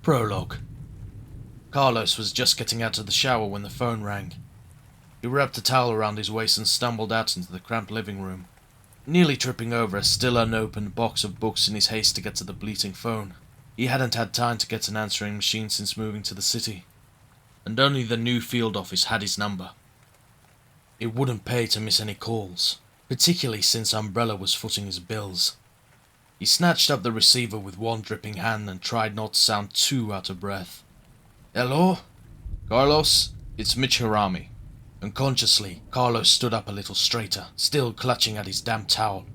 Prologue. Carlos was just getting out of the shower when the phone rang. He wrapped a towel around his waist and stumbled out into the cramped living room, nearly tripping over a still unopened box of books in his haste to get to the bleating phone. He hadn't had time to get an answering machine since moving to the city, and only the new field office had his number. It wouldn't pay to miss any calls, particularly since Umbrella was footing his bills. He snatched up the receiver with one dripping hand and tried not to sound too out of breath. "Hello? Carlos, it's Mitch Harami." Unconsciously, Carlos stood up a little straighter, still clutching at his damp towel.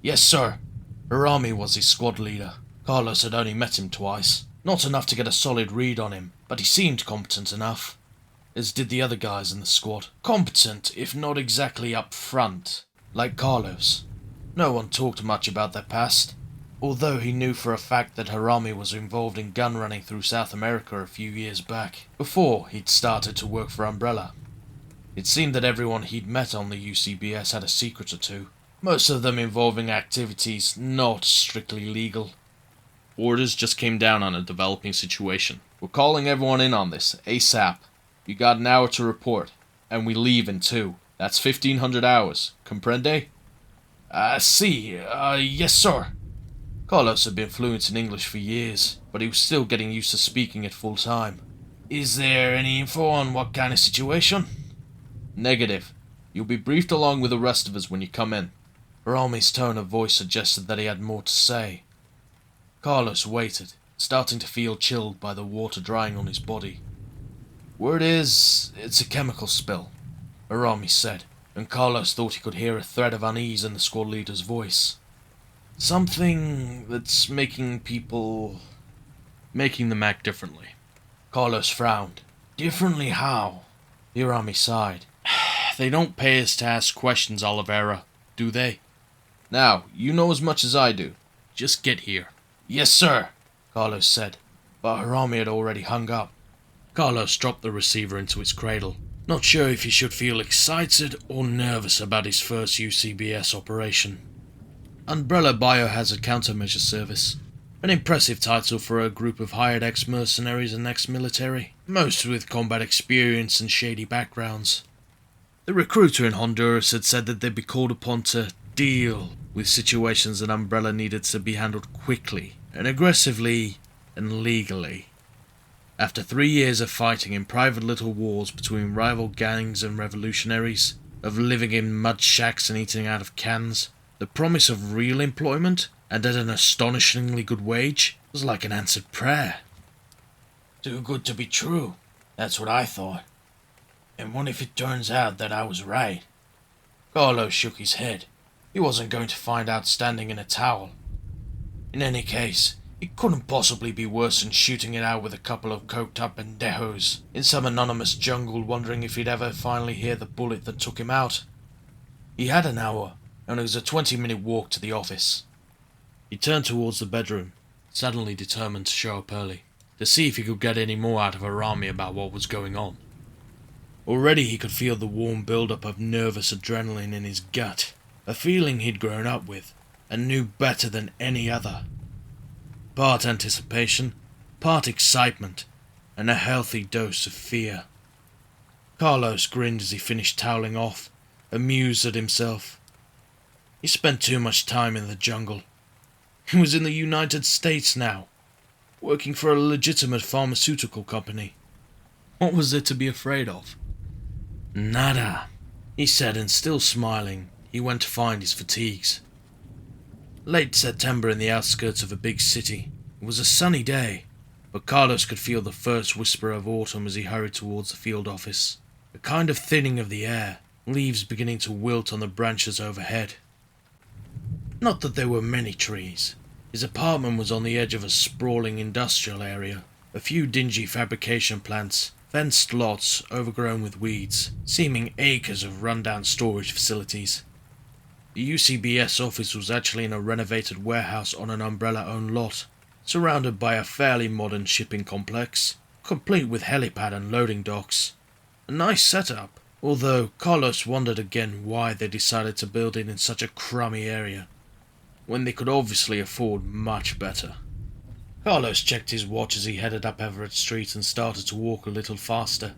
"Yes, sir." Harami was his squad leader. Carlos had only met him twice. Not enough to get a solid read on him, but he seemed competent enough. As did the other guys in the squad. Competent, if not exactly up front, like Carlos. No one talked much about their past, although he knew for a fact that Harami was involved in gun running through South America a few years back, before he'd started to work for Umbrella. It seemed that everyone he'd met on the UCBS had a secret or two, most of them involving activities not strictly legal. Orders just came down on a developing situation. We're calling everyone in on this, ASAP. You got an hour to report, and we leave in 2. That's 1,500 hours. Comprende? Yes, sir." Carlos had been fluent in English for years, but he was still getting used to speaking it full time. "Is there any info on what kind of situation?" Negative. You'll be briefed along with the rest of us when you come in. Harami's tone of voice suggested that he had more to say. Carlos waited, starting to feel chilled by the water drying on his body. "Word is, it's a chemical spill," Harami said, and Carlos thought he could hear a thread of unease in the squad leader's voice. "Something that's making them act differently." Carlos frowned. "Differently how?" Harami sighed. "They don't pay us to ask questions, Oliveira, do they? Now, you know as much as I do. Just get here." "Yes, sir," Carlos said, but Harami had already hung up. Carlos dropped the receiver into its cradle, not sure if he should feel excited or nervous about his first UCBS operation. Umbrella Biohazard Countermeasure Service. An impressive title for a group of hired ex-mercenaries and ex-military, most with combat experience and shady backgrounds. The recruiter in Honduras had said that they'd be called upon to deal with situations that Umbrella needed to be handled quickly and aggressively and legally. After 3 years of fighting in private little wars between rival gangs and revolutionaries, of living in mud shacks and eating out of cans, the promise of real employment, and at an astonishingly good wage, was like an answered prayer. Too good to be true, that's what I thought. And what if it turns out that I was right? Carlos shook his head. He wasn't going to find out standing in a towel. In any case, it couldn't possibly be worse than shooting it out with a couple of coked-up pendejos in some anonymous jungle wondering if he'd ever finally hear the bullet that took him out. He had an hour, and it was a 20-minute walk to the office. He turned towards the bedroom, suddenly determined to show up early, to see if he could get any more out of Harami about what was going on. Already he could feel the warm build-up of nervous adrenaline in his gut, a feeling he'd grown up with, and knew better than any other. Part anticipation, part excitement, and a healthy dose of fear. Carlos grinned as he finished toweling off, amused at himself. He spent too much time in the jungle. He was in the United States now, working for a legitimate pharmaceutical company. What was there to be afraid of? "Nada," he said, and still smiling, he went to find his fatigues. Late September in the outskirts of a big city. It was a sunny day, but Carlos could feel the first whisper of autumn as he hurried towards the field office. A kind of thinning of the air, leaves beginning to wilt on the branches overhead. Not that there were many trees. His apartment was on the edge of a sprawling industrial area. A few dingy fabrication plants, fenced lots overgrown with weeds, seeming acres of run-down storage facilities. The UCBS office was actually in a renovated warehouse on an Umbrella-owned lot, surrounded by a fairly modern shipping complex, complete with helipad and loading docks. A nice setup, although Carlos wondered again why they decided to build it in such a crummy area, when they could obviously afford much better. Carlos checked his watch as he headed up Everett Street and started to walk a little faster.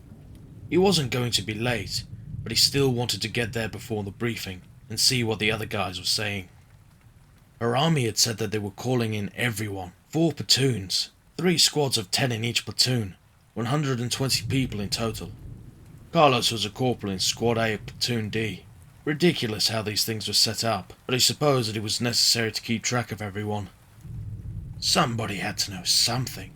He wasn't going to be late, but he still wanted to get there before the briefing and see what the other guys were saying. Her army had said that they were calling in everyone, 4 platoons, 3 squads of 10 in each platoon, 120 people in total. Carlos was a corporal in Squad A of Platoon D. Ridiculous how these things were set up, but he supposed that it was necessary to keep track of everyone. Somebody had to know something.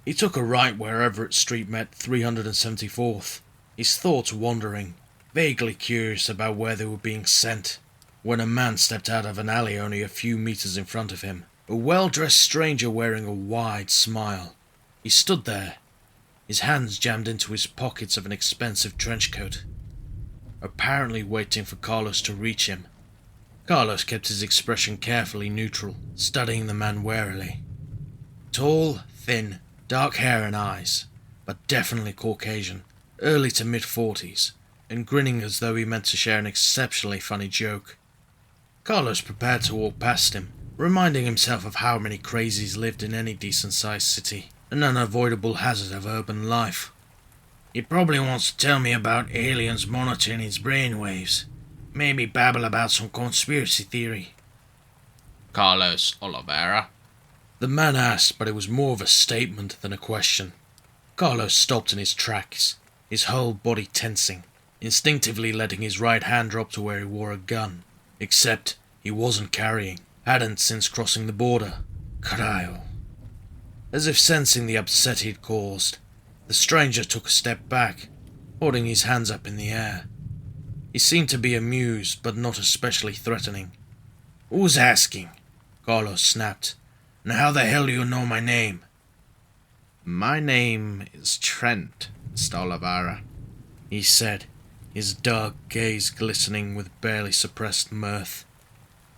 He took a right where Everett Street met 374th, his thoughts wandering, vaguely curious about where they were being sent, when a man stepped out of an alley only a few meters in front of him, a well-dressed stranger wearing a wide smile. He stood there, his hands jammed into his pockets of an expensive trench coat, apparently waiting for Carlos to reach him. Carlos kept his expression carefully neutral, studying the man warily. Tall, thin, dark hair and eyes, but definitely Caucasian, early to mid-40s, and grinning as though he meant to share an exceptionally funny joke. Carlos prepared to walk past him, reminding himself of how many crazies lived in any decent-sized city, an unavoidable hazard of urban life. He probably wants to tell me about aliens monitoring his brainwaves. Maybe babble about some conspiracy theory. Carlos Oliveira? The man asked, but it was more of a statement than a question. Carlos stopped in his tracks, his whole body tensing, instinctively letting his right hand drop to where he wore a gun. Except he wasn't carrying, hadn't since crossing the border. Carajo. As if sensing the upset he'd caused, the stranger took a step back, holding his hands up in the air. He seemed to be amused, but not especially threatening. Who's asking? Carlos snapped. And how the hell do you know my name? My name is Trent, Mr. Oliveira, he said, his dark gaze glistening with barely suppressed mirth.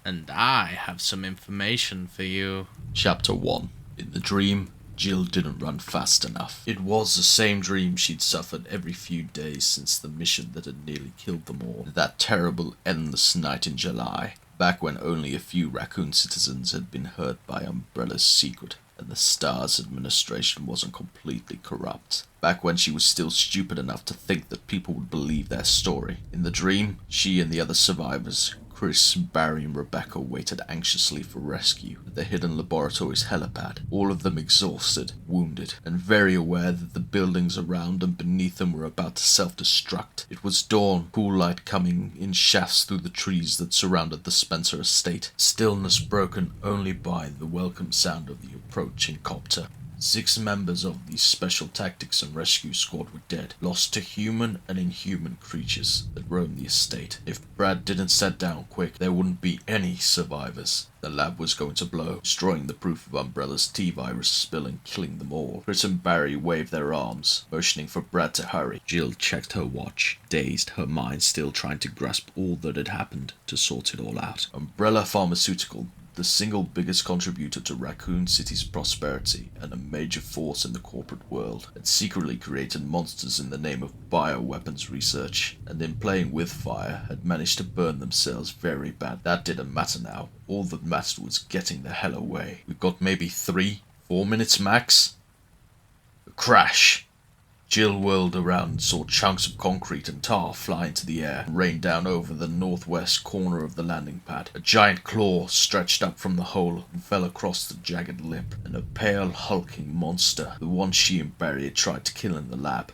And I have some information for you. Chapter 1. In the dream, Jill didn't run fast enough. It was the same dream she'd suffered every few days since the mission that had nearly killed them all. That terrible, endless night in July, back when only a few raccoon citizens had been hurt by Umbrella's secret, and the STARS administration wasn't completely corrupt. Back when she was still stupid enough to think that people would believe their story. In the dream, she and the other survivors, Chris, Barry and Rebecca, waited anxiously for rescue at the hidden laboratory's helipad, all of them exhausted, wounded, and very aware that the buildings around and beneath them were about to self-destruct. It was dawn, cool light coming in shafts through the trees that surrounded the Spencer estate, stillness broken only by the welcome sound of the approaching copter. 6 members of the Special Tactics and Rescue Squad were dead, lost to human and inhuman creatures that roamed the estate. If Brad didn't set down quick, there wouldn't be any survivors. The lab was going to blow, destroying the proof of Umbrella's T-virus spill and killing them all. Chris and Barry waved their arms, motioning for Brad to hurry. Jill checked her watch, dazed, her mind still trying to grasp all that had happened to sort it all out. Umbrella Pharmaceutical, the single biggest contributor to Raccoon City's prosperity and a major force in the corporate world, had secretly created monsters in the name of bioweapons research, and in playing with fire had managed to burn themselves very bad. That didn't matter now. All that mattered was getting the hell away. We've got maybe 3-4 minutes max. A crash. Jill whirled around and saw chunks of concrete and tar fly into the air and rain down over the northwest corner of the landing pad. A giant claw stretched up from the hole and fell across the jagged lip, and a pale, hulking monster, the one she and Barry had tried to kill in the lab,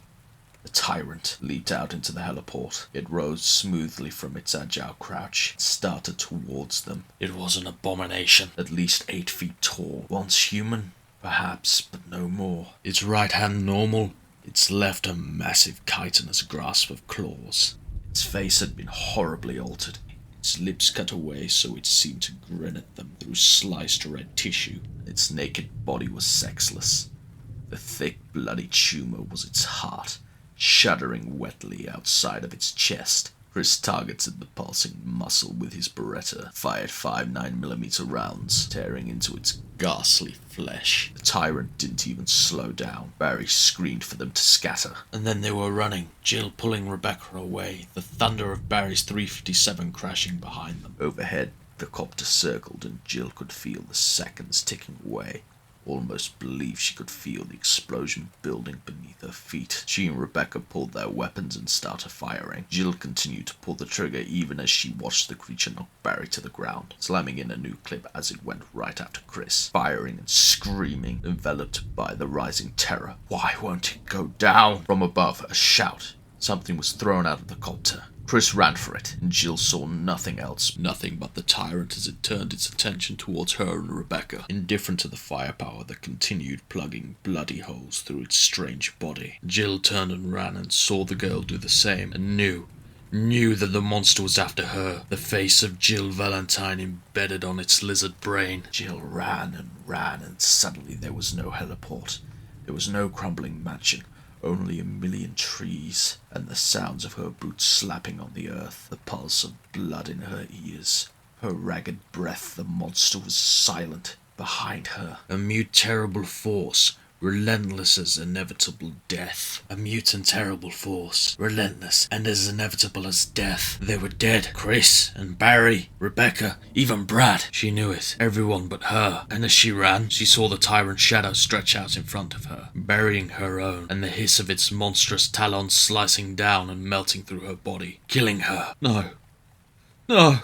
the tyrant, leaped out into the heliport. It rose smoothly from its agile crouch and started towards them. It was an abomination, at least 8 feet tall, once human, perhaps, but no more. Its right hand normal, its left a massive chitinous grasp of claws. Its face had been horribly altered, its lips cut away so it seemed to grin at them through sliced red tissue, and its naked body was sexless. The thick, bloody tumour was its heart, shuddering wetly outside of its chest. Chris targeted the pulsing muscle with his Beretta, fired 5 9mm rounds, tearing into its ghastly flesh. The tyrant didn't even slow down. Barry screamed for them to scatter. And then they were running, Jill pulling Rebecca away, the thunder of Barry's 357 crashing behind them. Overhead, the copter circled and Jill could feel the seconds ticking away. almost believed she could feel the explosion building beneath her feet. She and Rebecca pulled their weapons and started firing. Jill continued to pull the trigger even as she watched the creature knock Barry to the ground, slamming in a new clip as it went right after Chris, firing and screaming, enveloped by the rising terror. Why won't it go down? From above, a shout. Something was thrown out of the copter. Chris ran for it, and Jill saw nothing else, nothing but the tyrant as it turned its attention towards her and Rebecca, indifferent to the firepower that continued plugging bloody holes through its strange body. Jill turned and ran and saw the girl do the same, and knew that the monster was after her, the face of Jill Valentine embedded on its lizard brain. Jill ran, and suddenly there was no heliport. There was no crumbling mansion. Only a million trees, and the sounds of her boots slapping on the earth, the pulse of blood in her ears. Her ragged breath, the monster was silent. Behind her, a mute terrible force, relentless as inevitable death. A mute and terrible force, relentless and as inevitable as death. They were dead. Chris and Barry, Rebecca, even Brad. She knew it. Everyone but her. And as she ran, she saw the tyrant's shadow stretch out in front of her, burying her own, and the hiss of its monstrous talons slicing down and melting through her body, killing her. No. No.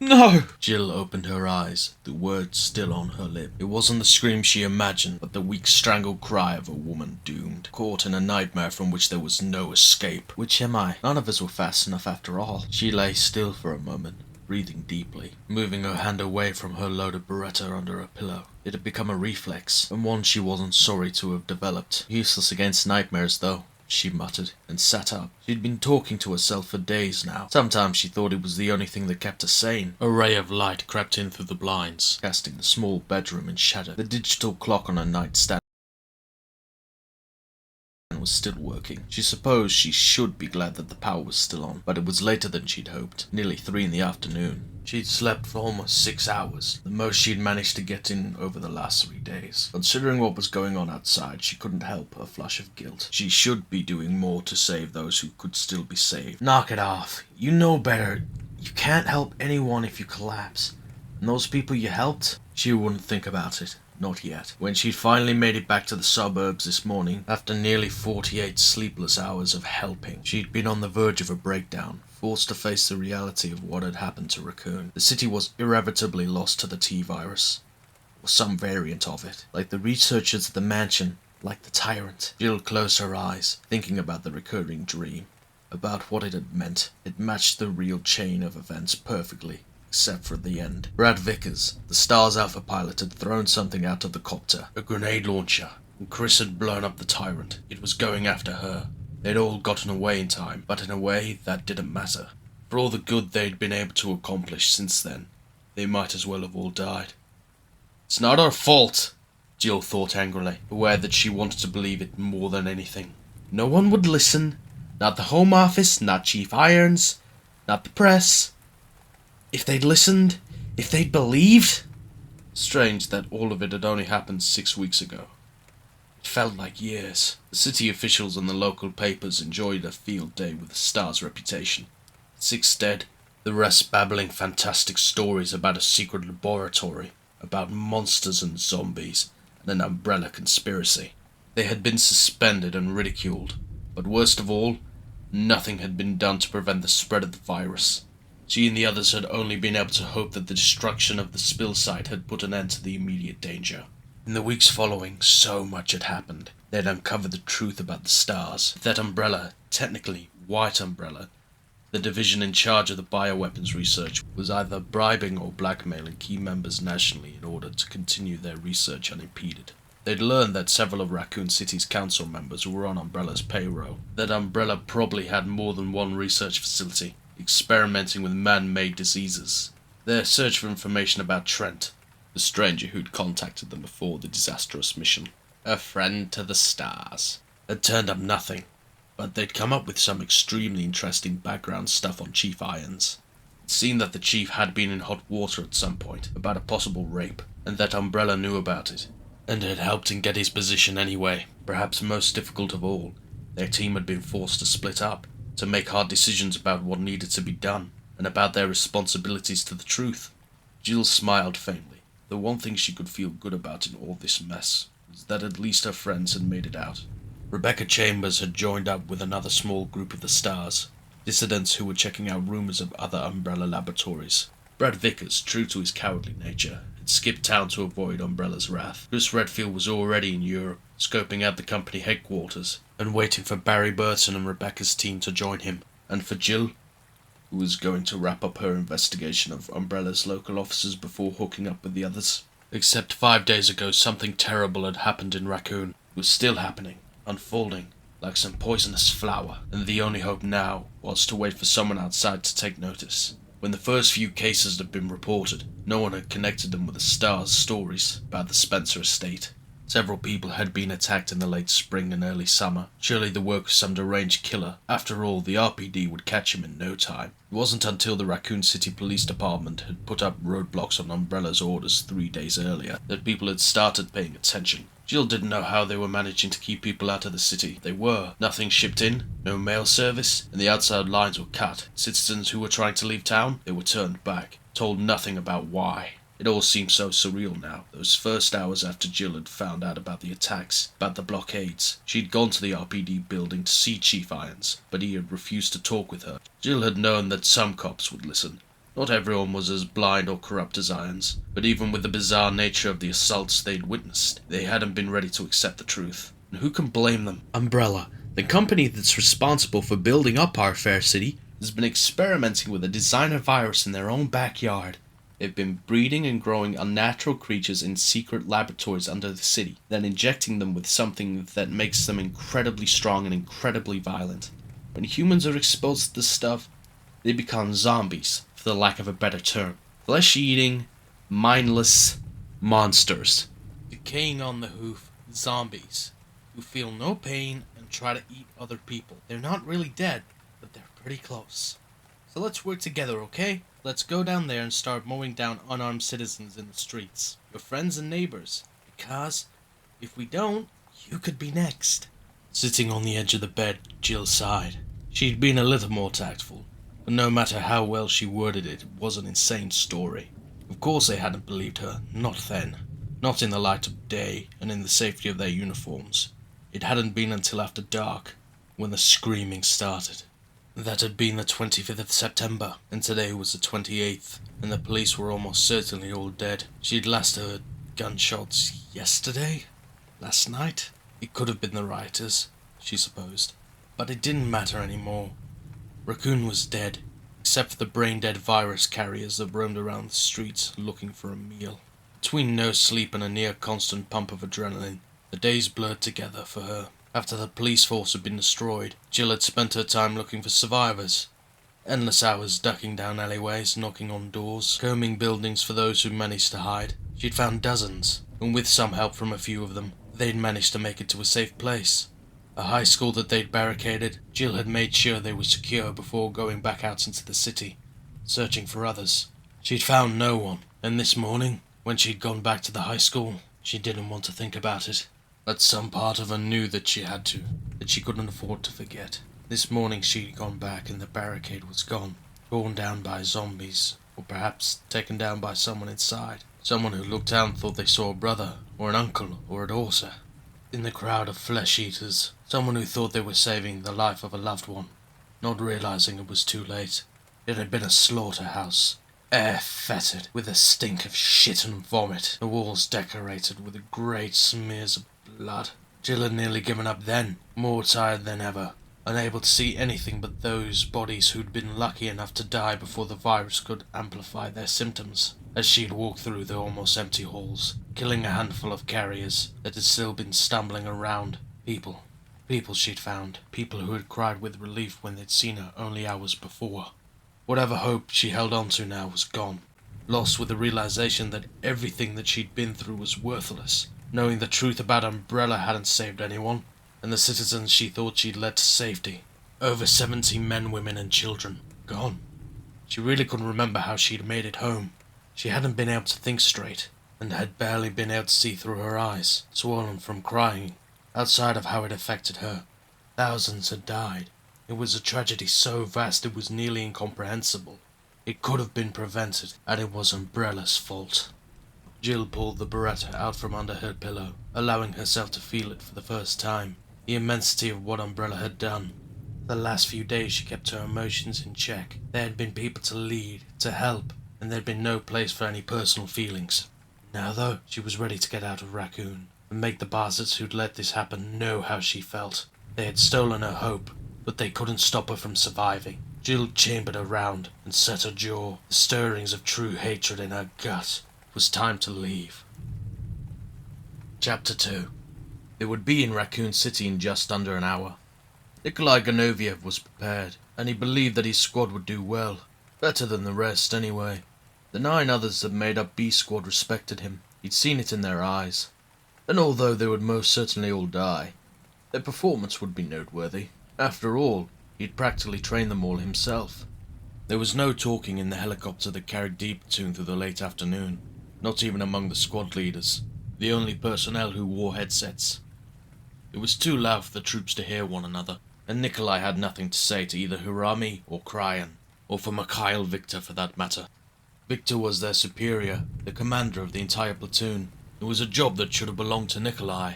No! Jill opened her eyes, the words still on her lip. It wasn't the scream she imagined, but the weak strangled cry of a woman doomed, caught in a nightmare from which there was no escape. Which am I? None of us were fast enough after all. She lay still for a moment, breathing deeply, moving her hand away from her loaded Beretta under her pillow. It had become a reflex, and one she wasn't sorry to have developed. Useless against nightmares, though, she muttered, and sat up. She'd been talking to herself for days now. Sometimes she thought it was the only thing that kept her sane. A ray of light crept in through the blinds, casting the small bedroom in shadow. The digital clock on her nightstand was still working. She supposed she should be glad that the power was still on, but it was later than she'd hoped, nearly 3 in the afternoon. She'd slept for almost 6 hours, the most she'd managed to get in over the last 3 days. Considering what was going on outside, she couldn't help a flush of guilt. She should be doing more to save those who could still be saved. Knock it off. You know better. You can't help anyone if you collapse. And those people you helped? She wouldn't think about it. Not yet. When she'd finally made it back to the suburbs this morning, after nearly 48 sleepless hours of helping, she'd been on the verge of a breakdown, forced to face the reality of what had happened to Raccoon. The city was irrevocably lost to the T-virus, or some variant of it, like the researchers at the mansion, like the tyrant. Jill closed her eyes, thinking about the recurring dream, about what it had meant. It matched the real chain of events perfectly, except for the end. Brad Vickers, the Star's Alpha pilot, had thrown something out of the copter, a grenade launcher, and Chris had blown up the tyrant. It was going after her. They'd all gotten away in time, but in a way that didn't matter. For all the good they'd been able to accomplish since then, they might as well have all died. It's not our fault, Jill thought angrily, aware that she wanted to believe it more than anything. No one would listen. Not the Home Office, not Chief Irons, not the press. If they'd listened, if they'd believed. Strange that all of it had only happened 6 weeks ago. It felt like years. The city officials and the local papers enjoyed a field day with the Star's reputation. 6 dead, the rest babbling fantastic stories about a secret laboratory, about monsters and zombies, and an umbrella conspiracy. They had been suspended and ridiculed, but worst of all, nothing had been done to prevent the spread of the virus. She and the others had only been able to hope that the destruction of the spill site had put an end to the immediate danger. In the weeks following, so much had happened. They had uncovered the truth about the Stars. That umbrella, technically White Umbrella, the division in charge of the bioweapons research, was either bribing or blackmailing key members nationally in order to continue their research unimpeded. They'd learned that several of Raccoon City's council members were on Umbrella's payroll. That Umbrella probably had more than one research facility, experimenting with man-made diseases. Their search for information about Trent, the stranger who'd contacted them before the disastrous mission, a friend to the Stars, had turned up nothing, but they'd come up with some extremely interesting background stuff on Chief Irons. It seemed that the chief had been in hot water at some point about a possible rape, and that Umbrella knew about it, and had helped him get his position anyway. Perhaps most difficult of all, their team had been forced to split up, to make hard decisions about what needed to be done, and about their responsibilities to the truth. Jill smiled faintly. The one thing she could feel good about in all this mess was that at least her friends had made it out. Rebecca Chambers had joined up with another small group of the Stars, dissidents who were checking out rumors of other Umbrella laboratories. Brad Vickers, true to his cowardly nature, had skipped town to avoid Umbrella's wrath. Chris Redfield was already in Europe, scoping out the company headquarters, and waiting for Barry Burton and Rebecca's team to join him. And for Jill, who was going to wrap up her investigation of Umbrella's local officers before hooking up with the others. Except 5 days ago something terrible had happened in Raccoon. It was still happening, unfolding, like some poisonous flower, and the only hope now was to wait for someone outside to take notice. When the first few cases had been reported, no one had connected them with the Stars' stories about the Spencer estate. Several people had been attacked in the late spring and early summer. Surely the work of some deranged killer. After all, the RPD would catch him in no time. It wasn't until the Raccoon City Police Department had put up roadblocks on Umbrella's orders 3 days earlier that people had started paying attention. Jill didn't know how they were managing to keep people out of the city. They were. Nothing shipped in, no mail service, and the outside lines were cut. Citizens who were trying to leave town, they were turned back, told nothing about why. It all seemed so surreal now. Those first hours after Jill had found out about the attacks, about the blockades. She'd gone to the RPD building to see Chief Irons, but he had refused to talk with her. Jill had known that some cops would listen. Not everyone was as blind or corrupt as Irons, but even with the bizarre nature of the assaults they'd witnessed, they hadn't been ready to accept the truth. And who can blame them? Umbrella, the company that's responsible for building up our fair city, has been experimenting with a designer virus in their own backyard. They've been breeding and growing unnatural creatures in secret laboratories under the city, then injecting them with something that makes them incredibly strong and incredibly violent. When humans are exposed to this stuff, they become zombies, for the lack of a better term. Flesh-eating, mindless monsters. Decaying on the hoof, zombies, who feel no pain and try to eat other people. They're not really dead, but they're pretty close. So let's work together, okay? Let's go down there and start mowing down unarmed citizens in the streets. Your friends and neighbors. Because, if we don't, you could be next. Sitting on the edge of the bed, Jill sighed. She'd been a little more tactful, but no matter how well she worded it, it was an insane story. Of course they hadn't believed her, not then. Not in the light of day and in the safety of their uniforms. It hadn't been until after dark, when the screaming started. That had been the 25th of September, and today was the 28th, and the police were almost certainly all dead. She'd last heard gunshots yesterday? Last night? It could have been the rioters, she supposed. But it didn't matter anymore. Raccoon was dead, except for the brain-dead virus carriers that roamed around the streets looking for a meal. Between no sleep and a near-constant pump of adrenaline, the days blurred together for her. After the police force had been destroyed, Jill had spent her time looking for survivors. Endless hours ducking down alleyways, knocking on doors, combing buildings for those who managed to hide. She'd found dozens, and with some help from a few of them, they'd managed to make it to a safe place. A high school that they'd barricaded. Jill had made sure they were secure before going back out into the city, searching for others. She'd found no one, and this morning, when she'd gone back to the high school, she didn't want to think about it. But some part of her knew that she had to, that she couldn't afford to forget. This morning she'd gone back and the barricade was gone, torn down by zombies, or perhaps taken down by someone inside. Someone who looked out and thought they saw a brother, or an uncle, or a daughter. In the crowd of flesh-eaters, someone who thought they were saving the life of a loved one, not realizing it was too late. It had been a slaughterhouse. Air fetid, with a stink of shit and vomit, the walls decorated with great smears of blood. Jill had nearly given up then, more tired than ever, unable to see anything but those bodies who'd been lucky enough to die before the virus could amplify their symptoms. As she'd walked through the almost empty halls, killing a handful of carriers that had still been stumbling around. People she'd found, people who had cried with relief when they'd seen her only hours before. Whatever hope she held on to now was gone, lost with the realization that everything that she'd been through was worthless. Knowing the truth about Umbrella hadn't saved anyone, and the citizens she thought she'd led to safety. Over 70 men, women and children, gone. She really couldn't remember how she'd made it home. She hadn't been able to think straight, and had barely been able to see through her eyes, swollen from crying. Outside of how it affected her, thousands had died. It was a tragedy so vast it was nearly incomprehensible. It could have been prevented, and it was Umbrella's fault. Jill pulled the Beretta out from under her pillow, allowing herself to feel it for the first time. The immensity of what Umbrella had done. The last few days she kept her emotions in check. There had been people to lead, to help, and there had been no place for any personal feelings. Now though, she was ready to get out of Raccoon, and make the bastards who'd let this happen know how she felt. They had stolen her hope, but they couldn't stop her from surviving. Jill chambered her round and set her jaw, the stirrings of true hatred in her gut. It was time to leave. Chapter 2. They would be in Raccoon City in just under an hour. Nikolai Ganoviev was prepared, and he believed that his squad would do well. Better than the rest, anyway. The 9 others that made up B Squad respected him. He'd seen it in their eyes. And although they would most certainly all die, their performance would be noteworthy. After all, he'd practically trained them all himself. There was no talking in the helicopter that carried D Platoon through the late afternoon, not even among the squad leaders, the only personnel who wore headsets. It was too loud for the troops to hear one another, and Nikolai had nothing to say to either Hirami or Kryan, or for Mikhail Victor for that matter. Victor was their superior, the commander of the entire platoon. It was a job that should have belonged to Nikolai.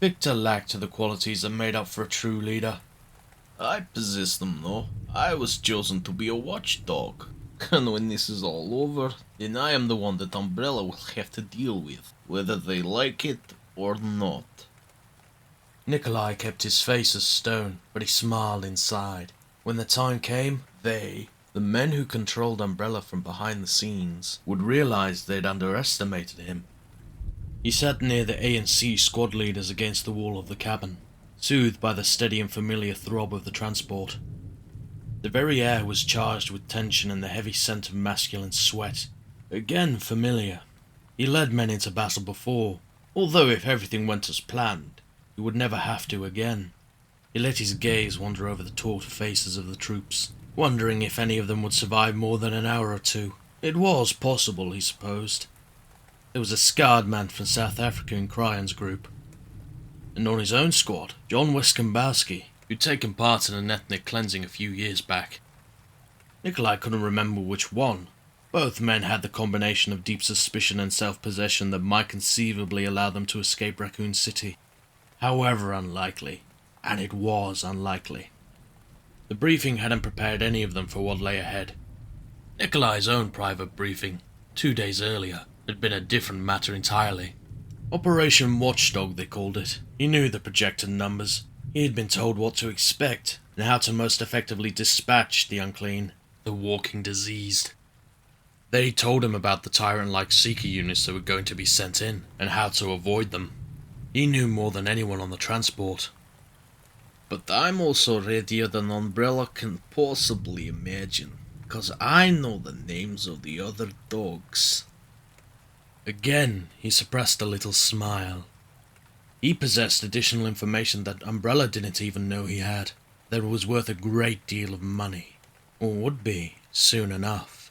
Victor lacked the qualities that made up for a true leader. I possess them though. I was chosen to be a watchdog. And when this is all over, then I am the one that Umbrella will have to deal with, whether they like it or not. Nikolai kept his face as stone, but he smiled inside. When the time came, they, the men who controlled Umbrella from behind the scenes, would realize they'd underestimated him. He sat near the A&C squad leaders against the wall of the cabin, soothed by the steady and familiar throb of the transport. The very air was charged with tension and the heavy scent of masculine sweat. Again familiar. He led men into battle before, although if everything went as planned, he would never have to again. He let his gaze wander over the taut faces of the troops, wondering if any of them would survive more than an hour or two. It was possible, he supposed. There was a scarred man from South Africa in Kryan's group. And on his own squad, John Weskambowski, who'd taken part in an ethnic cleansing a few years back. Nikolai couldn't remember which one. Both men had the combination of deep suspicion and self-possession that might conceivably allow them to escape Raccoon City. However unlikely, and it was unlikely. The briefing hadn't prepared any of them for what lay ahead. Nikolai's own private briefing, 2 days earlier, had been a different matter entirely. Operation Watchdog, they called it. He knew the projected numbers. He had been told what to expect, and how to most effectively dispatch the unclean, the walking diseased. They told him about the tyrant-like seeker units that were going to be sent in, and how to avoid them. He knew more than anyone on the transport. But I'm also readier than Umbrella can possibly imagine, because I know the names of the other dogs. Again, he suppressed a little smile. He possessed additional information that Umbrella didn't even know he had, that was worth a great deal of money, or would be, soon enough.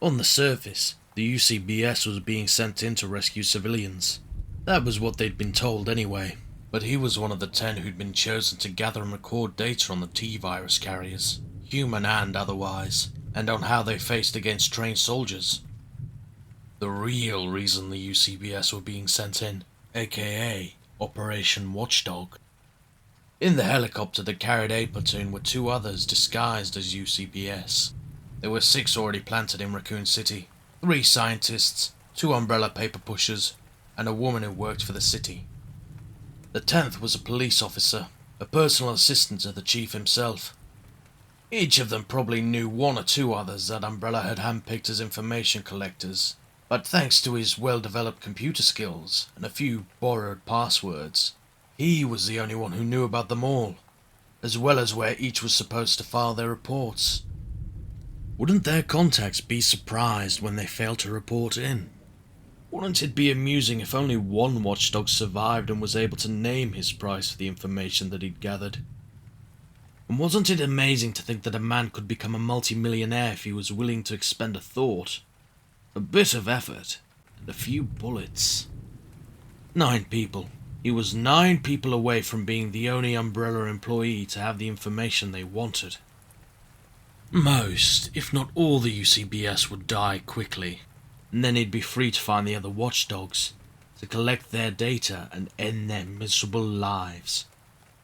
On the surface, the UCBS was being sent in to rescue civilians. That was what they'd been told anyway, but he was one of the 10 who'd been chosen to gather and record data on the T-virus carriers, human and otherwise, and on how they faced against trained soldiers. The real reason the UCBS were being sent in, aka Operation Watchdog. In the helicopter that carried A Platoon were 2 others disguised as UCBS. There were 6 already planted in Raccoon City, 3 scientists, 2 umbrella paper pushers, and a woman who worked for the city. The 10th was a police officer, a personal assistant to the chief himself. Each of them probably knew 1 or 2 others that Umbrella had handpicked as information collectors, but thanks to his well-developed computer skills and a few borrowed passwords, he was the only one who knew about them all, as well as where each was supposed to file their reports. Wouldn't their contacts be surprised when they failed to report in? Wouldn't it be amusing if only one watchdog survived and was able to name his price for the information that he'd gathered? And wasn't it amazing to think that a man could become a multi-millionaire if he was willing to expend a thought, a bit of effort, and a few bullets? 9 people. He was 9 people away from being the only Umbrella employee to have the information they wanted. Most, if not all, the UCBS would die quickly. and then he'd be free to find the other watchdogs, to collect their data and end their miserable lives.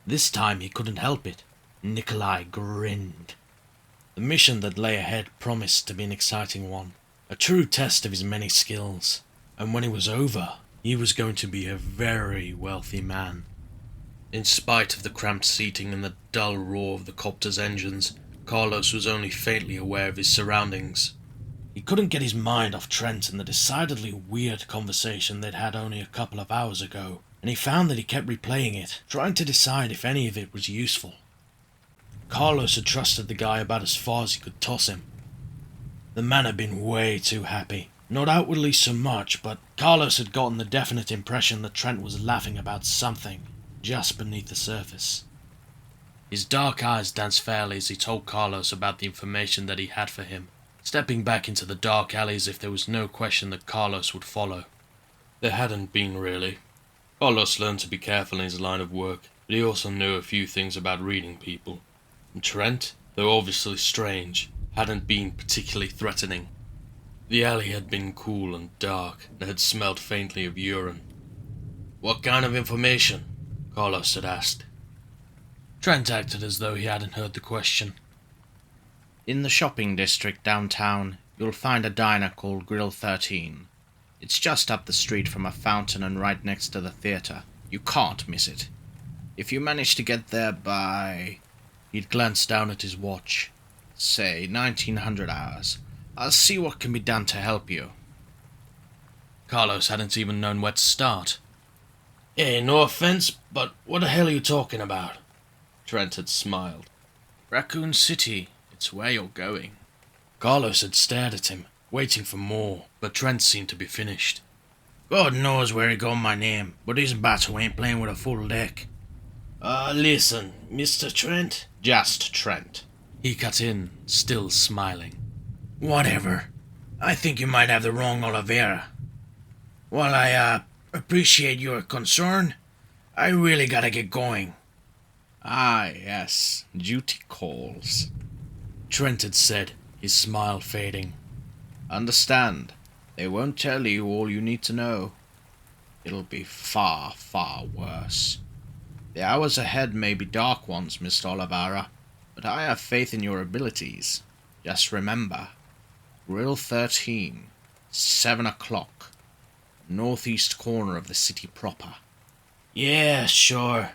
This time he couldn't help it. Nikolai grinned. The mission that lay ahead promised to be an exciting one, a true test of his many skills, and when it was over, he was going to be a very wealthy man. In spite of the cramped seating and the dull roar of the copter's engines, Carlos was only faintly aware of his surroundings. He couldn't get his mind off Trent and the decidedly weird conversation they'd had only a couple of hours ago, and he found that he kept replaying it, trying to decide if any of it was useful. Carlos had trusted the guy about as far as he could toss him. The man had been way too happy. Not outwardly so much, but Carlos had gotten the definite impression that Trent was laughing about something just beneath the surface. His dark eyes danced fairly as he told Carlos about the information that he had for him, stepping back into the dark alley as if there was no question that Carlos would follow. There hadn't been, really. Carlos learned to be careful in his line of work, but he also knew a few things about reading people. And Trent, though obviously strange, hadn't been particularly threatening. The alley had been cool and dark, and had smelled faintly of urine. "What kind of information?" Carlos had asked. Trent acted as though he hadn't heard the question. "In the shopping district downtown, you'll find a diner called Grill 13. It's just up the street from a fountain and right next to the theater. You can't miss it. If you manage to get there by..." He'd glanced down at his watch. "Say, 1900 hours. I'll see what can be done to help you." Carlos hadn't even known where to start. "Hey, no offense, but what the hell are you talking about?" Trent had smiled. "Raccoon City. It's where you're going." Carlos had stared at him, waiting for more, but Trent seemed to be finished. "God knows where he got my name, but this batter ain't playing with a full deck." Listen, Mr. Trent." "Just Trent." He cut in, still smiling. "Whatever. I think you might have the wrong Oliveira. While I, appreciate your concern, I really gotta get going." "Ah, yes. Duty calls," Trent had said, his smile fading. "Understand. They won't tell you all you need to know. It'll be far, far worse. The hours ahead may be dark ones, Mr. Oliveira, but I have faith in your abilities. Just remember, Grill 13, 7 o'clock, northeast corner of the city proper." "Yeah, sure,"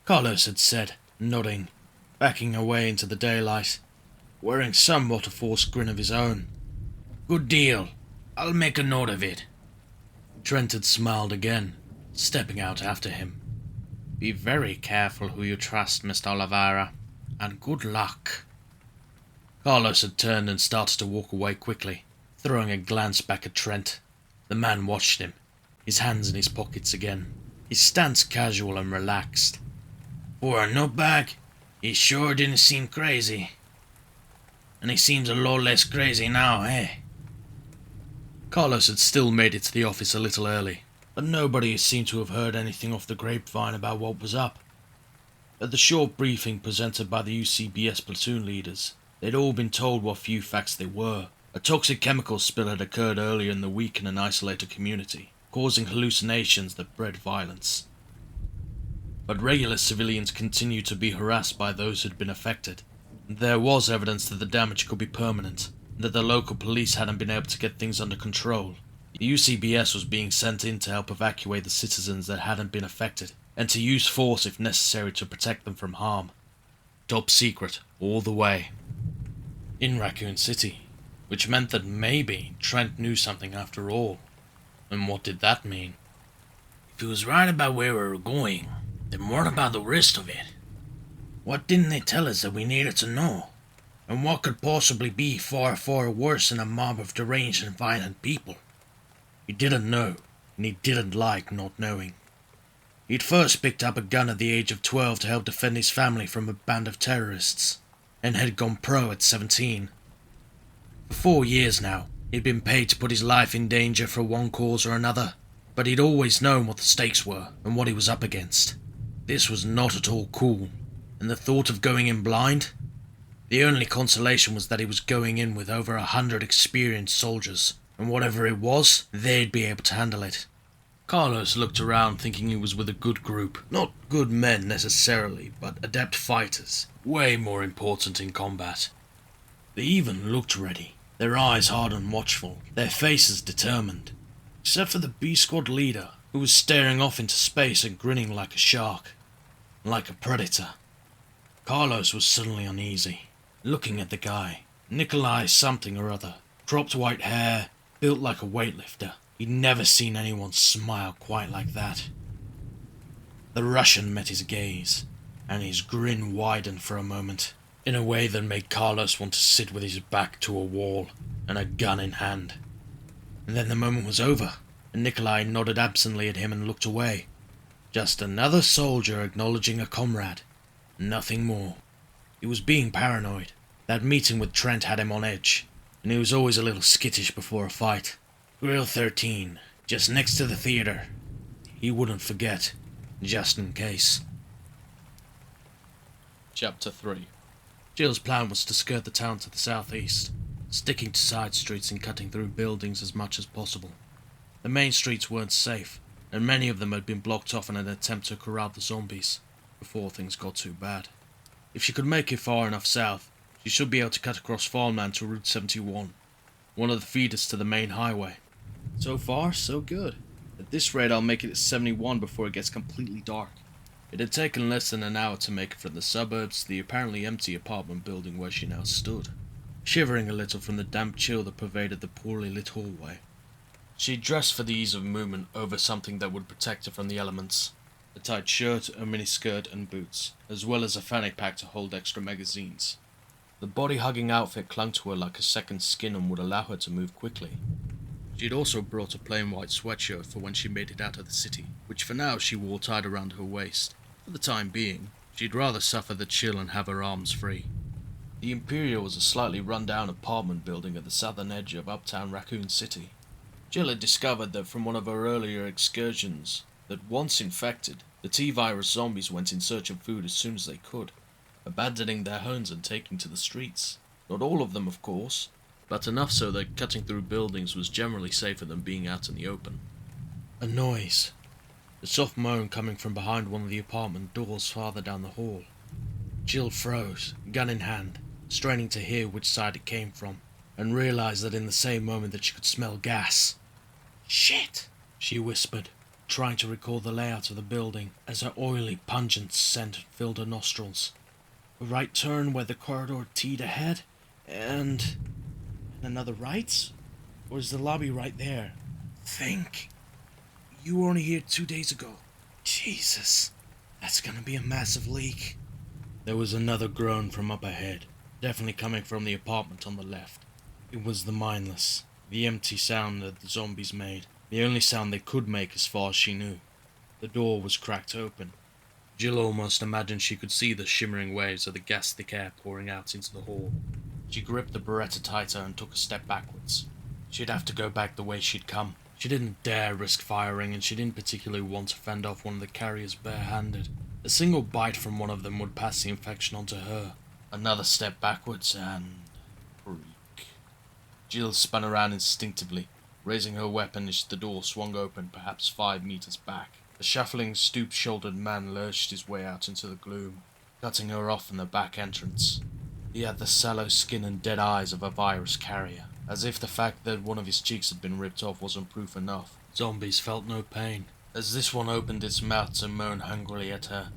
Carlos had said, nodding, backing away into the daylight, wearing somewhat a forced grin of his own. "Good deal. I'll make a note of it." Trent had smiled again, stepping out after him. "Be very careful who you trust, Mr. Oliveira, and good luck." Carlos had turned and started to walk away quickly, throwing a glance back at Trent. The man watched him, his hands in his pockets again, his stance casual and relaxed. "For a nutbag, he sure didn't seem crazy. And he seems a lot less crazy now, eh?" Carlos had still made it to the office a little early, but nobody seemed to have heard anything off the grapevine about what was up. At the short briefing presented by the UCBS platoon leaders, they'd all been told what few facts there were. A toxic chemical spill had occurred earlier in the week in an isolated community, causing hallucinations that bred violence. But regular civilians continued to be harassed by those who'd been affected. There was evidence that the damage could be permanent, and that the local police hadn't been able to get things under control. The UCBS was being sent in to help evacuate the citizens that hadn't been affected, and to use force if necessary to protect them from harm. Top secret, all the way. In Raccoon City, which meant that maybe Trent knew something after all. And what did that mean? If he was right about where we were going, then what about the rest of it? What didn't they tell us that we needed to know? And what could possibly be far, far worse than a mob of deranged and violent people? He didn't know, and he didn't like not knowing. He'd first picked up a gun at the age of 12 to help defend his family from a band of terrorists, and had gone pro at 17. For 4 years now, he'd been paid to put his life in danger for one cause or another, but he'd always known what the stakes were and what he was up against. This was not at all cool, and the thought of going in blind? The only consolation was that he was going in with over 100 experienced soldiers, And whatever it was, they'd be able to handle it. Carlos looked around thinking he was with a good group. Not good men necessarily, but adept fighters. Way more important in combat. They even looked ready. Their eyes hard and watchful, their faces determined. Except for the B-squad leader, who was staring off into space and grinning like a shark. Like a predator. Carlos was suddenly uneasy, looking at the guy. Nikolai something or other. Cropped white hair, built like a weightlifter. He'd never seen anyone smile quite like that. The Russian met his gaze, and his grin widened for a moment, in a way that made Carlos want to sit with his back to a wall and a gun in hand. And then the moment was over, and Nikolai nodded absently at him and looked away. Just another soldier acknowledging a comrade. Nothing more. He was being paranoid. That meeting with Trent had him on edge, and he was always a little skittish before a fight. Grill 13, just next to the theater. He wouldn't forget, just in case. Chapter 3. Jill's plan was to skirt the town to the southeast, sticking to side streets and cutting through buildings as much as possible. The main streets weren't safe, and many of them had been blocked off in an attempt to corral the zombies, before things got too bad. If she could make it far enough south, she should be able to cut across farmland to Route 71, one of the feeders to the main highway. So far, so good. At this rate, I'll make it to 71 before it gets completely dark. It had taken less than an hour to make it from the suburbs to the apparently empty apartment building where she now stood, shivering a little from the damp chill that pervaded the poorly lit hallway. She dressed for the ease of movement over something that would protect her from the elements. A tight shirt, a miniskirt and boots, as well as a fanny pack to hold extra magazines. The body-hugging outfit clung to her like a second skin and would allow her to move quickly. She had also brought a plain white sweatshirt for when she made it out of the city, which for now she wore tied around her waist. For the time being, she'd rather suffer the chill and have her arms free. The Imperial was a slightly run-down apartment building at the southern edge of uptown Raccoon City. Jill had discovered that from one of her earlier excursions, that once infected, the T-virus zombies went in search of food as soon as they could, abandoning their homes and taking to the streets. Not all of them, of course, but enough so that cutting through buildings was generally safer than being out in the open. A noise. A soft moan coming from behind one of the apartment doors farther down the hall. Jill froze, gun in hand, straining to hear which side it came from, and realized that in the same moment that she could smell gas. "Shit!" she whispered, trying to recall the layout of the building as her oily, pungent scent filled her nostrils. A right turn where the corridor teed ahead, and another right? Or is the lobby right there? Think. You were only here 2 days ago. Jesus, that's gonna be a massive leak. There was another groan from up ahead, definitely coming from the apartment on the left. It was the mindless, the empty sound that the zombies made, the only sound they could make as far as she knew. The door was cracked open. Jill almost imagined she could see the shimmering waves of the gas-thick air pouring out into the hall. She gripped the Beretta tighter and took a step backwards. She'd have to go back the way she'd come. She didn't dare risk firing, and she didn't particularly want to fend off one of the carriers barehanded. A single bite from one of them would pass the infection onto her. Another step backwards and... freak. Jill spun around instinctively, raising her weapon as the door swung open perhaps 5 meters back. The shuffling, stoop-shouldered man lurched his way out into the gloom, cutting her off in the back entrance. He had the sallow skin and dead eyes of a virus carrier, as if the fact that one of his cheeks had been ripped off wasn't proof enough. Zombies felt no pain. As this one opened its mouth to moan hungrily at her,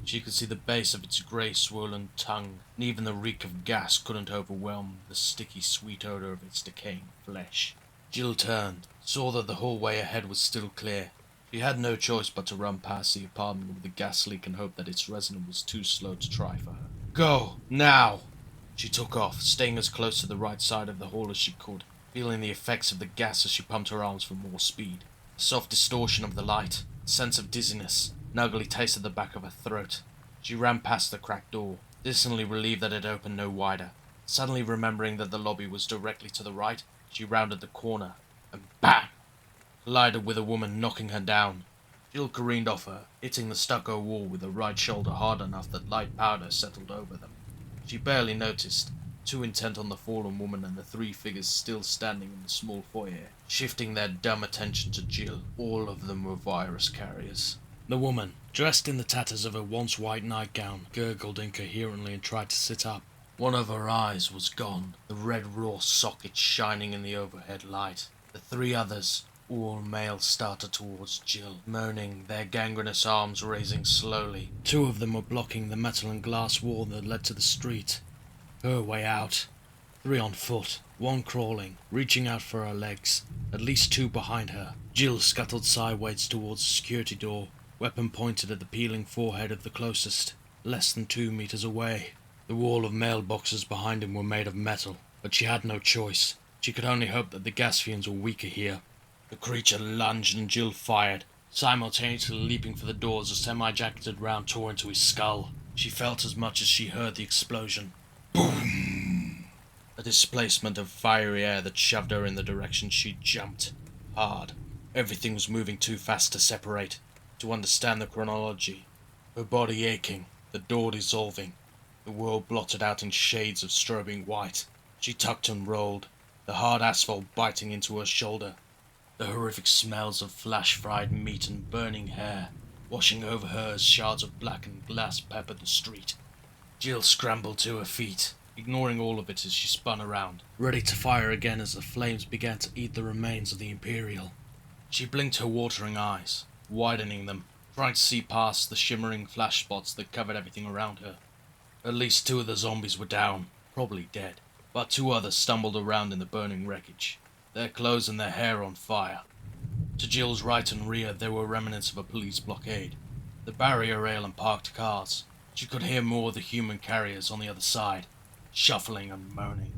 she could see the base of its grey swollen tongue, and even the reek of gas couldn't overwhelm the sticky sweet odour of its decaying flesh. Jill turned, saw that the hallway ahead was still clear. She had no choice but to run past the apartment with the gas leak and hope that its resident was too slow to try for her. Go! Now! She took off, staying as close to the right side of the hall as she could, feeling the effects of the gas as she pumped her arms for more speed. The soft distortion of the light, a sense of dizziness, an ugly taste at the back of her throat. She ran past the cracked door, distantly relieved that it opened no wider. Suddenly remembering that the lobby was directly to the right, she rounded the corner, and bam! Collided with a woman, knocking her down. Jill careened off her, hitting the stucco wall with her right shoulder hard enough that light powder settled over them. She barely noticed, too intent on the fallen woman and the three figures still standing in the small foyer, shifting their dumb attention to Jill. All of them were virus carriers. The woman, dressed in the tatters of her once white nightgown, gurgled incoherently and tried to sit up. One of her eyes was gone, the red raw socket shining in the overhead light. The three others, all male, started towards Jill, moaning, their gangrenous arms raising slowly. Two of them were blocking the metal and glass wall that led to the street. Her way out. Three on foot, one crawling, reaching out for her legs, at least two behind her. Jill scuttled sideways towards the security door, weapon pointed at the peeling forehead of the closest, less than 2 meters away. The wall of mailboxes behind him were made of metal, but she had no choice. She could only hope that the gas fumes were weaker here. The creature lunged and Jill fired, simultaneously leaping for the door as a semi-jacketed round tore into his skull. She felt as much as she heard the explosion. Boom! A displacement of fiery air that shoved her in the direction she jumped. Hard. Everything was moving too fast to separate, to understand the chronology. Her body aching, the door dissolving, the world blotted out in shades of strobing white. She tucked and rolled, the hard asphalt biting into her shoulder, the horrific smells of flash-fried meat and burning hair washing over her as shards of blackened glass peppered the street. Jill scrambled to her feet, ignoring all of it as she spun around, ready to fire again as the flames began to eat the remains of the Imperial. She blinked her watering eyes, widening them, trying to see past the shimmering flash spots that covered everything around her. At least two of the zombies were down, probably dead, but two others stumbled around in the burning wreckage, their clothes and their hair on fire. To Jill's right and rear there were remnants of a police blockade, the barrier rail and parked cars. She could hear more of the human carriers on the other side, shuffling and moaning.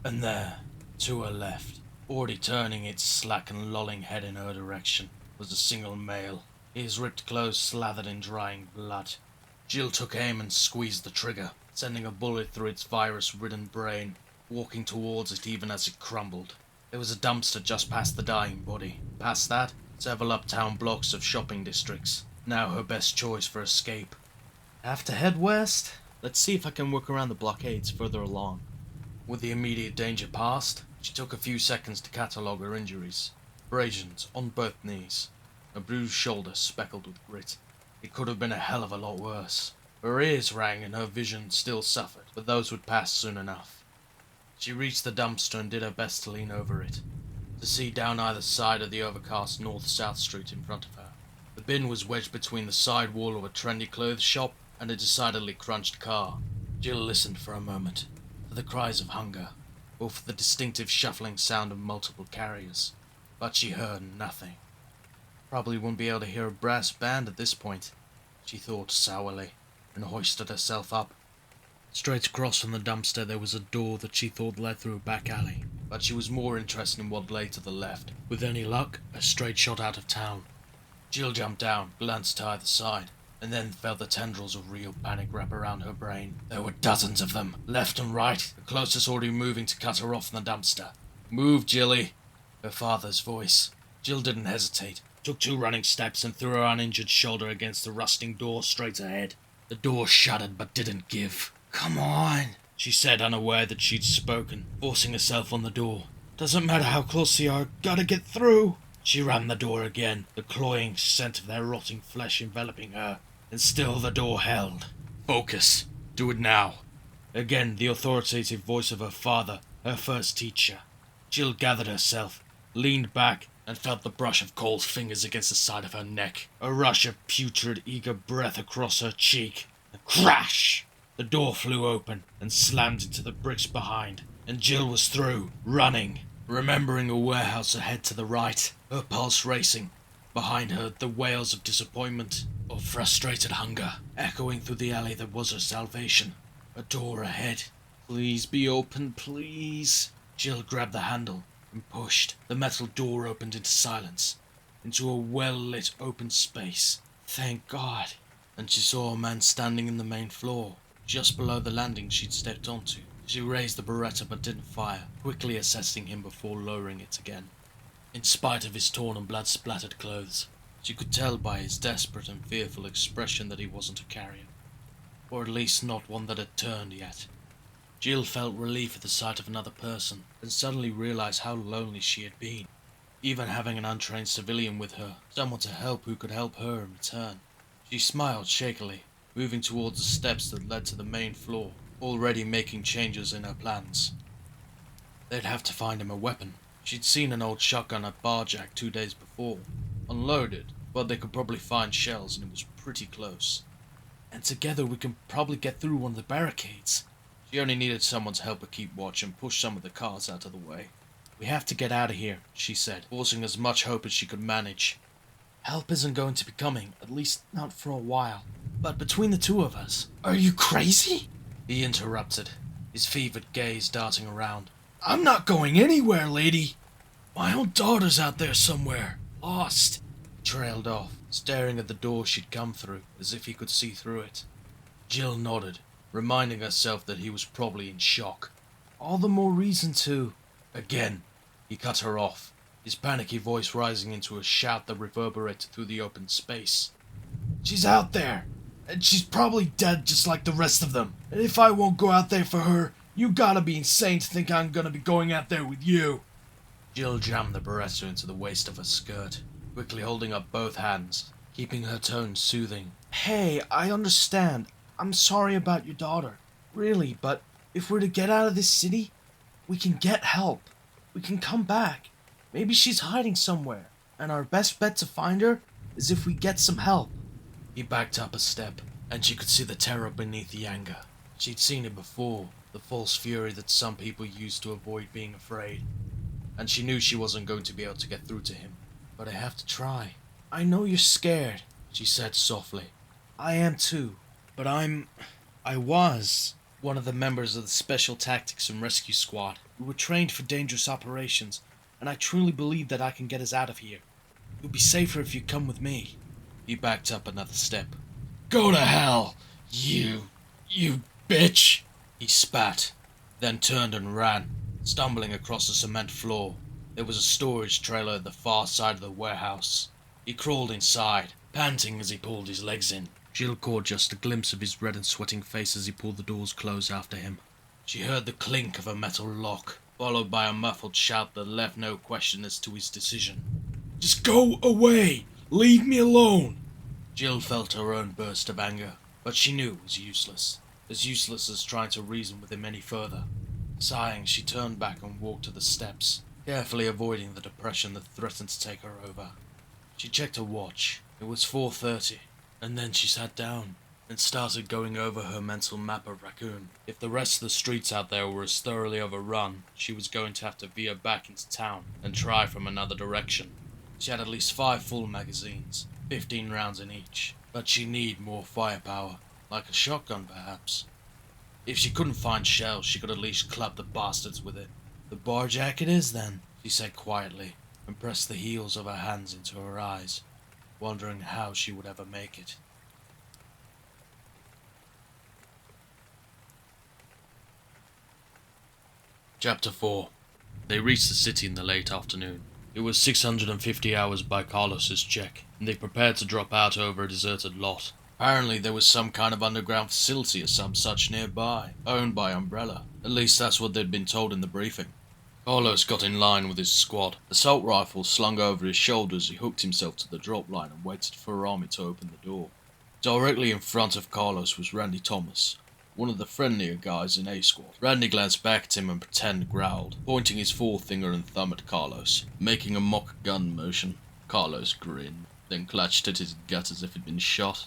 And there, to her left, already turning its slack and lolling head in her direction, was a single male, his ripped clothes slathered in drying blood. Jill took aim and squeezed the trigger, sending a bullet through its virus-ridden brain, walking towards it even as it crumbled. There was a dumpster just past the dying body. Past that, several uptown blocks of shopping districts, now her best choice for escape. Have to head west? Let's see if I can work around the blockades further along. With the immediate danger past, she took a few seconds to catalogue her injuries. Abrasions on both knees, a bruised shoulder speckled with grit. It could have been a hell of a lot worse. Her ears rang and her vision still suffered, but those would pass soon enough. She reached the dumpster and did her best to lean over it, to see down either side of the overcast north-south street in front of her. The bin was wedged between the side wall of a trendy clothes shop and a decidedly crunched car. Jill listened for a moment, for the cries of hunger, or for the distinctive shuffling sound of multiple carriers, but she heard nothing. Probably wouldn't be able to hear a brass band at this point, she thought sourly, and hoisted herself up. Straight across from the dumpster there was a door that she thought led through a back alley, but she was more interested in what lay to the left. With any luck, a straight shot out of town. Jill jumped down, glanced to either side, and then felt the tendrils of real panic wrap around her brain. There were dozens of them, left and right, the closest already moving to cut her off from the dumpster. "Move, Jilly!" Her father's voice. Jill didn't hesitate, took 2 running steps and threw her uninjured shoulder against the rusting door straight ahead. The door shuddered but didn't give. "Come on," she said, unaware that she'd spoken, forcing herself on the door. "Doesn't matter how close they are, gotta get through." She rammed the door again, the cloying scent of their rotting flesh enveloping her, and still the door held. "Focus. Do it now." Again the authoritative voice of her father, her first teacher. Jill gathered herself, leaned back, and felt the brush of cold fingers against the side of her neck, a rush of putrid, eager breath across her cheek. A crash! The door flew open and slammed into the bricks behind, and Jill was through, running, remembering a warehouse ahead to the right, her pulse racing. Behind her, the wails of disappointment, of frustrated hunger, echoing through the alley that was her salvation. A door ahead. Please be open, please. Jill grabbed the handle and pushed. The metal door opened into silence, into a well-lit open space. Thank God. And she saw a man standing in the main floor, just below the landing she'd stepped onto. She raised the Beretta but didn't fire, quickly assessing him before lowering it again. In spite of his torn and blood-splattered clothes, she could tell by his desperate and fearful expression that he wasn't a carrier, or at least not one that had turned yet. Jill felt relief at the sight of another person, and suddenly realized how lonely she had been. Even having an untrained civilian with her, someone to help who could help her in return. She smiled shakily, moving towards the steps that led to the main floor, already making changes in her plans. They'd have to find him a weapon. She'd seen an old shotgun at Barjack 2 days before, unloaded, but they could probably find shells and it was pretty close. And together we can probably get through one of the barricades. She only needed someone to help her keep watch and push some of the cars out of the way. We have to get out of here, she said, forcing as much hope as she could manage. Help isn't going to be coming, at least not for a while. But between the two of us... Are you crazy? He interrupted, his fevered gaze darting around. I'm not going anywhere, lady. My own daughter's out there somewhere, lost. He trailed off, staring at the door she'd come through, as if he could see through it. Jill nodded, reminding herself that he was probably in shock. All the more reason to... Again, he cut her off, his panicky voice rising into a shout that reverberated through the open space. She's out there, and she's probably dead just like the rest of them. And if I won't go out there for her, you gotta be insane to think I'm gonna be going out there with you. Jill jammed the Beretta into the waist of her skirt, quickly holding up both hands, keeping her tone soothing. Hey, I understand. I'm sorry about your daughter. Really, but if we're to get out of this city, we can get help. We can come back. Maybe she's hiding somewhere, and our best bet to find her is if we get some help. He backed up a step, and she could see the terror beneath the anger. She'd seen it before, the false fury that some people use to avoid being afraid. And she knew she wasn't going to be able to get through to him. But I have to try. I know you're scared, she said softly. I am too, but I was one of the members of the Special Tactics and Rescue Squad. We were trained for dangerous operations, and I truly believe that I can get us out of here. You'll be safer if you come with me. He backed up another step. Go to hell, you bitch, he spat, then turned and ran, stumbling across the cement floor. There was a storage trailer at the far side of the warehouse. He crawled inside, panting as he pulled his legs in. Jill caught just a glimpse of his red and sweating face as he pulled the doors close after him. She heard the clink of a metal lock, followed by a muffled shout that left no question as to his decision. Just go away! Leave me alone! Jill felt her own burst of anger, but she knew it was useless. As useless as trying to reason with him any further. Sighing, she turned back and walked to the steps, carefully avoiding the depression that threatened to take her over. She checked her watch. It was 4:30. And then she sat down and started going over her mental map of Raccoon. If the rest of the streets out there were as thoroughly overrun, she was going to have to veer back into town and try from another direction. She had at least 5 full magazines, 15 rounds in each, but she needed more firepower, like a shotgun perhaps. If she couldn't find shells, she could at least club the bastards with it. The Barjack it is then, she said quietly, and pressed the heels of her hands into her eyes, wondering how she would ever make it. Chapter 4. They reached the city in the late afternoon. It was 650 hours by Carlos's check, and they prepared to drop out over a deserted lot. Apparently there was some kind of underground facility or some such nearby, owned by Umbrella. At least that's what they'd been told in the briefing. Carlos got in line with his squad, assault rifle slung over his shoulders. He hooked himself to the drop line and waited for Army to open the door. Directly in front of Carlos was Randy Thomas, one of the friendlier guys in A Squad. Randy glanced back at him and pretend growled, pointing his forefinger and thumb at Carlos, making a mock gun motion. Carlos grinned, then clutched at his gut as if he'd been shot.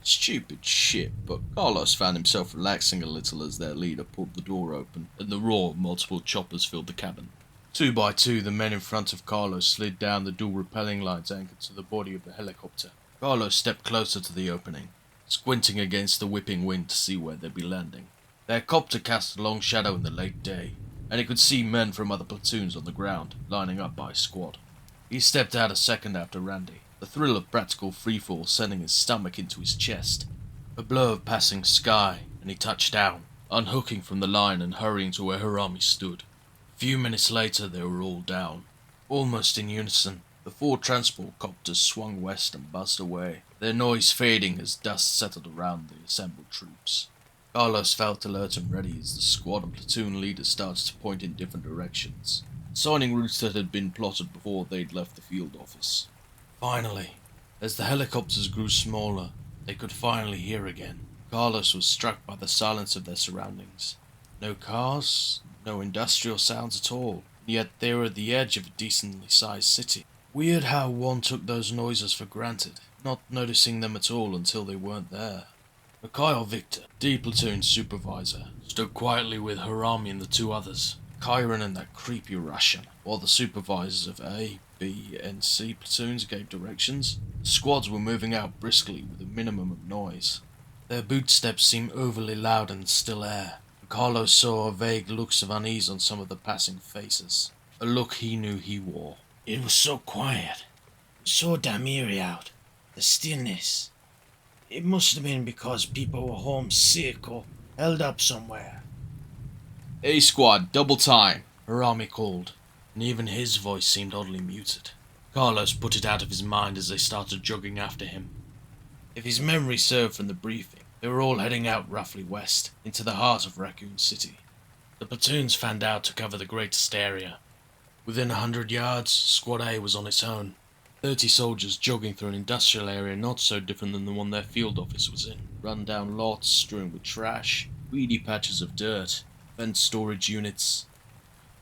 Stupid shit, but Carlos found himself relaxing a little as their leader pulled the door open, and the roar of multiple choppers filled the cabin. 2 by 2, the men in front of Carlos slid down the dual rappelling lines anchored to the body of the helicopter. Carlos stepped closer to the opening, squinting against the whipping wind to see where they'd be landing. Their copter cast a long shadow in the late day, and he could see men from other platoons on the ground, lining up by squad. He stepped out a second after Randy, the thrill of practical freefall sending his stomach into his chest. A blur of passing sky, and he touched down, unhooking from the line and hurrying to where Harami stood. A few minutes later they were all down. Almost in unison, the 4 transport copters swung west and buzzed away, their noise fading as dust settled around the assembled troops. Carlos felt alert and ready as the squad and platoon leaders started to point in different directions, signing routes that had been plotted before they'd left the field office. Finally, as the helicopters grew smaller, they could finally hear again. Carlos was struck by the silence of their surroundings. No cars, no industrial sounds at all, yet they were at the edge of a decently sized city. Weird how one took those noises for granted, not noticing them at all until they weren't there. Mikhail Victor, D platoon supervisor, stood quietly with Harami and the two others, Kyron and that creepy Russian, while the supervisors of A, B, and C platoons gave directions. The squads were moving out briskly with a minimum of noise. Their bootsteps seemed overly loud in the still air. Carlos saw vague looks of unease on some of the passing faces, a look he knew he wore. It was so quiet. It was so damn eerie out. The stillness. It must have been because people were homesick or held up somewhere. A squad, double time, Harami called, and even his voice seemed oddly muted. Carlos put it out of his mind as they started jogging after him. If his memory served from the briefing, they were all heading out roughly west, into the heart of Raccoon City. The platoons fanned out to cover the greatest area. Within 100 yards, Squad A was on its own. 30 soldiers jogging through an industrial area not so different than the one their field office was in. Run-down lots strewn with trash, weedy patches of dirt, fenced storage units.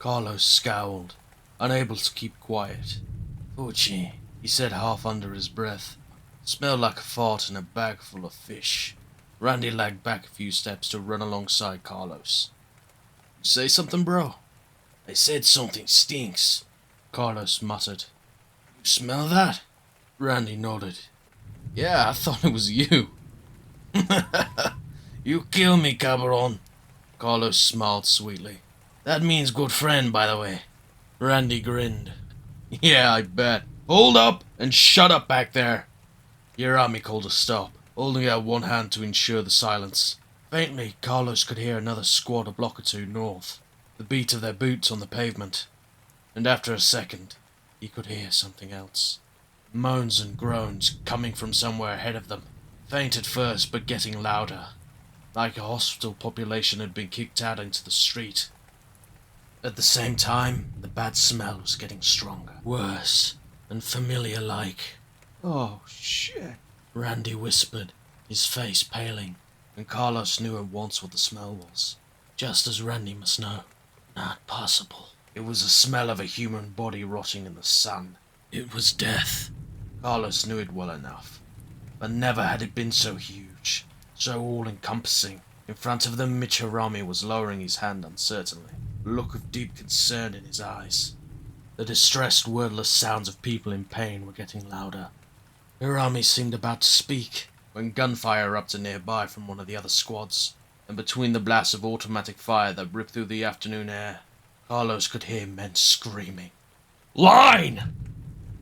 Carlos scowled, unable to keep quiet. "Fuchi," he said half under his breath. "Smelled like a fart in a bag full of fish." Randy lagged back a few steps to run alongside Carlos. "You say something, bro?" I said something stinks, Carlos muttered. You smell that? Randy nodded. "Yeah, I thought it was you." You kill me, cabron. Carlos smiled sweetly. That means good friend, by the way. Randy grinned. "Yeah, I bet. Hold up and shut up back there." Hirami called a stop, holding out one hand to ensure the silence. Faintly, Carlos could hear another squad a block or two north, the beat of their boots on the pavement. And after a second, he could hear something else. Moans and groans coming from somewhere ahead of them, faint at first but getting louder, like a hospital population had been kicked out into the street. At the same time, the bad smell was getting stronger, worse, and familiar-like. "Oh, shit," Randy whispered, his face paling, and Carlos knew at once what the smell was. Just as Randy must know. Not possible. It was the smell of a human body rotting in the sun. It was death. Carlos knew it well enough. But never had it been so huge, so all-encompassing. In front of them, Mitch Harami was lowering his hand uncertainly, a look of deep concern in his eyes. The distressed, wordless sounds of people in pain were getting louder. Harami seemed about to speak, when gunfire erupted nearby from one of the other squads, and between the blasts of automatic fire that ripped through the afternoon air, Carlos could hear men screaming. "Line!"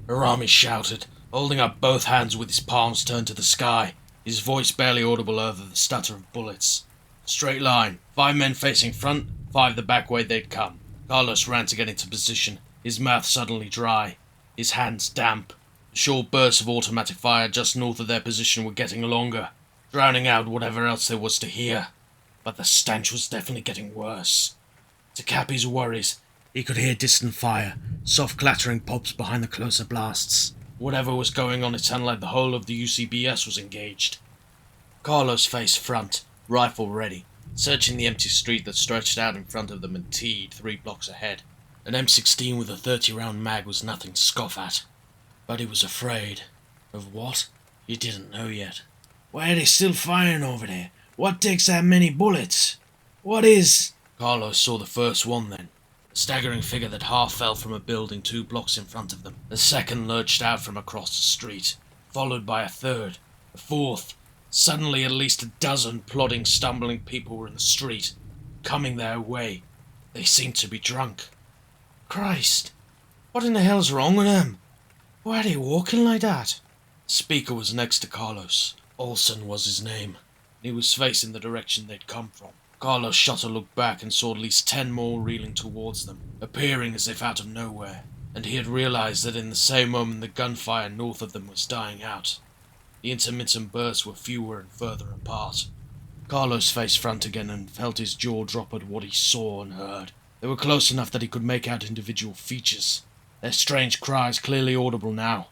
Harami shouted, holding up both hands with his palms turned to the sky, his voice barely audible over the stutter of bullets. Straight line, 5 men facing front, 5 the back way they'd come. Carlos ran to get into position, his mouth suddenly dry, his hands damp. The short bursts of automatic fire just north of their position were getting longer, drowning out whatever else there was to hear. But the stench was definitely getting worse. To cap his worries, he could hear distant fire, soft clattering pops behind the closer blasts. Whatever was going on, it sounded like the whole of the UCBS was engaged. Carlos faced front, rifle ready, searching the empty street that stretched out in front of them and teed 3 blocks ahead. An M16 with a 30-round mag was nothing to scoff at. But he was afraid. Of what? He didn't know yet. Why are they still firing over there? What takes that many bullets? What is... Carlos saw the first one then. A staggering figure that half fell from a building 2 blocks in front of them. The second lurched out from across the street, followed by a third, a fourth. Suddenly at least a dozen plodding, stumbling people were in the street, coming their way. They seemed to be drunk. Christ! What in the hell's wrong with them? Why are they walking like that? The speaker was next to Carlos. Olsen was his name. He was facing the direction they'd come from. Carlos shot a look back and saw at least 10 more reeling towards them, appearing as if out of nowhere, and he had realized that in the same moment the gunfire north of them was dying out. The intermittent bursts were fewer and further apart. Carlos faced front again and felt his jaw drop at what he saw and heard. They were close enough that he could make out individual features, their strange cries clearly audible now.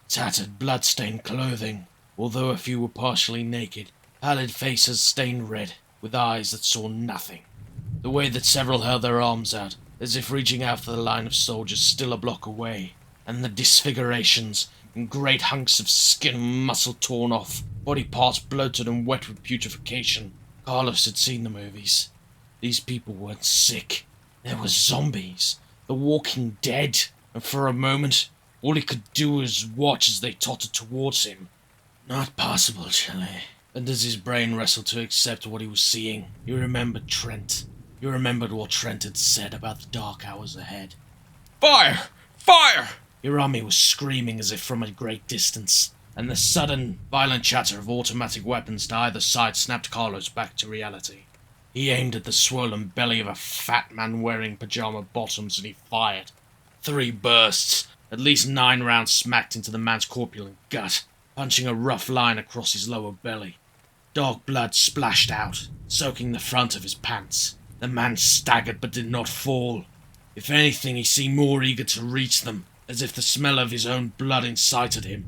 Tattered, blood-stained clothing, although a few were partially naked, pallid faces stained red, with eyes that saw nothing. The way that several held their arms out, as if reaching out for the line of soldiers still a block away, and the disfigurations, and great hunks of skin and muscle torn off, body parts bloated and wet with putrefaction. Carlos had seen the movies. These people weren't sick. They were zombies, the walking dead, and for a moment, all he could do was watch as they tottered towards him. Not possible, Chile. And as his brain wrestled to accept what he was seeing, he remembered Trent. He remembered what Trent had said about the dark hours ahead. Fire! Fire! Hirami was screaming as if from a great distance, and the sudden, violent chatter of automatic weapons to either side snapped Carlos back to reality. He aimed at the swollen belly of a fat man wearing pajama bottoms and he fired. 3 bursts, at least 9 rounds smacked into the man's corpulent gut, punching a rough line across his lower belly. Dark blood splashed out, soaking the front of his pants. The man staggered but did not fall. If anything, he seemed more eager to reach them, as if the smell of his own blood incited him.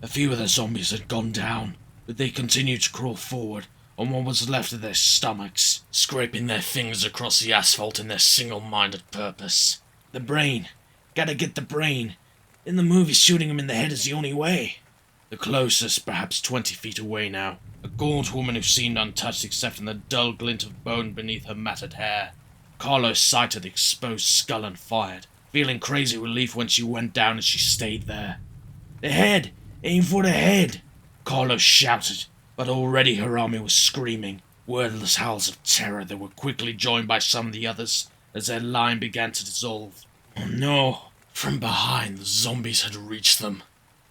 A few of the zombies had gone down, but they continued to crawl forward on what was left of their stomachs, scraping their fingers across the asphalt in their single-minded purpose. The brain. Gotta get the brain. In the movie, shooting him in the head is the only way. The closest, perhaps 20 feet away now, a gaunt woman who seemed untouched except in the dull glint of bone beneath her matted hair. Carlos sighted the exposed skull and fired, feeling crazy relief when she went down as she stayed there. The head! Aim for the head! Carlos shouted, but already Hirami was screaming, wordless howls of terror that were quickly joined by some of the others as their line began to dissolve. Oh no! From behind, the zombies had reached them.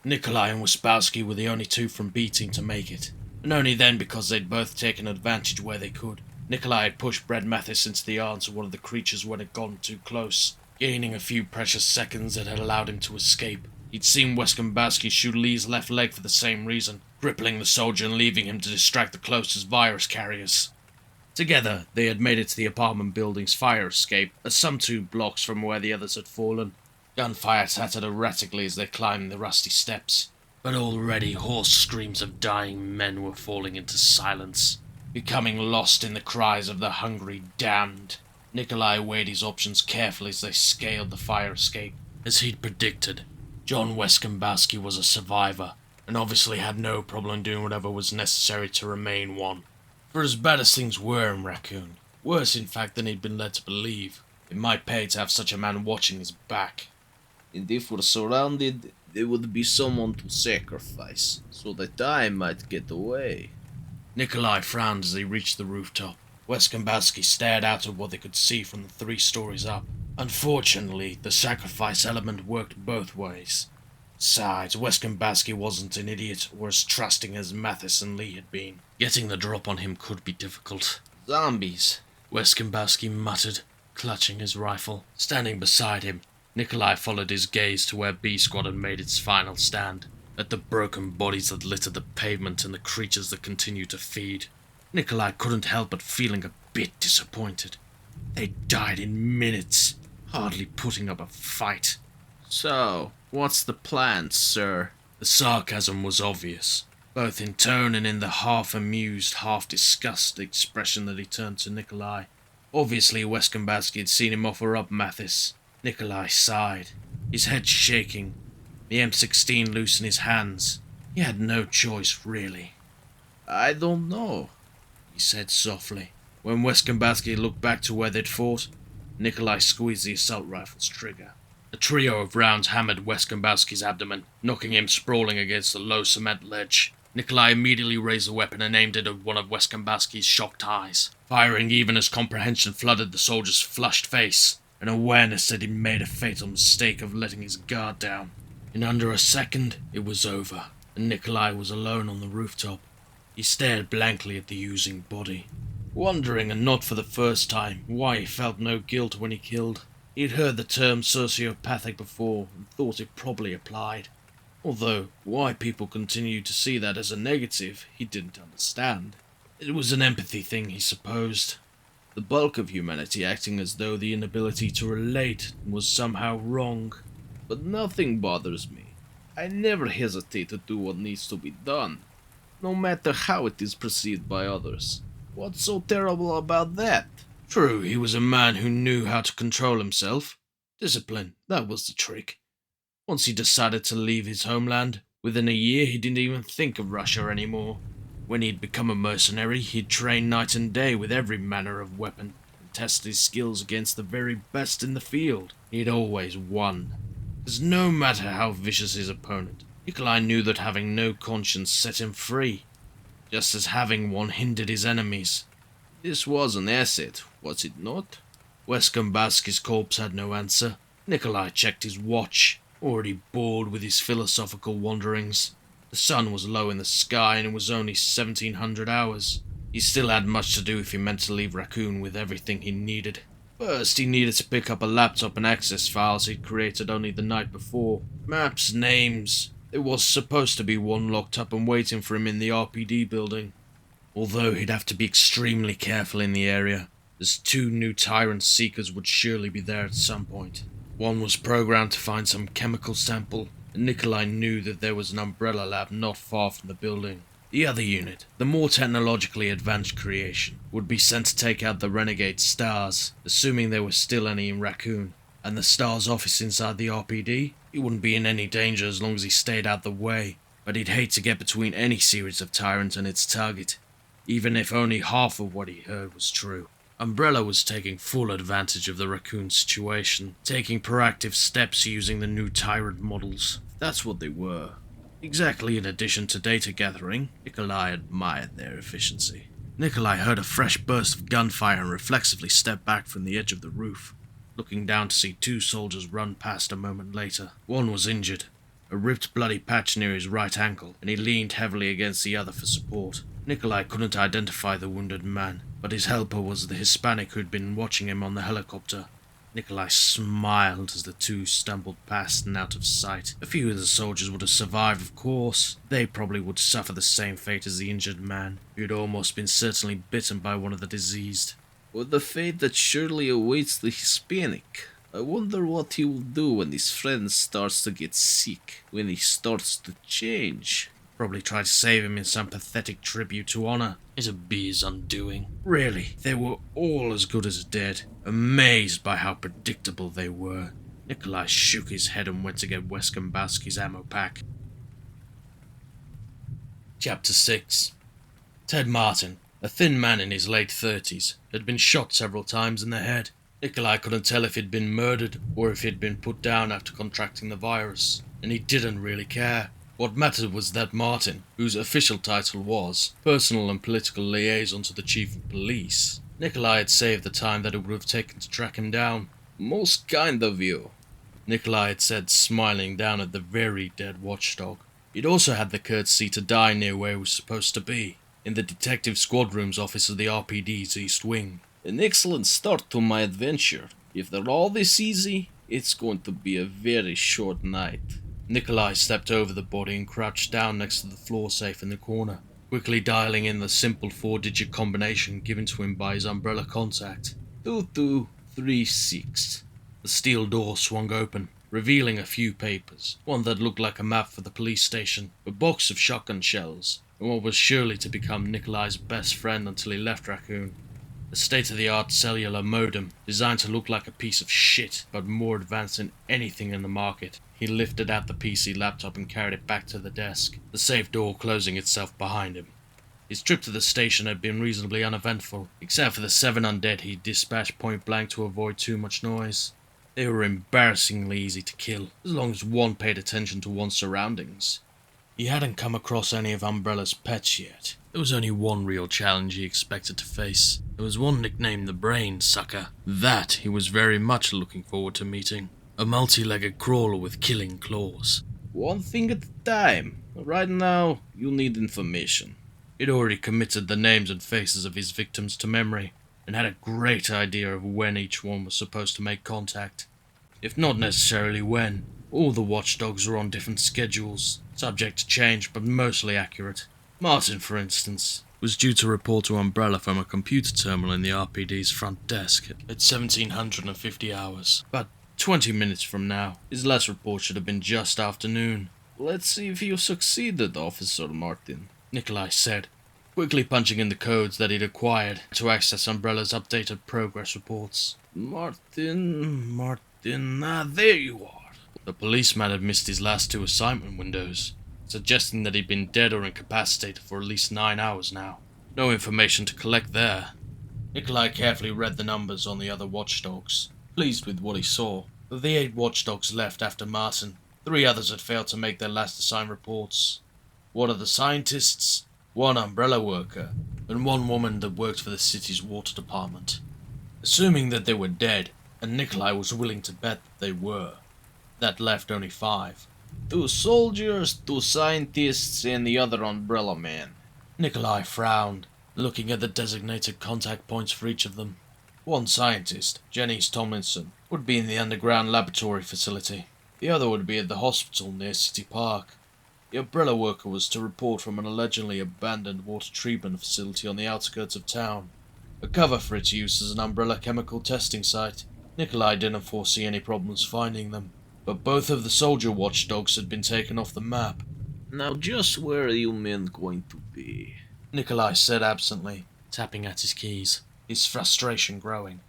Nikolai and Wispowski were the only 2 from B team to make it, and only then because they'd both taken advantage where they could. Nikolai had pushed Brett Mathis into the arms of one of the creatures when it had gone too close, gaining a few precious seconds that had allowed him to escape. He'd seen Wispowski shoot Lee's left leg for the same reason, crippling the soldier and leaving him to distract the closest virus carriers. Together, they had made it to the apartment building's fire escape, some 2 blocks from where the others had fallen. Gunfire tattered erratically as they climbed the rusty steps, but already hoarse screams of dying men were falling into silence, becoming lost in the cries of the hungry damned. Nikolai weighed his options carefully as they scaled the fire escape. As he'd predicted, John Wescombowski was a survivor, and obviously had no problem doing whatever was necessary to remain one. For as bad as things were in Raccoon, worse in fact than he'd been led to believe, it might pay to have such a man watching his back. And if we're surrounded, there would be someone to sacrifice, so that I might get away. Nikolai frowned as they reached the rooftop. Wescombowski stared out at what they could see from the 3 stories up. Unfortunately, the sacrifice element worked both ways. Besides, Wescombowski wasn't an idiot or as trusting as Mathis and Lee had been. Getting the drop on him could be difficult. Zombies, Wescombowski muttered, clutching his rifle. Standing beside him, Nikolai followed his gaze to where B Squad had made its final stand, at the broken bodies that littered the pavement and the creatures that continued to feed. Nikolai couldn't help but feeling a bit disappointed. They died in minutes, hardly putting up a fight. So, what's the plan, sir? The sarcasm was obvious, both in tone and in the half-amused, half-disgusted expression that he turned to Nikolai. Obviously, Wescombowski had seen him offer up Mathis. Nikolai sighed, his head shaking, the M16 loose in his hands. He had no choice, really. I don't know, he said softly. When Wescombowski looked back to where they'd fought, Nikolai squeezed the assault rifle's trigger. A trio of rounds hammered Wescombowski's abdomen, knocking him sprawling against the low cement ledge. Nikolai immediately raised the weapon and aimed it at one of Wescombowski's shocked eyes, firing even as comprehension flooded the soldier's flushed face, an awareness that he'd made a fatal mistake of letting his guard down. In under a second, it was over, and Nikolai was alone on the rooftop. He stared blankly at the oozing body, wondering, and not for the first time, why he felt no guilt when he killed. He'd heard the term sociopathic before, and thought it probably applied. Although, why people continued to see that as a negative, he didn't understand. It was an empathy thing, he supposed. The bulk of humanity acting as though the inability to relate was somehow wrong. But nothing bothers me. I never hesitate to do what needs to be done, no matter how it is perceived by others. What's so terrible about that? True, he was a man who knew how to control himself. Discipline, that was the trick. Once he decided to leave his homeland, within a year he didn't even think of Russia anymore. When he'd become a mercenary, he'd train night and day with every manner of weapon, and test his skills against the very best in the field. He'd always won. Because no matter how vicious his opponent, Nikolai knew that having no conscience set him free, just as having one hindered his enemies. This was an asset, was it not? Weskambaski's corpse had no answer. Nikolai checked his watch, already bored with his philosophical wanderings. The sun was low in the sky and it was only 1700 hours. He still had much to do if he meant to leave Raccoon with everything he needed. First, he needed to pick up a laptop and access files he'd created only the night before. Maps, names. There was supposed to be one locked up and waiting for him in the RPD building. Although he'd have to be extremely careful in the area, as 2 new Tyrant Seekers would surely be there at some point. One was programmed to find some chemical sample, and Nikolai knew that there was an Umbrella lab not far from the building. The other unit, the more technologically advanced creation, would be sent to take out the renegade Stars, assuming there were still any in Raccoon. And the Stars office inside the RPD? He wouldn't be in any danger as long as he stayed out the way, but he'd hate to get between any series of Tyrant and its target, even if only half of what he heard was true. Umbrella was taking full advantage of the Raccoon situation, taking proactive steps using the new Tyrant models. That's what they were. Exactly in addition to data gathering, Nikolai admired their efficiency. Nikolai heard a fresh burst of gunfire and reflexively stepped back from the edge of the roof, looking down to see 2 soldiers run past a moment later. One was injured, a ripped bloody patch near his right ankle, and he leaned heavily against the other for support. Nikolai couldn't identify the wounded man, but his helper was the Hispanic who'd been watching him on the helicopter. Nikolai smiled as the 2 stumbled past and out of sight. A few of the soldiers would have survived, of course. They probably would suffer the same fate as the injured man, who had almost been certainly bitten by one of the diseased. Or the fate that surely awaits the Hispanic. I wonder what he will do when his friend starts to get sick, when he starts to change. Probably try to save him in some pathetic tribute to honor. It'd be his undoing. Really, they were all as good as dead, amazed by how predictable they were. Nikolai shook his head and went to get Weskambaski's ammo pack. Chapter 6. Ted Martin, a thin man in his late 30s, had been shot several times in the head. Nikolai couldn't tell if he'd been murdered or if he'd been put down after contracting the virus, and he didn't really care. What mattered was that Martin, whose official title was Personal and Political Liaison to the Chief of Police, Nikolai had saved the time that it would have taken to track him down. Most kind of you, Nikolai had said, smiling down at the very dead watchdog. He'd also had the courtesy to die near where he was supposed to be, in the Detective Squad Room's office of the RPD's East Wing. An excellent start to my adventure. If they're all this easy, it's going to be a very short night. Nikolai stepped over the body and crouched down next to the floor safe in the corner, quickly dialing in the simple 4-digit combination given to him by his Umbrella contact. 2236. The steel door swung open, revealing a few papers, one that looked like a map for the police station, a box of shotgun shells, and what was surely to become Nikolai's best friend until he left Raccoon. A state-of-the-art cellular modem, designed to look like a piece of shit, but more advanced than anything in the market. He lifted out the PC laptop and carried it back to the desk, the safe door closing itself behind him. His trip to the station had been reasonably uneventful, except for the 7 undead he dispatched point-blank to avoid too much noise. They were embarrassingly easy to kill, as long as one paid attention to one's surroundings. He hadn't come across any of Umbrella's pets yet. There was only one real challenge he expected to face. There was one nicknamed the Brain Sucker. That he was very much looking forward to meeting. A multi-legged crawler with killing claws. One thing at a time. Right now, you need information. He'd already committed the names and faces of his victims to memory, and had a great idea of when each one was supposed to make contact. If not necessarily when. All the watchdogs were on different schedules, subject to change but mostly accurate. Martin, for instance, was due to report to Umbrella from a computer terminal in the RPD's front desk at 1750 hours. About 20 minutes from now. His last report should have been just after noon. Let's see if you succeeded, Officer Martin, Nikolai said, quickly punching in the codes that he'd acquired to access Umbrella's updated progress reports. Martin, there you are. The policeman had missed his last 2 assignment windows, suggesting that he'd been dead or incapacitated for at least 9 hours now. No information to collect there. Nikolai carefully read the numbers on the other watchdogs, pleased with what he saw. Of the 8 watchdogs left after Martin, 3 others had failed to make their last assigned reports. 1 of the scientists, 1 umbrella worker, and 1 woman that worked for the city's water department. Assuming that they were dead, and Nikolai was willing to bet that they were, that left only 5. 2 soldiers, 2 scientists, and the other umbrella man. Nikolai frowned, looking at the designated contact points for each of them. 1 scientist, Janice Tomlinson, would be in the underground laboratory facility. The other would be at the hospital near City Park. The umbrella worker was to report from an allegedly abandoned water treatment facility on the outskirts of town, a cover for its use as an umbrella chemical testing site. Nikolai didn't foresee any problems finding them, but both of the soldier watchdogs had been taken off the map. Now just where are you men going to be? Nikolai said absently, tapping at his keys, his frustration growing.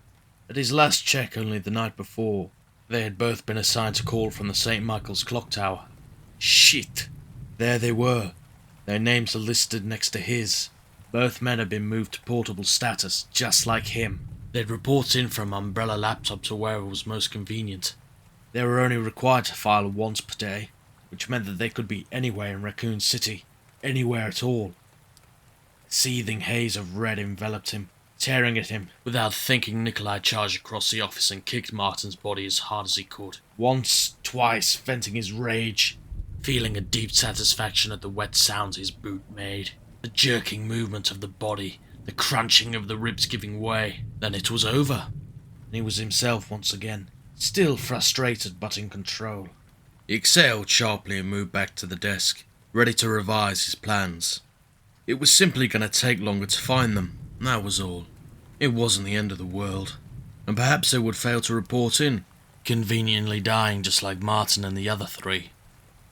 At his last check only the night before, they had both been assigned to call from the St. Michael's clock tower. Shit! There they were. Their names are listed next to his. Both men had been moved to portable status, just like him. They'd report in from Umbrella laptop to wherever was most convenient. They were only required to file once per day, which meant that they could be anywhere in Raccoon City, anywhere at all. A seething haze of red enveloped him, tearing at him. Without thinking, Nikolai charged across the office and kicked Martin's body as hard as he could. Once, twice, venting his rage, feeling a deep satisfaction at the wet sounds his boot made, the jerking movement of the body, the crunching of the ribs giving way. Then it was over, and he was himself once again, still frustrated but in control. He exhaled sharply and moved back to the desk, ready to revise his plans. It was simply going to take longer to find them, that was all. It wasn't the end of the world, and perhaps they would fail to report in, conveniently dying just like Martin and the other 3.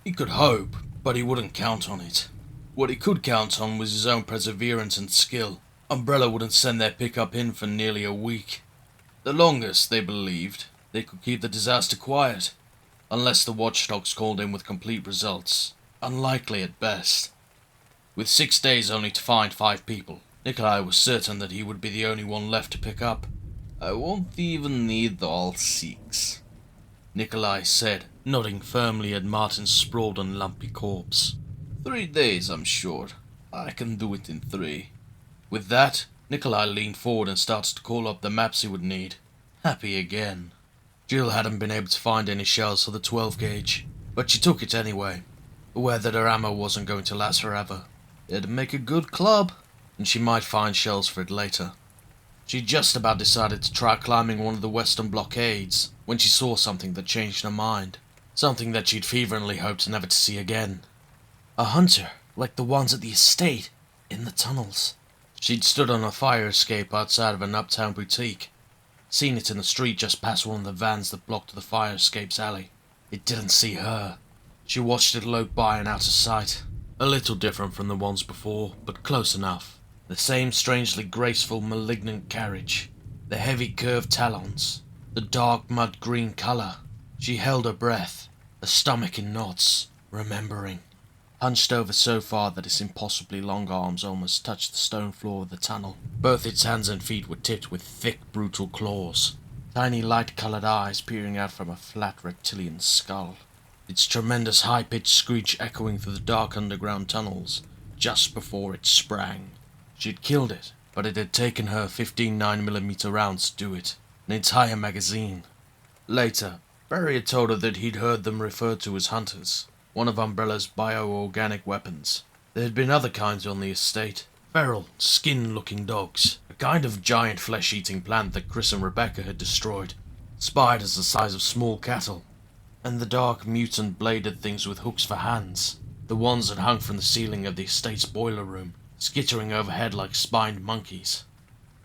He could hope, but he wouldn't count on it. What he could count on was his own perseverance and skill. Umbrella wouldn't send their pickup in for nearly a week. The longest, they believed, they could keep the disaster quiet, unless the watchdogs called in with complete results. Unlikely at best. With 6 days only to find 5 people, Nikolai was certain that he would be the only one left to pick up. I won't even need all 6. Nikolai said, nodding firmly at Martin's sprawled and lumpy corpse. 3 days, I'm sure. I can do it in 3. With that, Nikolai leaned forward and started to call up the maps he would need. Happy again. Jill hadn't been able to find any shells for the 12 gauge, but she took it anyway, aware that her ammo wasn't going to last forever. It'd make a good club, and she might find shells for it later. She just about decided to try climbing one of the western blockades when she saw something that changed her mind. Something that she'd fervently hoped never to see again. A hunter, like the ones at the estate, in the tunnels. She'd stood on a fire escape outside of an uptown boutique, seen it in the street just past one of the vans that blocked the fire escape's alley. It didn't see her. She watched it lope by and out of sight. A little different from the ones before, but close enough. The same strangely graceful, malignant carriage. The heavy curved talons. The dark mud green colour. She held her breath, her stomach in knots, remembering. Hunched over so far that its impossibly long arms almost touched the stone floor of the tunnel. Both its hands and feet were tipped with thick, brutal claws. Tiny light-coloured eyes peering out from a flat reptilian skull. Its tremendous high-pitched screech echoing through the dark underground tunnels, just before it sprang. She'd killed it, but it had taken her 15 9mm rounds to do it. An entire magazine. Later, Barry had told her that he'd heard them referred to as hunters, one of Umbrella's bio-organic weapons. There had been other kinds on the estate. Feral, skin-looking dogs, a kind of giant flesh-eating plant that Chris and Rebecca had destroyed, spiders the size of small cattle, and the dark mutant bladed things with hooks for hands, the ones that hung from the ceiling of the estate's boiler room. skittering overhead like spined monkeys.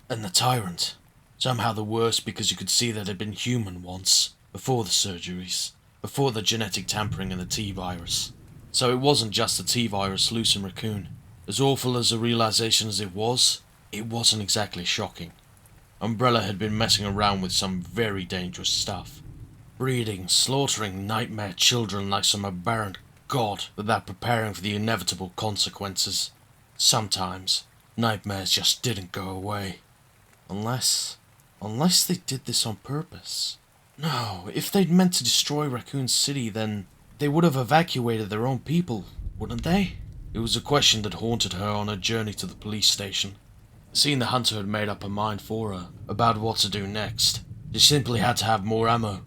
And the tyrant, somehow the worst because you could see that it had been human once, before the surgeries, before the genetic tampering and the T-virus. So it wasn't just the T-virus loose in Raccoon. As awful as the realization as it wasn't exactly shocking. Umbrella had been messing around with some very dangerous stuff. Breeding, slaughtering nightmare children like some aberrant god without preparing for the inevitable consequences. Sometimes, nightmares just didn't go away. Unless they did this on purpose. No, if they'd meant to destroy Raccoon City, then they would have evacuated their own people, wouldn't they? It was a question that haunted her on her journey to the police station. Seeing the hunter had made up her mind for her about what to do next. She simply had to have more ammo.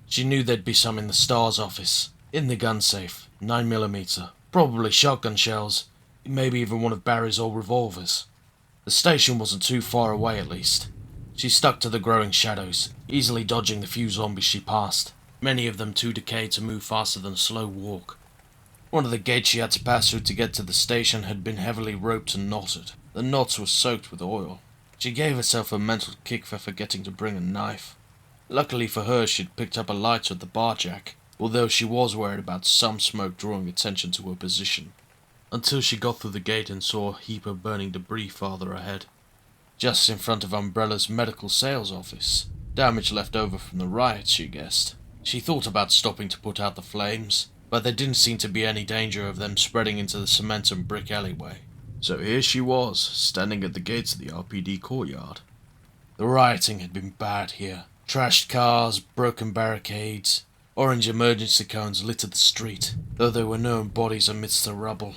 She knew there'd be some in the STARS office, in the gun safe, 9mm, probably shotgun shells, maybe even one of Barry's old revolvers. The station wasn't too far away at least. She stuck to the growing shadows, easily dodging the few zombies she passed, many of them too decayed to move faster than a slow walk. One of the gates she had to pass through to get to the station had been heavily roped and knotted. The knots were soaked with oil. She gave herself a mental kick for forgetting to bring a knife. Luckily for her, she'd picked up a lighter at the bar jack, although she was worried about some smoke drawing attention to her position. Until she got through the gate and saw a heap of burning debris farther ahead. Just in front of Umbrella's medical sales office. Damage left over from the riots, she guessed. She thought about stopping to put out the flames, but there didn't seem to be any danger of them spreading into the cement and brick alleyway. So here she was, standing at the gates of the RPD courtyard. The rioting had been bad here. Trashed cars, broken barricades, orange emergency cones littered the street, though there were no bodies amidst the rubble.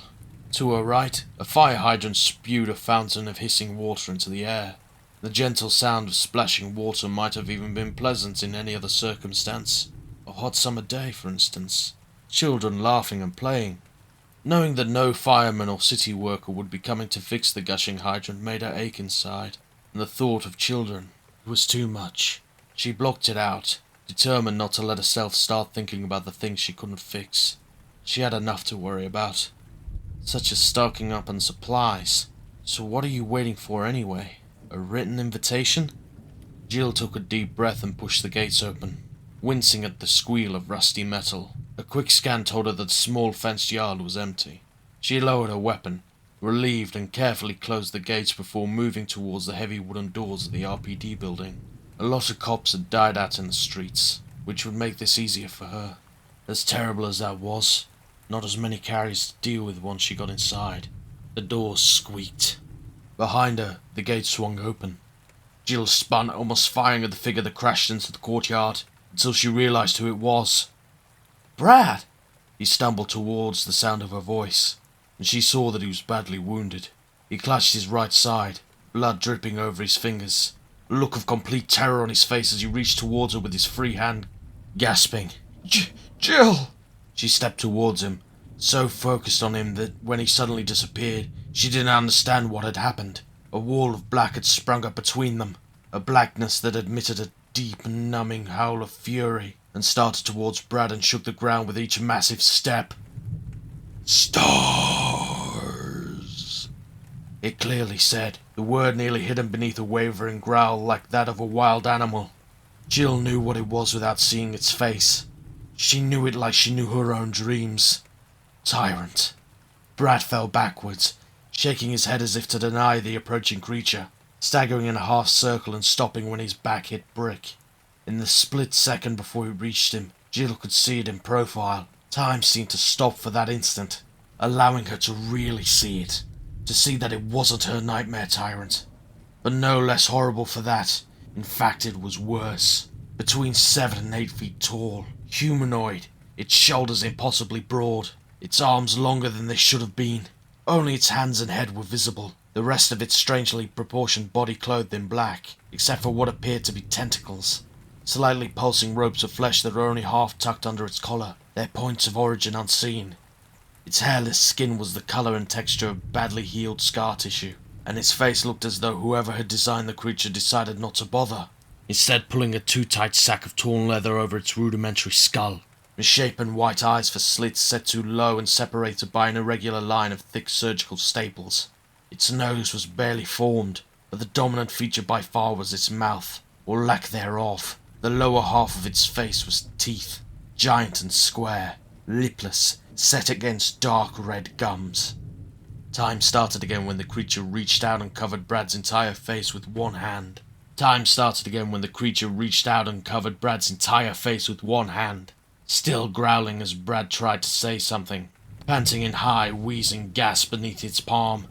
To her right, a fire hydrant spewed a fountain of hissing water into the air. The gentle sound of splashing water might have even been pleasant in any other circumstance. A hot summer day, for instance. Children laughing and playing. Knowing that no fireman or city worker would be coming to fix the gushing hydrant made her ache inside, and the thought of children was too much. She blocked it out, determined not to let herself start thinking about the things she couldn't fix. She had enough to worry about, such as stocking up on supplies. So what are you waiting for anyway? A written invitation? Jill took a deep breath and pushed the gates open, wincing at the squeal of rusty metal. A quick scan told her that the small fenced yard was empty. She lowered her weapon, relieved, and carefully closed the gates before moving towards the heavy wooden doors of the RPD building. A lot of cops had died out in the streets, which would make this easier for her. As terrible as that was, not as many carriers to deal with once she got inside. The doors squeaked. Behind her, the gate swung open. Jill spun, almost firing at the figure that crashed into the courtyard, until she realized who it was. Brad! He stumbled towards the sound of her voice, and she saw that he was badly wounded. He clutched his right side, blood dripping over his fingers, a look of complete terror on his face as he reached towards her with his free hand, gasping. Jill! She stepped towards him, so focused on him that when he suddenly disappeared, she didn't understand what had happened. A wall of black had sprung up between them, a blackness that emitted a deep, numbing howl of fury, and started towards Brad and shook the ground with each massive step. Stars! It clearly said, the word nearly hidden beneath a wavering growl like that of a wild animal. Jill knew what it was without seeing its face. She knew it like she knew her own dreams. Tyrant. Brad fell backwards, shaking his head as if to deny the approaching creature, staggering in a half circle and stopping when his back hit brick. In the split second before he reached him, Jill could see it in profile. Time seemed to stop for that instant, allowing her to really see it, to see that it wasn't her nightmare tyrant. But no less horrible for that. In fact, it was worse. Between 7 and 8 feet tall, humanoid, its shoulders impossibly broad, its arms longer than they should have been. Only its hands and head were visible, the rest of its strangely proportioned body clothed in black, except for what appeared to be tentacles. Slightly pulsing ropes of flesh that were only half tucked under its collar, their points of origin unseen. Its hairless skin was the colour and texture of badly healed scar tissue, and its face looked as though whoever had designed the creature decided not to bother, instead pulling a too tight sack of torn leather over its rudimentary skull. Misshapen white eyes for slits set too low and separated by an irregular line of thick surgical staples. Its nose was barely formed, but the dominant feature by far was its mouth, or lack thereof. The lower half of its face was teeth, giant and square, lipless, set against dark red gums. Time started again when the creature reached out and covered Brad's entire face with one hand. Still growling as Brad tried to say something, panting in high, wheezing gasp beneath its palm.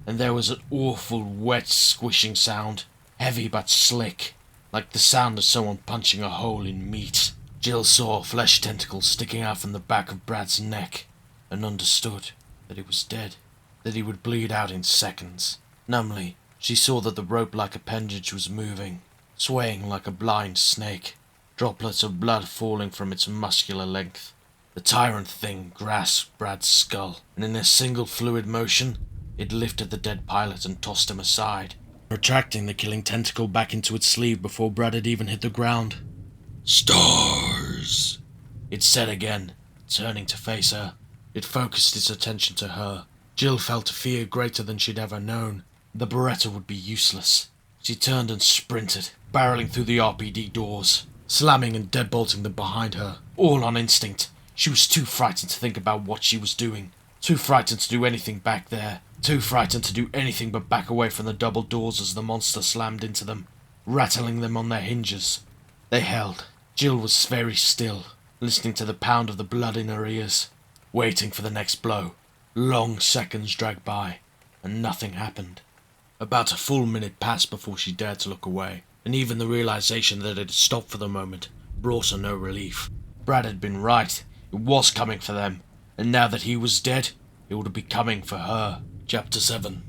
And there was an awful, wet, squishing sound, heavy but slick, like the sound of someone punching a hole in meat. Jill saw flesh tentacles sticking out from the back of Brad's neck, and understood that he was dead, that he would bleed out in seconds. Numbly, she saw that the rope-like appendage was moving, swaying like a blind snake, droplets of blood falling from its muscular length. The tyrant thing grasped Brad's skull, and in a single fluid motion, it lifted the dead pilot and tossed him aside, retracting the killing tentacle back into its sleeve before Brad had even hit the ground. "Stars," it said again, turning to face her. It focused its attention to her. Jill felt a fear greater than she'd ever known. The Beretta would be useless. She turned and sprinted, barreling through the RPD doors, slamming and deadbolting them behind her, all on instinct. She was too frightened to think about what she was doing, too frightened to do anything back there, too frightened to do anything but back away from the double doors as the monster slammed into them, rattling them on their hinges. They held. Jill was very still, listening to the pound of the blood in her ears, waiting for the next blow. Long seconds dragged by, and nothing happened. About a full minute passed before she dared to look away, and even the realization that it had stopped for the moment brought her no relief. Brad had been right. It was coming for them, and now that he was dead, it would be coming for her. Chapter 7.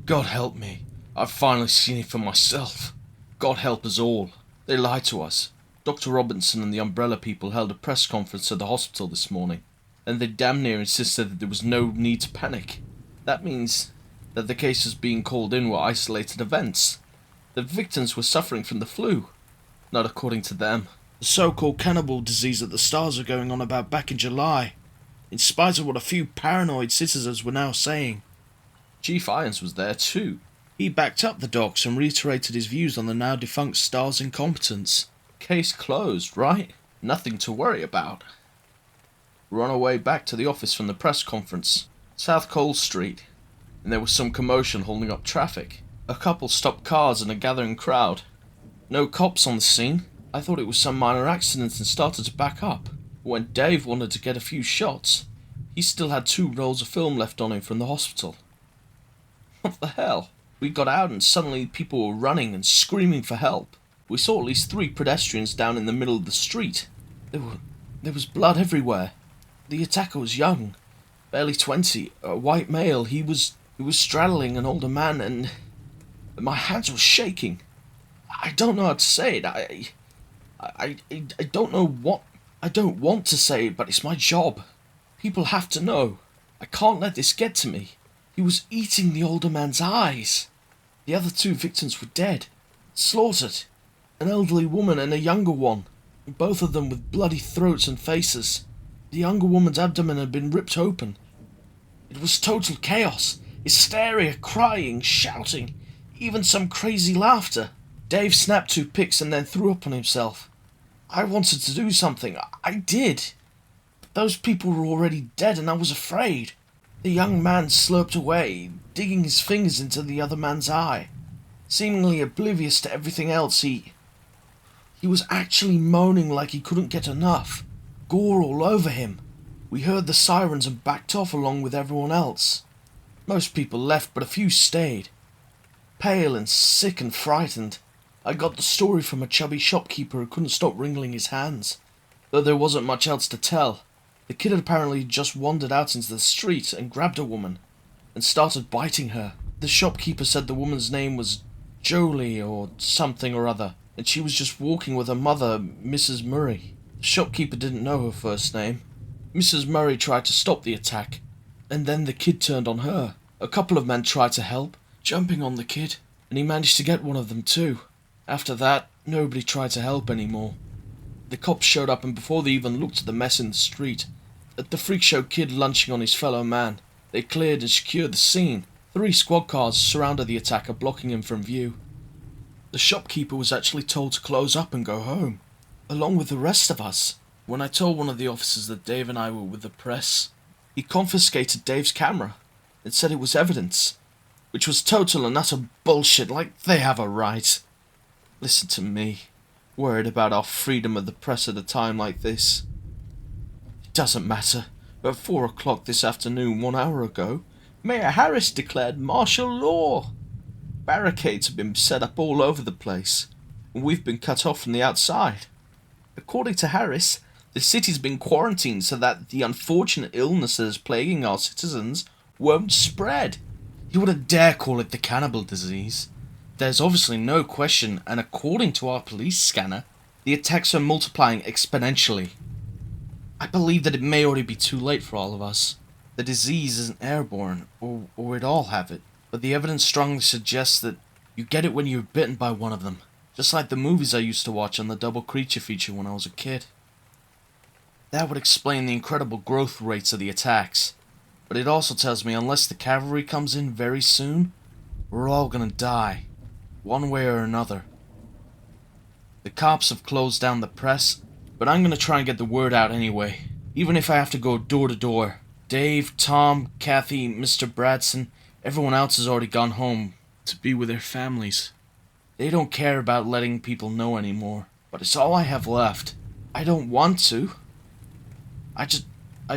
God help me. I've finally seen it for myself. God help us all. They lied to us. Dr. Robinson and the Umbrella people held a press conference at the hospital this morning, and they damn near insisted that there was no need to panic. That means that the cases being called in were isolated events. The victims were suffering from the flu. Not according to them. The so-called cannibal disease that the stars are going on about back in July, in spite of what a few paranoid citizens were now saying. Chief Irons was there too. He backed up the docs and reiterated his views on the now-defunct star's incompetence. Case closed, right? Nothing to worry about. We're on our way back to the office from the press conference, South Cole Street, and there was some commotion holding up traffic. A couple stopped cars and a gathering crowd. No cops on the scene. I thought it was some minor accident and started to back up. When Dave wanted to get a few shots, he still had 2 rolls of film left on him from the hospital. What the hell? We got out and suddenly people were running and screaming for help. We saw at least 3 pedestrians down in the middle of the street. There was blood everywhere. The attacker was young, barely 20, a white male. He was straddling an older man, and my hands were shaking. I don't know how to say it. I don't know what I don't want to say, but it's my job. People have to know. I can't let this get to me. He was eating the older man's eyes. The other 2 victims were dead, slaughtered. An elderly woman and a younger one, both of them with bloody throats and faces. The younger woman's abdomen had been ripped open. It was total chaos, hysteria, crying, shouting, even some crazy laughter. Dave snapped 2 pics and then threw up on himself. I wanted to do something. I did. But those people were already dead and I was afraid. The young man slurped away, digging his fingers into the other man's eye. Seemingly oblivious to everything else, he was actually moaning like he couldn't get enough. Gore all over him. We heard the sirens and backed off along with everyone else. Most people left, but a few stayed. Pale and sick and frightened. I got the story from a chubby shopkeeper who couldn't stop wringing his hands. Though there wasn't much else to tell. The kid had apparently just wandered out into the street and grabbed a woman, and started biting her. The shopkeeper said the woman's name was Jolie or something or other, and she was just walking with her mother, Mrs. Murray. The shopkeeper didn't know her first name. Mrs. Murray tried to stop the attack, and then the kid turned on her. A couple of men tried to help, jumping on the kid, and he managed to get one of them too. After that, nobody tried to help anymore. The cops showed up, and before they even looked at the mess in the street, at the freak show kid lunching on his fellow man, they cleared and secured the scene. 3 squad cars surrounded the attacker, blocking him from view. The shopkeeper was actually told to close up and go home, along with the rest of us. When I told one of the officers that Dave and I were with the press, he confiscated Dave's camera and said it was evidence, which was total and utter bullshit, like they have a right. Listen to me, worried about our freedom of the press at a time like this. It doesn't matter, but at 4 o'clock this afternoon, 1 hour ago, Mayor Harris declared martial law. Barricades have been set up all over the place, and we've been cut off from the outside. According to Harris, the city's been quarantined so that the unfortunate illness that is plaguing our citizens won't spread. You wouldn't dare call it the cannibal disease. There's obviously no question, and according to our police scanner, the attacks are multiplying exponentially. I believe that it may already be too late for all of us. The disease isn't airborne, or we'd all have it, but the evidence strongly suggests that you get it when you're bitten by one of them, just like the movies I used to watch on the Double Creature feature when I was a kid. That would explain the incredible growth rates of the attacks, but it also tells me unless the cavalry comes in very soon, we're all gonna die, one way or another. The cops have closed down the press, but I'm gonna try and get the word out anyway, even if I have to go door to door. Dave, Tom, Kathy, Mr. Bradson, everyone else has already gone home to be with their families. They don't care about letting people know anymore, but it's all I have left. I don't want to. I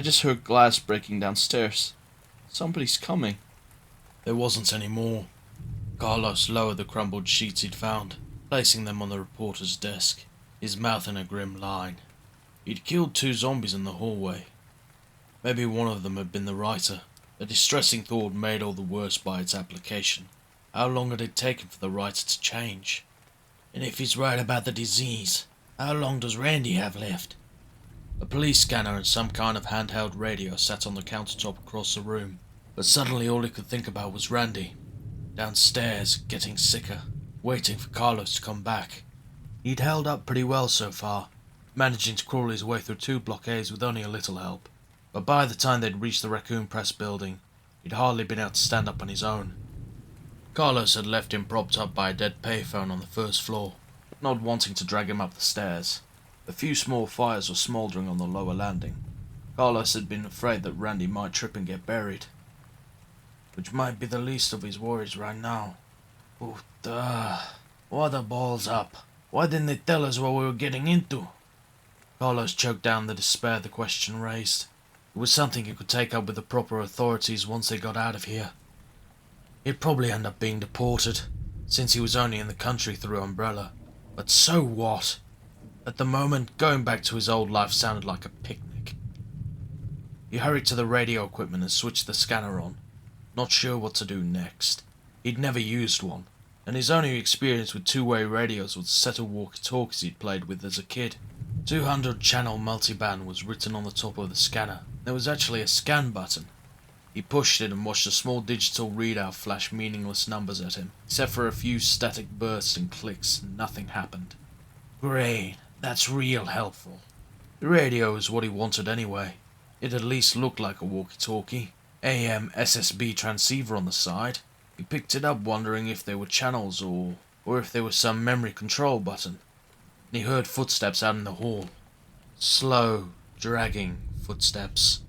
just heard glass breaking downstairs. Somebody's coming. There wasn't any more. Carlos lowered the crumbled sheets he'd found, placing them on the reporter's desk, his mouth in a grim line. He'd killed 2 zombies in the hallway. Maybe one of them had been the writer. A distressing thought made all the worse by its application. How long had it taken for the writer to change? And if he's right about the disease, how long does Randy have left? A police scanner and some kind of handheld radio sat on the countertop across the room, but suddenly all he could think about was Randy. Downstairs, getting sicker, waiting for Carlos to come back. He'd held up pretty well so far, managing to crawl his way through 2 blockades with only a little help. But by the time they'd reached the Raccoon Press building, he'd hardly been able to stand up on his own. Carlos had left him propped up by a dead payphone on the 1st floor, not wanting to drag him up the stairs. A few small fires were smouldering on the lower landing. Carlos had been afraid that Randy might trip and get buried, which might be the least of his worries right now. What the balls up? Why didn't they tell us what we were getting into? Carlos choked down the despair the question raised. It was something he could take up with the proper authorities once they got out of here. He'd probably end up being deported, since he was only in the country through Umbrella. But so what? At the moment, going back to his old life sounded like a picnic. He hurried to the radio equipment and switched the scanner on, not sure what to do next. He'd never used one, and his only experience with 2-way radios was a set of walkie-talkies he'd played with as a kid. 200-channel multiband was written on the top of the scanner. There was actually a scan button. He pushed it and watched a small digital readout flash meaningless numbers at him. Except for a few static bursts and clicks, nothing happened. Great, that's real helpful. The radio was what he wanted anyway. It at least looked like a walkie-talkie. AM SSB transceiver on the side. He picked it up wondering if they were channels or if there was some memory control button. And he heard footsteps out in the hall. Slow, dragging footsteps.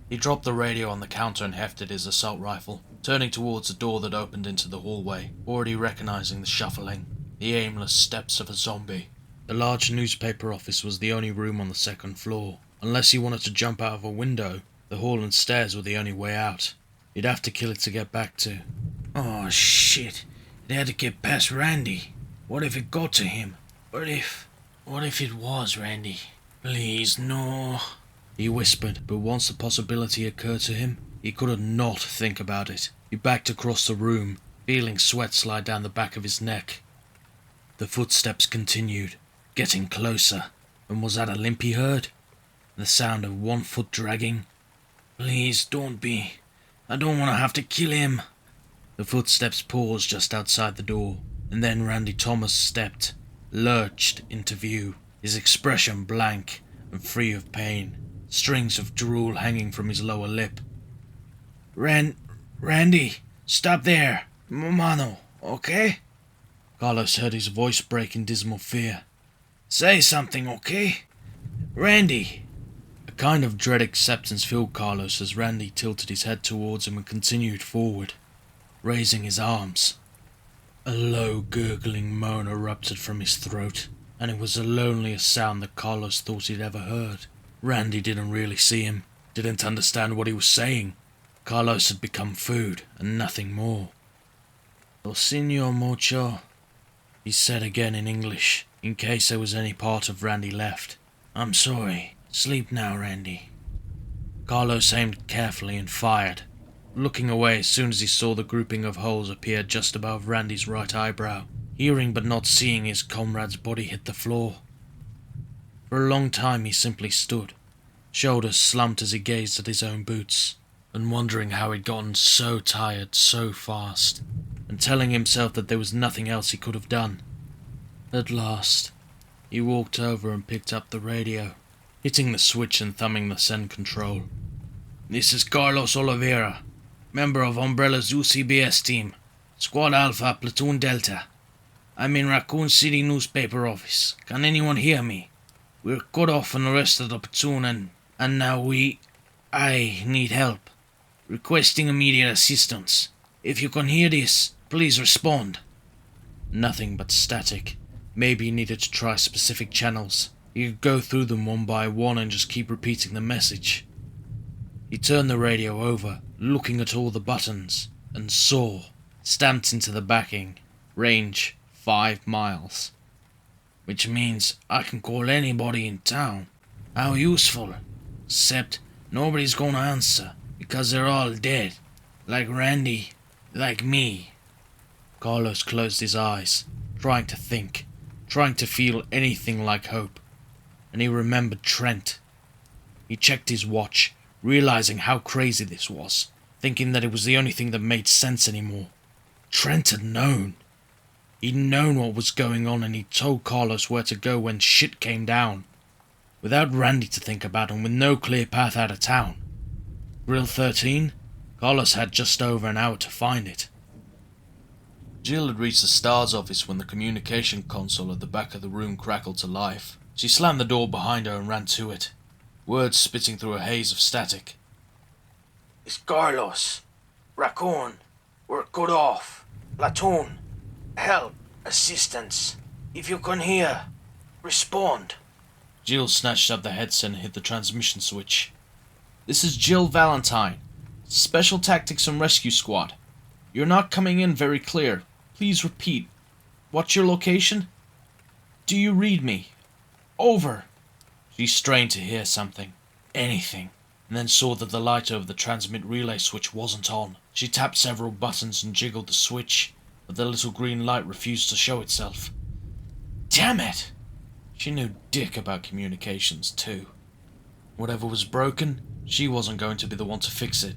He dropped the radio on the counter and hefted his assault rifle, turning towards the door that opened into the hallway, already recognizing the shuffling, the aimless steps of a zombie. The large newspaper office was the only room on the 2nd floor. Unless he wanted to jump out of a window, the hall and stairs were the only way out. He'd have to kill it to get back to. Oh shit, it had to get past Randy. What if it got to him? What if it was Randy? Please, no. He whispered, but once the possibility occurred to him, he couldn't not think about it. He backed across the room, feeling sweat slide down the back of his neck. The footsteps continued, getting closer, and was that a limp he heard? The sound of 1 foot dragging? Please, don't be. I don't want to have to kill him. The footsteps paused just outside the door, and then Randy Thomas stepped, lurched into view, his expression blank and free of pain, strings of drool hanging from his lower lip. Randy, Stop there, mano, okay? Carlos heard his voice break in dismal fear. Say something, okay? Randy! A kind of dread acceptance filled Carlos as Randy tilted his head towards him and continued forward, raising his arms. A low, gurgling moan erupted from his throat, and it was the loneliest sound that Carlos thought he'd ever heard. Randy didn't really see him, didn't understand what he was saying. Carlos had become food, and nothing more. Lo signor mucho, he said again in English, in case there was any part of Randy left. I'm sorry. Sleep now, Randy. Carlos aimed carefully and fired, looking away as soon as he saw the grouping of holes appear just above Randy's right eyebrow, hearing but not seeing his comrade's body hit the floor. For a long time he simply stood, shoulders slumped as he gazed at his own boots, and wondering how he'd gotten so tired so fast, and telling himself that there was nothing else he could have done. At last, he walked over and picked up the radio, hitting the switch and thumbing the send control. This is Carlos Oliveira, member of Umbrella's UCBS team, Squad Alpha, Platoon Delta. I'm in Raccoon City newspaper office. Can anyone hear me? We're cut off from the rest of the platoon and now I need help. Requesting immediate assistance. If you can hear this, please respond. Nothing but static. Maybe he needed to try specific channels. He could go through them one by one and just keep repeating the message. He turned the radio over, looking at all the buttons, and saw, stamped into the backing, range 5 miles. Which means I can call anybody in town. How useful. Except nobody's gonna answer, because they're all dead. Like Randy, like me. Carlos closed his eyes, trying to think, trying to feel anything like hope. And he remembered Trent. He checked his watch, realizing how crazy this was, thinking that it was the only thing that made sense anymore. Trent had known. He'd known what was going on, and he told Carlos where to go when shit came down. Without Randy to think about and with no clear path out of town. Grill 13? Carlos had just over an hour to find it. Jill had reached the STARS office when the communication console at the back of the room crackled to life. She slammed the door behind her and ran to it, words spitting through a haze of static. It's Carlos. Raccoon. We're cut off. Platoon. Help. Assistance. If you can hear, respond. Jill snatched up the headset and hit the transmission switch. This is Jill Valentine, Special Tactics and Rescue Squad. You're not coming in very clear. Please repeat. What's your location? Do you read me? Over. She strained to hear something. Anything. And then saw that the light over the transmit relay switch wasn't on. She tapped several buttons and jiggled the switch, but the little green light refused to show itself. Damn it! She knew dick about communications, too. Whatever was broken, she wasn't going to be the one to fix it.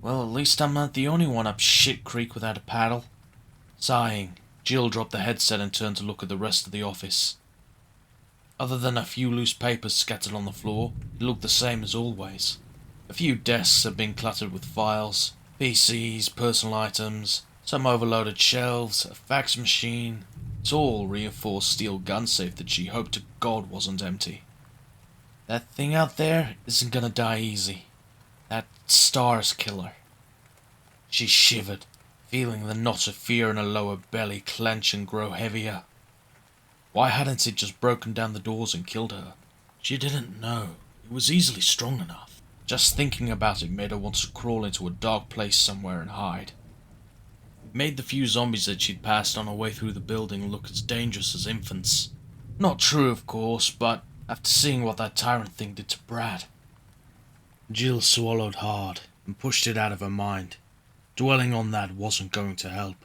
Well, at least I'm not the only one up shit creek without a paddle. Sighing, Jill dropped the headset and turned to look at the rest of the office. Other than a few loose papers scattered on the floor, it looked the same as always. A few desks had been cluttered with files, PCs, personal items, some overloaded shelves, a fax machine, a tall reinforced steel gun safe that she hoped to God wasn't empty. That thing out there isn't gonna die easy. That STARS killer. She shivered, feeling the knot of fear in her lower belly clench and grow heavier. Why hadn't it just broken down the doors and killed her? She didn't know. It was easily strong enough. Just thinking about it made her want to crawl into a dark place somewhere and hide. It made the few zombies that she'd passed on her way through the building look as dangerous as infants. Not true, of course, but after seeing what that tyrant thing did to Brad. Jill swallowed hard and pushed it out of her mind. Dwelling on that wasn't going to help.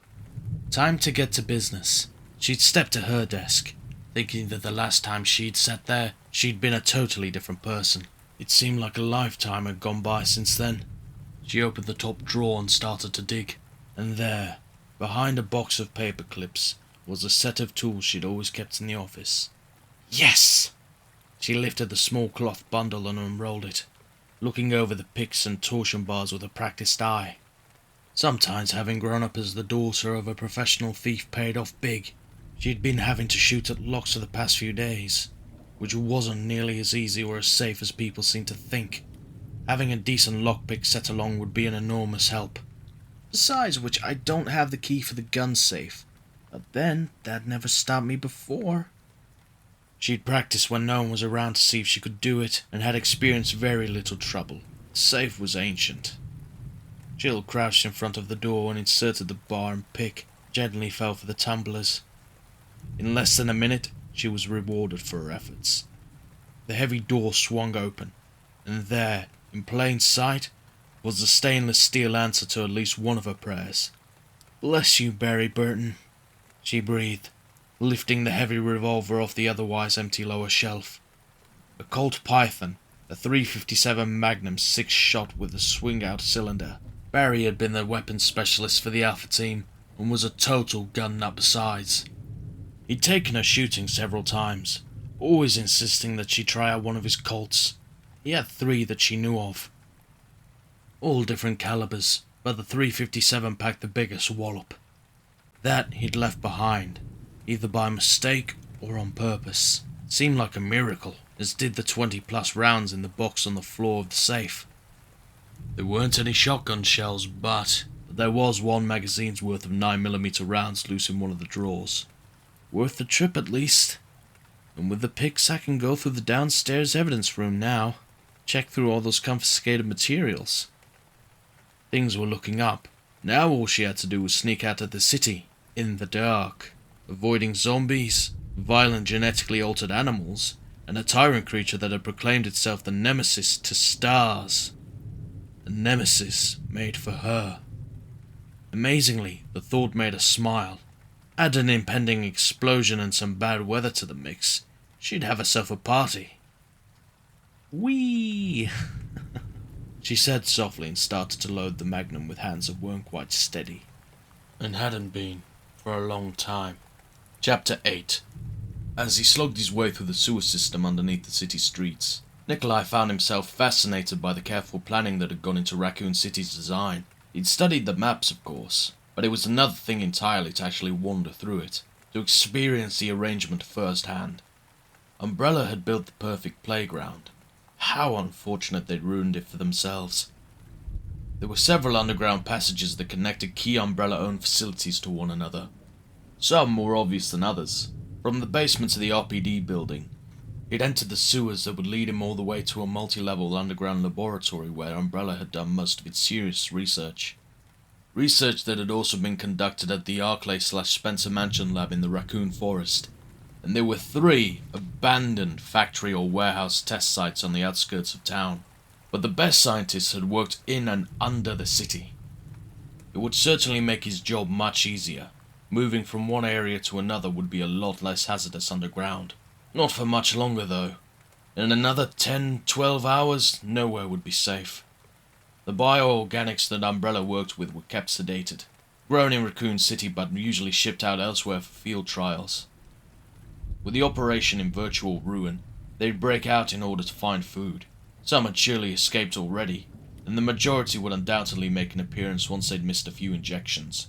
Time to get to business. She'd stepped to her desk, thinking that the last time she'd sat there, she'd been a totally different person. It seemed like a lifetime had gone by since then. She opened the top drawer and started to dig, and there, behind a box of paper clips, was a set of tools she'd always kept in the office. Yes! She lifted the small cloth bundle and unrolled it, looking over the picks and torsion bars with a practiced eye. Sometimes, having grown up as the daughter of a professional thief, paid off big. She'd been having to shoot at locks for the past few days, which wasn't nearly as easy or as safe as people seem to think. Having a decent lockpick set along would be an enormous help. Besides which, I don't have the key for the gun safe. But then, that never stopped me before. She'd practiced when no one was around to see if she could do it, and had experienced very little trouble. The safe was ancient. Jill crouched in front of the door and inserted the bar and pick, gently fell for the tumblers. In less than a minute, she was rewarded for her efforts. The heavy door swung open, and there, in plain sight, was the stainless steel answer to at least one of her prayers. "Bless you, Barry Burton," she breathed, lifting the heavy revolver off the otherwise empty lower shelf. A Colt Python, a .357 Magnum 6-shot with a swing-out cylinder. Barry had been the weapons specialist for the Alpha team, and was a total gun nut besides. He'd taken her shooting several times, always insisting that she try out one of his Colts. He had 3 that she knew of. All different calibers, but the .357 packed the biggest wallop. That he'd left behind, either by mistake or on purpose. It seemed like a miracle, as did the 20+ rounds in the box on the floor of the safe. There weren't any shotgun shells, but there was 1 magazine's worth of 9mm rounds loose in one of the drawers. Worth the trip at least. And with the picks I can go through the downstairs evidence room now. Check through all those confiscated materials. Things were looking up. Now all she had to do was sneak out of the city, in the dark, avoiding zombies, violent genetically altered animals, and a tyrant creature that had proclaimed itself the Nemesis to stars. A Nemesis made for her. Amazingly, the thought made her smile. Add an impending explosion and some bad weather to the mix, she'd have herself a party. "Whee!" she said softly and started to load the Magnum with hands that weren't quite steady. And hadn't been for a long time. Chapter 8. As he slogged his way through the sewer system underneath the city streets, Nikolai found himself fascinated by the careful planning that had gone into Raccoon City's design. He'd studied the maps, of course, but it was another thing entirely to actually wander through it, to experience the arrangement firsthand. Umbrella had built the perfect playground. How unfortunate they'd ruined it for themselves. There were several underground passages that connected key Umbrella-owned facilities to one another. Some more obvious than others. From the basement to the RPD building, he'd entered the sewers that would lead him all the way to a multi-level underground laboratory where Umbrella had done most of its serious research. Research that had also been conducted at the Arclay/Spencer Mansion lab in the Raccoon Forest, and there were 3 abandoned factory or warehouse test sites on the outskirts of town. But the best scientists had worked in and under the city. It would certainly make his job much easier. Moving from one area to another would be a lot less hazardous underground. Not for much longer though. In another 10-12 hours, nowhere would be safe. The bioorganics that Umbrella worked with were kept sedated, grown in Raccoon City but usually shipped out elsewhere for field trials. With the operation in virtual ruin, they'd break out in order to find food. Some had surely escaped already, and the majority would undoubtedly make an appearance once they'd missed a few injections.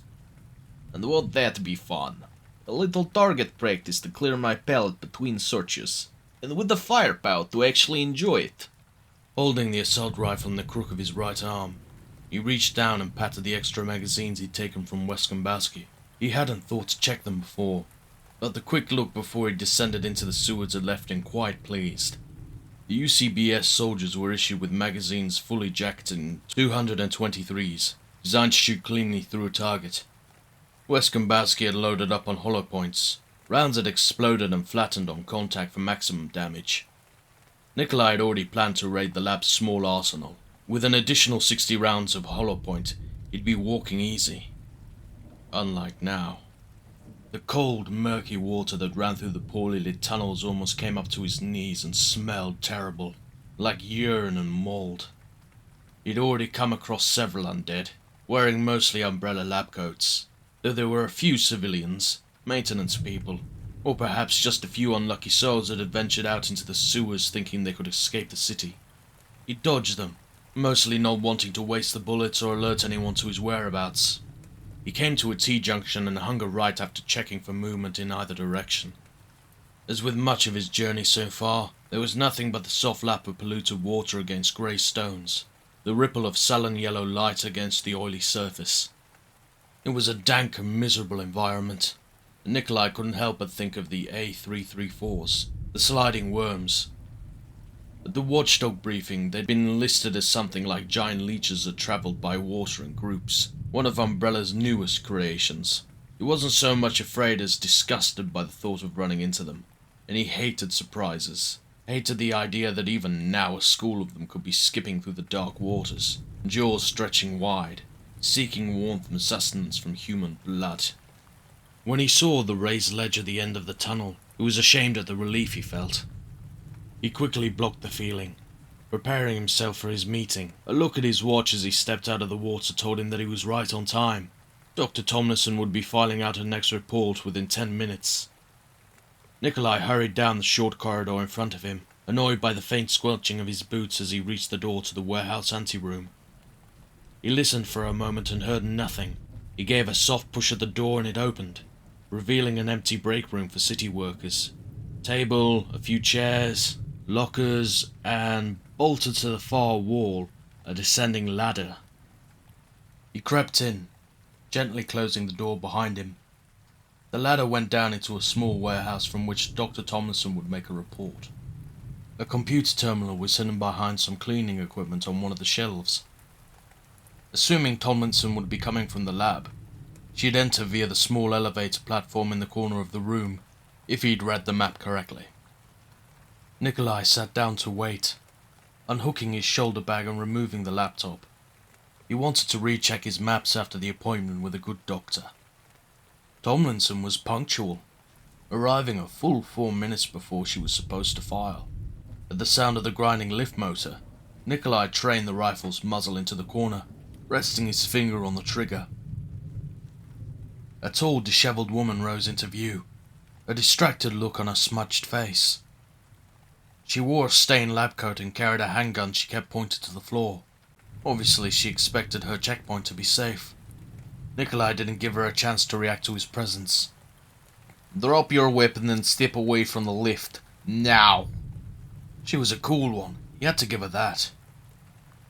And won't that be fun? A little target practice to clear my palate between searches, and with the firepower to actually enjoy it. Holding the assault rifle in the crook of his right arm, he reached down and patted the extra magazines he'd taken from Westkombowski. He hadn't thought to check them before, but the quick look before he descended into the sewers had left him quite pleased. The UCBS soldiers were issued with magazines fully jacketed in 223s, designed to shoot cleanly through a target. Westkombowski had loaded up on hollow points. Rounds had exploded and flattened on contact for maximum damage. Nikolai had already planned to raid the lab's small arsenal. With an additional 60 rounds of hollow point, he'd be walking easy. Unlike now. The cold, murky water that ran through the poorly lit tunnels almost came up to his knees and smelled terrible, like urine and mold. He'd already come across several undead, wearing mostly Umbrella lab coats, though there were a few civilians, maintenance people, or perhaps just a few unlucky souls that had ventured out into the sewers thinking they could escape the city. He dodged them, mostly not wanting to waste the bullets or alert anyone to his whereabouts. He came to a T-junction and hung a right after checking for movement in either direction. As with much of his journey so far, there was nothing but the soft lap of polluted water against grey stones, the ripple of sullen yellow light against the oily surface. It was a dank and miserable environment, and Nikolai couldn't help but think of the A334s, the sliding worms. At the watchdog briefing, they'd been listed as something like giant leeches that travelled by water in groups, one of Umbrella's newest creations. He wasn't so much afraid as disgusted by the thought of running into them, and he hated surprises. Hated the idea that even now a school of them could be skipping through the dark waters, jaws stretching wide, seeking warmth and sustenance from human blood. When he saw the raised ledge at the end of the tunnel, he was ashamed at the relief he felt. He quickly blocked the feeling, preparing himself for his meeting. A look at his watch as he stepped out of the water told him that he was right on time. Dr. Tomlinson would be filing out her next report within 10 minutes. Nikolai hurried down the short corridor in front of him, annoyed by the faint squelching of his boots as he reached the door to the warehouse anteroom. He listened for a moment and heard nothing. He gave a soft push at the door and it opened, revealing an empty break room for city workers. Table, a few chairs, lockers, and, bolted to the far wall, a descending ladder. He crept in, gently closing the door behind him. The ladder went down into a small warehouse from which Dr. Tomlinson would make a report. A computer terminal was hidden behind some cleaning equipment on one of the shelves. Assuming Tomlinson would be coming from the lab, she'd enter via the small elevator platform in the corner of the room, if he'd read the map correctly. Nikolai sat down to wait, unhooking his shoulder bag and removing the laptop. He wanted to recheck his maps after the appointment with a good doctor. Tomlinson was punctual, arriving a full 4 minutes before she was supposed to file. At the sound of the grinding lift motor, Nikolai trained the rifle's muzzle into the corner, resting his finger on the trigger. A tall, dishevelled woman rose into view, a distracted look on her smudged face. She wore a stained lab coat and carried a handgun she kept pointed to the floor. Obviously, she expected her checkpoint to be safe. Nikolai didn't give her a chance to react to his presence. Drop your weapon and step away from the lift. Now! She was a cool one, he had to give her that.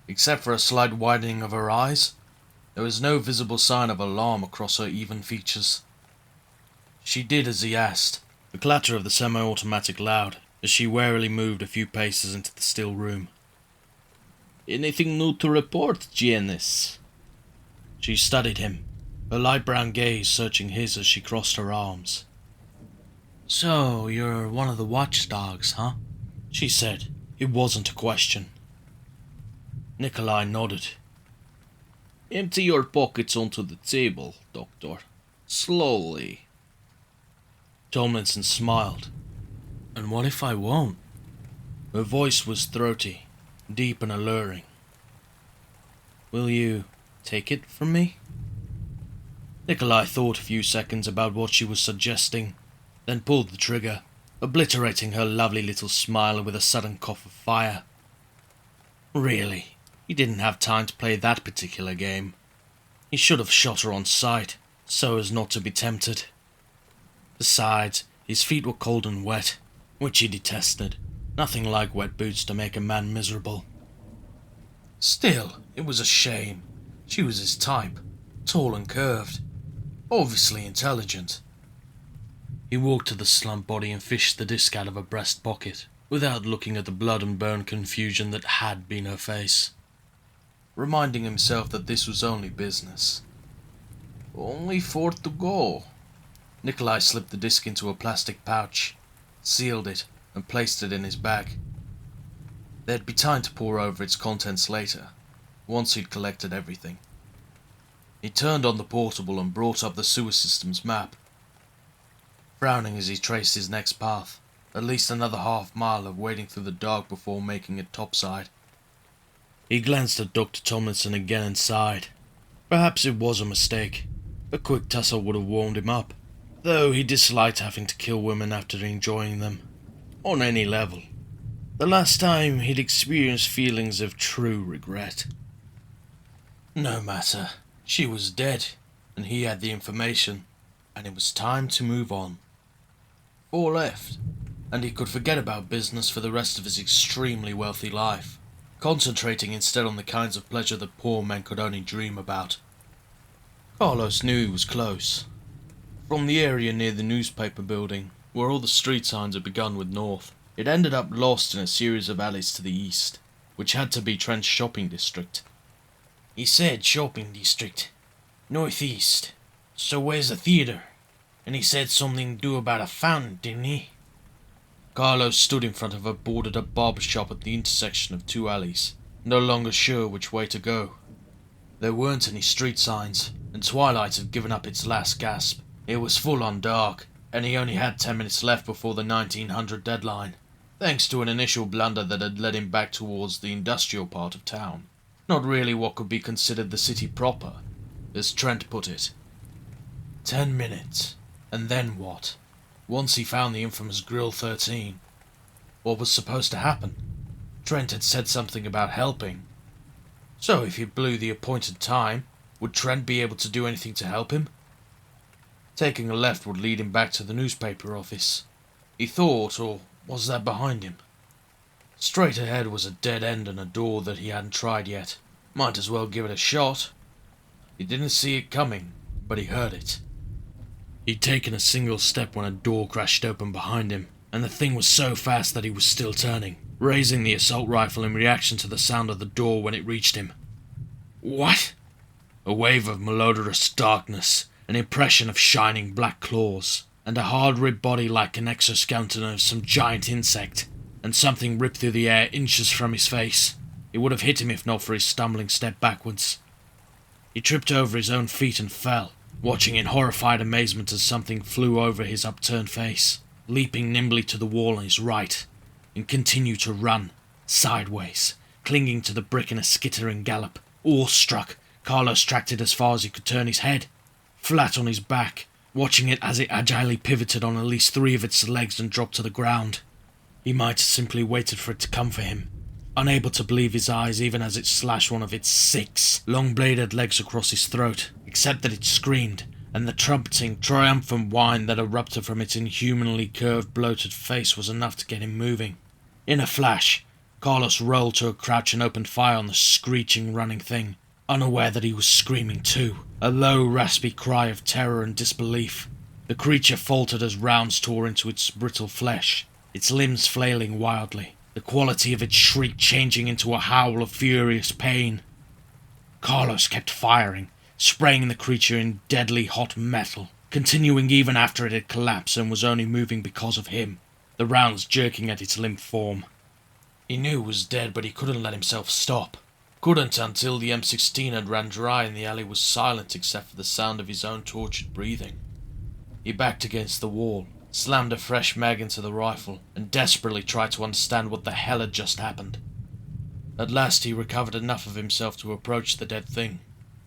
Except for a slight widening of her eyes, there was no visible sign of alarm across her even features. She did as he asked, the clatter of the semi-automatic loud, as she warily moved a few paces into the still room. Anything new to report, Janice? She studied him, her light brown gaze searching his as she crossed her arms. So, you're one of the watchdogs, huh? She said. It wasn't a question. Nikolai nodded. Empty your pockets onto the table, Doctor. Slowly. Tomlinson smiled. And what if I won't? Her voice was throaty, deep and alluring. Will you take it from me? Nikolai thought a few seconds about what she was suggesting, then pulled the trigger, obliterating her lovely little smile with a sudden cough of fire. Really, he didn't have time to play that particular game. He should have shot her on sight, so as not to be tempted. Besides, his feet were cold and wet, which he detested. Nothing like wet boots to make a man miserable. Still, it was a shame. She was his type, tall and curved, obviously intelligent. He walked to the slumped body and fished the disc out of her breast pocket, without looking at the blood and bone confusion that had been her face, reminding himself that this was only business. Only 4 to go. Nikolai slipped the disc into a plastic pouch, sealed it, and placed it in his bag. There'd be time to pore over its contents later, once he'd collected everything. He turned on the portable and brought up the sewer system's map, frowning as he traced his next path, at least another half-mile of wading through the dark before making it topside. He glanced at Dr. Tomlinson again and sighed. Perhaps it was a mistake. A quick tussle would have warmed him up, though he disliked having to kill women after enjoying them, on any level. The last time he'd experienced feelings of true regret. No matter. She was dead, and he had the information, and it was time to move on. 4 left, and he could forget about business for the rest of his extremely wealthy life, concentrating instead on the kinds of pleasure that poor men could only dream about. Carlos knew he was close. From the area near the newspaper building, where all the street signs had begun with north, it ended up lost in a series of alleys to the east, which had to be Trent's shopping district. He said shopping district. Northeast. So where's the theater? And he said something to do about a fountain, didn't he? Carlos stood in front of a boarded-up barber shop at the intersection of 2 alleys, no longer sure which way to go. There weren't any street signs, and twilight had given up its last gasp. It was full on dark, and he only had 10 minutes left before the 1900 deadline, thanks to an initial blunder that had led him back towards the industrial part of town. Not really what could be considered the city proper, as Trent put it. 10 minutes, and then what? Once he found the infamous Grill 13, what was supposed to happen? Trent had said something about helping. So if he blew the appointed time, would Trent be able to do anything to help him? Taking a left would lead him back to the newspaper office. He thought, or was that behind him? Straight ahead was a dead end and a door that he hadn't tried yet. Might as well give it a shot. He didn't see it coming, but he heard it. He'd taken a single step when a door crashed open behind him, and the thing was so fast that he was still turning, raising the assault rifle in reaction to the sound of the door when it reached him. What? A wave of malodorous darkness, an impression of shining black claws, and a hard-ribbed body like an exoskeleton of some giant insect, and something ripped through the air inches from his face. It would have hit him if not for his stumbling step backwards. He tripped over his own feet and fell, watching in horrified amazement as something flew over his upturned face, leaping nimbly to the wall on his right, and continued to run, sideways, clinging to the brick in a skittering gallop. Awestruck, Carlos tracked it as far as he could turn his head, flat on his back, watching it as it agilely pivoted on at least 3 of its legs and dropped to the ground. He might have simply waited for it to come for him, unable to believe his eyes even as it slashed one of its 6 long-bladed legs across his throat, except that it screamed, and the trumpeting, triumphant whine that erupted from its inhumanly curved, bloated face was enough to get him moving. In a flash, Carlos rolled to a crouch and opened fire on the screeching, running thing, unaware that he was screaming too, a low, raspy cry of terror and disbelief. The creature faltered as rounds tore into its brittle flesh, its limbs flailing wildly, the quality of its shriek changing into a howl of furious pain. Carlos kept firing, spraying the creature in deadly hot metal, continuing even after it had collapsed and was only moving because of him, the rounds jerking at its limp form. He knew it was dead, but he couldn't let himself stop. Couldn't until the M16 had ran dry and the alley was silent except for the sound of his own tortured breathing. He backed against the wall, slammed a fresh mag into the rifle, and desperately tried to understand what the hell had just happened. At last he recovered enough of himself to approach the dead thing.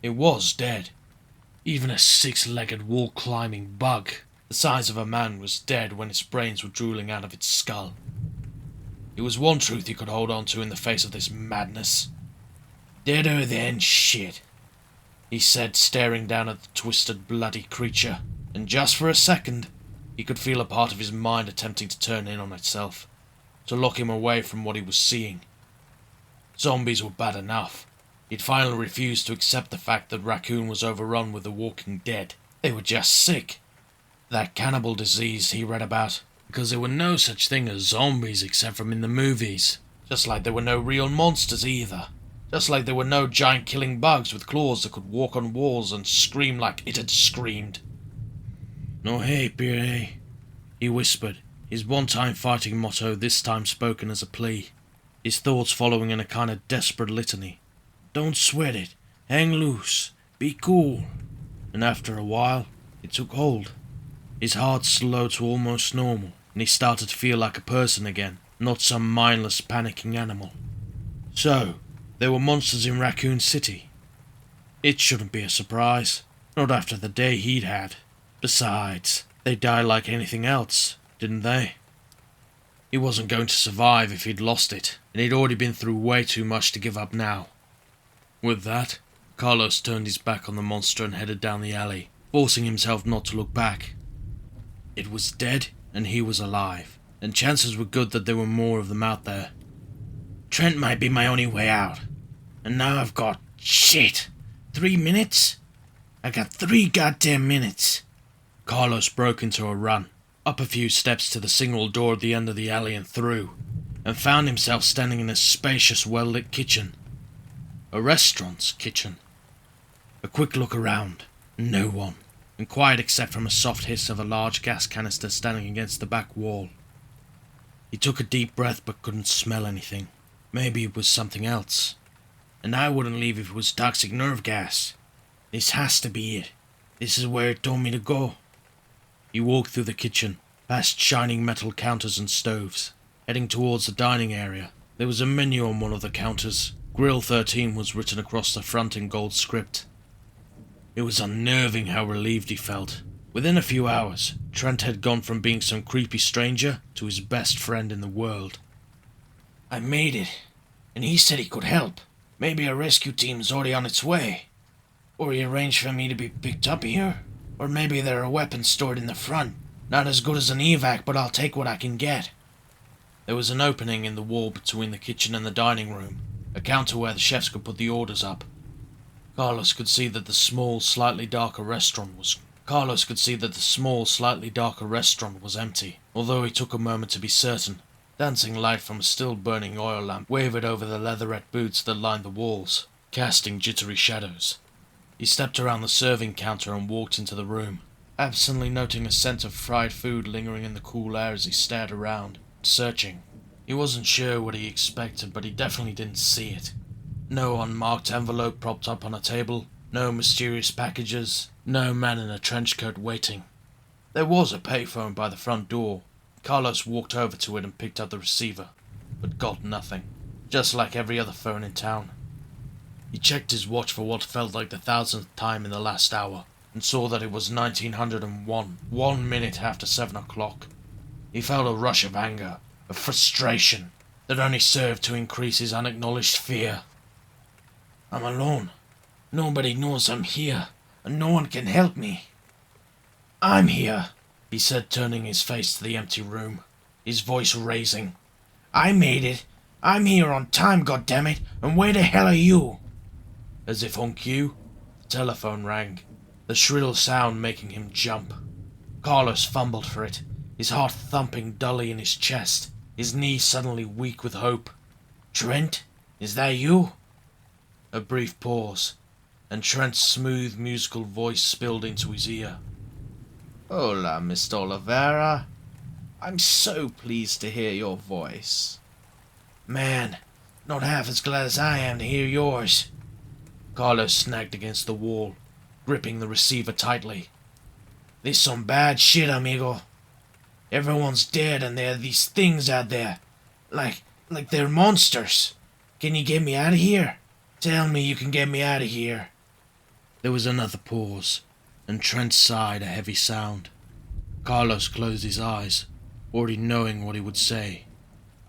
It was dead. Even a 6-legged wall-climbing bug, the size of a man, was dead when its brains were drooling out of its skull. It was one truth he could hold on to in the face of this madness. "Deader than shit," he said, staring down at the twisted, bloody creature, and just for a second, he could feel a part of his mind attempting to turn in on itself, to lock him away from what he was seeing. Zombies were bad enough. He'd finally refused to accept the fact that Raccoon was overrun with the walking dead. They were just sick. That cannibal disease he read about, because there were no such thing as zombies except from in the movies. Just like there were no real monsters either. Just like there were no giant killing bugs with claws that could walk on walls and scream like it had screamed. "No hey, Pierre," he whispered, his one-time fighting motto this time spoken as a plea, his thoughts following in a kind of desperate litany. "Don't sweat it. Hang loose. Be cool." And after a while, it took hold. His heart slowed to almost normal, and he started to feel like a person again, not some mindless, panicking animal. So, there were monsters in Raccoon City. It shouldn't be a surprise, not after the day he'd had. Besides, they died like anything else, didn't they? He wasn't going to survive if he'd lost it, and he'd already been through way too much to give up now. With that, Carlos turned his back on the monster and headed down the alley, forcing himself not to look back. It was dead, and he was alive, and chances were good that there were more of them out there. Trent might be my only way out. And now I've got... shit! 3 minutes? I got 3 goddamn minutes. Carlos broke into a run, up a few steps to the single door at the end of the alley and through, and found himself standing in a spacious, well-lit kitchen. A restaurant's kitchen. A quick look around. No one, and quiet except from a soft hiss of a large gas canister standing against the back wall. He took a deep breath but couldn't smell anything. Maybe it was something else. And I wouldn't leave if it was toxic nerve gas. This has to be it. This is where it told me to go. He walked through the kitchen, past shining metal counters and stoves, heading towards the dining area. There was a menu on one of the counters. Grill 13 was written across the front in gold script. It was unnerving how relieved he felt. Within a few hours, Trent had gone from being some creepy stranger to his best friend in the world. I made it, and he said he could help. Maybe a rescue team's already on its way. Or he arranged for me to be picked up here. Or maybe there are weapons stored in the front. Not as good as an evac, but I'll take what I can get. There was an opening in the wall between the kitchen and the dining room, a counter where the chefs could put the orders up. Carlos could see that the small, slightly darker restaurant was empty, although he took a moment to be certain. Dancing light from a still-burning oil lamp wavered over the leatherette boots that lined the walls, casting jittery shadows. He stepped around the serving counter and walked into the room, absently noting a scent of fried food lingering in the cool air as he stared around, searching. He wasn't sure what he expected, but he definitely didn't see it. No unmarked envelope propped up on a table, no mysterious packages, no man in a trench coat waiting. There was a payphone by the front door. Carlos walked over to it and picked up the receiver, but got nothing, just like every other phone in town. He checked his watch for what felt like the 1000th time in the last hour, and saw that it was 1901, 1 minute after 7 o'clock. He felt a rush of anger, of frustration, that only served to increase his unacknowledged fear. I'm alone. Nobody knows I'm here, and no one can help me. I'm here, he said, turning his face to the empty room, his voice raising. I made it. I'm here on time, goddammit, and where the hell are you? As if on cue, the telephone rang, the shrill sound making him jump. Carlos fumbled for it, his heart thumping dully in his chest, his knees suddenly weak with hope. Trent, is that you? A brief pause, and Trent's smooth musical voice spilled into his ear. Hola, Mr. Oliveira. I'm so pleased to hear your voice. Man, not half as glad as I am to hear yours. Carlos snagged against the wall, gripping the receiver tightly. This some bad shit, amigo. Everyone's dead and there are these things out there. Like they're monsters. Can you get me out of here? Tell me you can get me out of here. There was another pause, and Trent sighed a heavy sound. Carlos closed his eyes, already knowing what he would say.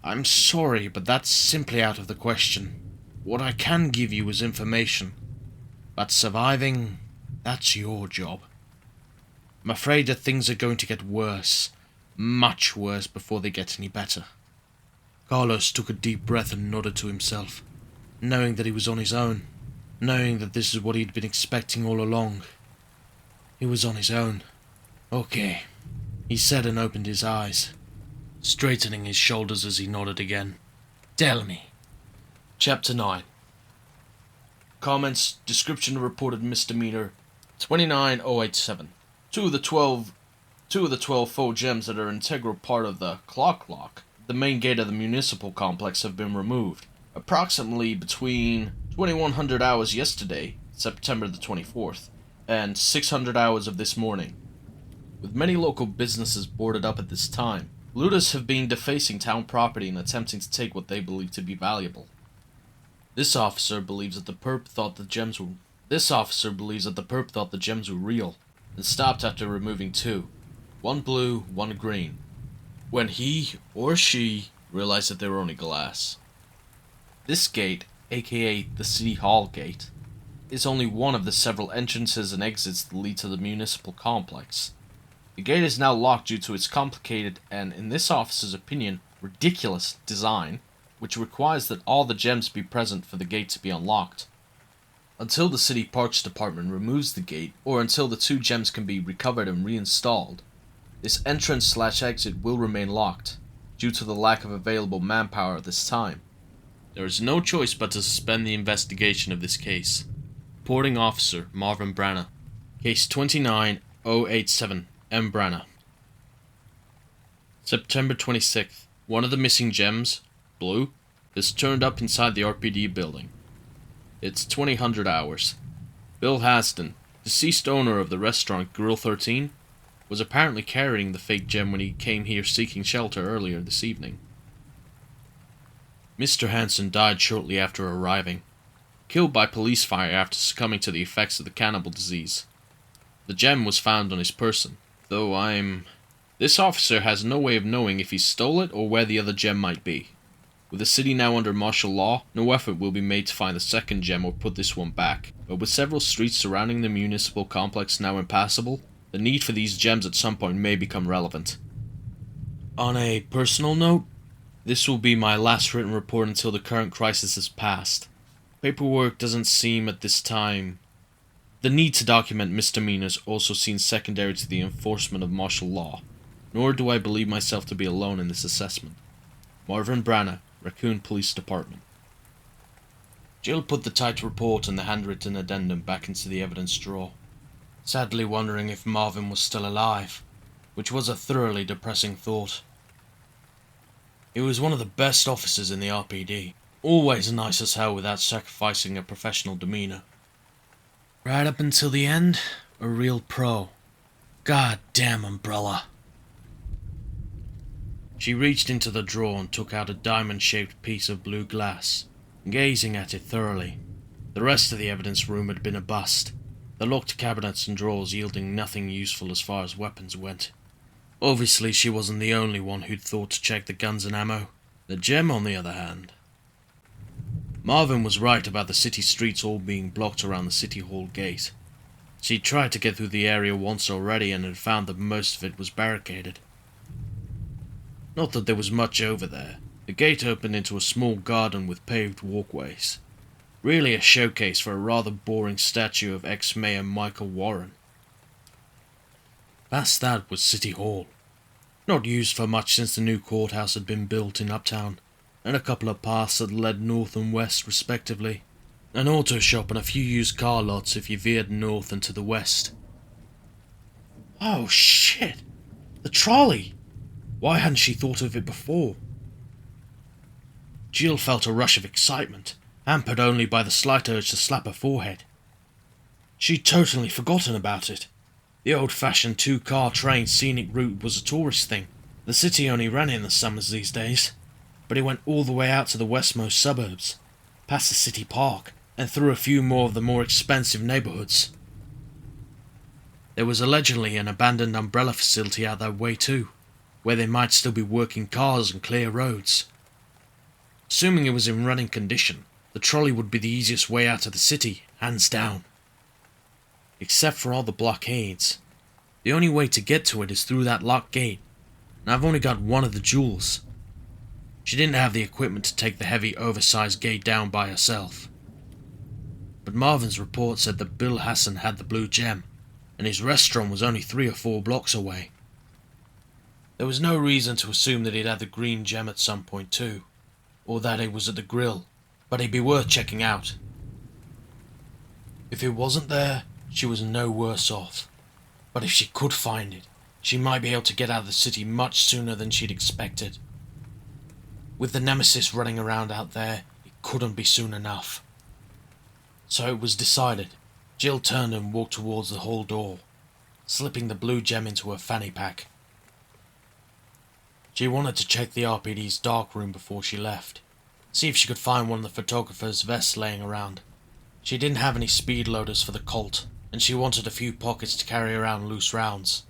I'm sorry, but that's simply out of the question. What I can give you is information. But surviving, that's your job. I'm afraid that things are going to get worse, much worse, before they get any better. Carlos took a deep breath and nodded to himself, knowing that he was on his own, knowing that this is what he'd been expecting all along. He was on his own. Okay, he said and opened his eyes, straightening his shoulders as he nodded again. Tell me. Chapter 9. Comments. Description of reported misdemeanor 29087. Two of the 12 faux gems that are an integral part of the clock lock, the main gate of the municipal complex, have been removed. Approximately between 2100 hours yesterday, September the 24th, and 600 hours of this morning. With many local businesses boarded up at this time, looters have been defacing town property and attempting to take what they believe to be valuable. This officer believes that the perp thought the gems were real, and stopped after removing two, one blue, one green. when he or she realized that they were only glass. This gate, aka the City Hall Gate, is only one of the several entrances and exits that lead to the municipal complex. The gate is now locked due to its complicated and, in this officer's opinion, ridiculous design, which requires that all the gems be present for the gate to be unlocked. Until the City Parks Department removes the gate, or until the 2 gems can be recovered and reinstalled, this entrance/exit will remain locked, due to the lack of available manpower at this time. There is no choice but to suspend the investigation of this case. Reporting Officer Marvin Branna. Case 29087, M. Branna. September 26th. One of the missing gems, blue, is turned up inside the RPD building. It's 2000 hours. Bill Haston, deceased owner of the restaurant Grill 13, was apparently carrying the fake gem when he came here seeking shelter earlier this evening. Mr. Hanson died shortly after arriving, killed by police fire after succumbing to the effects of the cannibal disease. The gem was found on his person, though This officer has no way of knowing if he stole it or where the other gem might be. With the city now under martial law, no effort will be made to find the second gem or put this one back, but with several streets surrounding the municipal complex now impassable, the need for these gems at some point may become relevant. On a personal note, this will be my last written report until the current crisis is passed. Paperwork doesn't seem at this time. The need to document misdemeanors also seems secondary to the enforcement of martial law, nor do I believe myself to be alone in this assessment. Marvin Branna, Raccoon Police Department. Jill put the typed report and the handwritten addendum back into the evidence drawer, sadly wondering if Marvin was still alive, which was a thoroughly depressing thought. He was one of the best officers in the RPD, always nice as hell without sacrificing a professional demeanor. Right up until the end, a real pro. God damn Umbrella. She reached into the drawer and took out a diamond-shaped piece of blue glass, gazing at it thoroughly. The rest of the evidence room had been a bust, the locked cabinets and drawers yielding nothing useful as far as weapons went. Obviously she wasn't the only one who'd thought to check the guns and ammo. The gem, on the other hand. Marvin was right about the city streets all being blocked around the City Hall gate. She'd tried to get through the area once already and had found that most of it was barricaded. Not that there was much over there. The gate opened into a small garden with paved walkways. Really a showcase for a rather boring statue of ex-Mayor Michael Warren. Past that was City Hall. Not used for much since the new courthouse had been built in Uptown, and a couple of paths that led north and west respectively. An auto shop and a few used car lots if you veered north and to the west. Oh shit! The trolley! Why hadn't she thought of it before? Jill felt a rush of excitement, hampered only by the slight urge to slap her forehead. She'd totally forgotten about it. The old-fashioned 2-car train scenic route was a tourist thing. The city only ran it in the summers these days, but it went all the way out to the westmost suburbs, past the city park, and through a few more of the more expensive neighborhoods. There was allegedly an abandoned umbrella facility out that way too, where they might still be working cars and clear roads. Assuming it was in running condition, the trolley would be the easiest way out of the city, hands down. Except for all the blockades. The only way to get to it is through that locked gate, and I've only got one of the jewels. She didn't have the equipment to take the heavy, oversized gate down by herself. But Marvin's report said that Bill Hassan had the blue gem, and his restaurant was only 3 or 4 blocks away. There was no reason to assume that he'd had the green gem at some point too, or that it was at the grill, but it'd be worth checking out. If it wasn't there, she was no worse off. But if she could find it, she might be able to get out of the city much sooner than she'd expected. With the Nemesis running around out there, it couldn't be soon enough. So it was decided. Jill turned and walked towards the hall door, slipping the blue gem into her fanny pack. She wanted to check the RPD's dark room before she left, see if she could find one of the photographer's vests laying around. She didn't have any speed loaders for the Colt, and she wanted a few pockets to carry around loose rounds.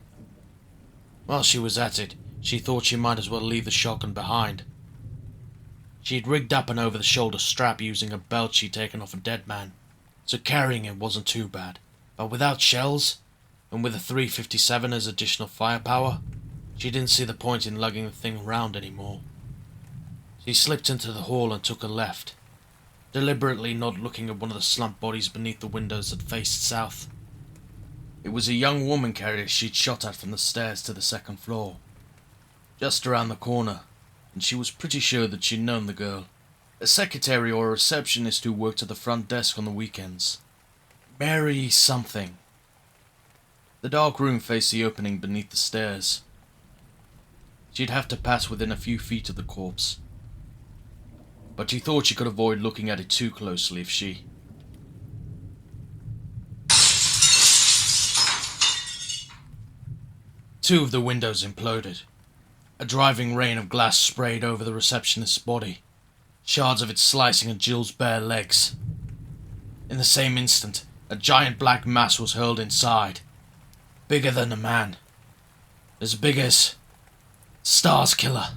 While she was at it, she thought she might as well leave the shotgun behind. She'd rigged up an over-the-shoulder strap using a belt she'd taken off a dead man, so carrying it wasn't too bad. But without shells, and with a 357 as additional firepower, she didn't see the point in lugging the thing around anymore. She slipped into the hall and took a left, deliberately not looking at one of the slumped bodies beneath the windows that faced south. It was a young woman carrier she'd shot at from the stairs to the second floor, just around the corner, and she was pretty sure that she'd known the girl. A secretary or a receptionist who worked at the front desk on the weekends. Mary something. The dark room faced the opening beneath the stairs. She'd have to pass within a few feet of the corpse, but she thought she could avoid looking at it too closely if she... Two of the windows imploded. A driving rain of glass sprayed over the receptionist's body, shards of it slicing at Jill's bare legs. In the same instant, a giant black mass was hurled inside, bigger than a man, as big as Star's killer.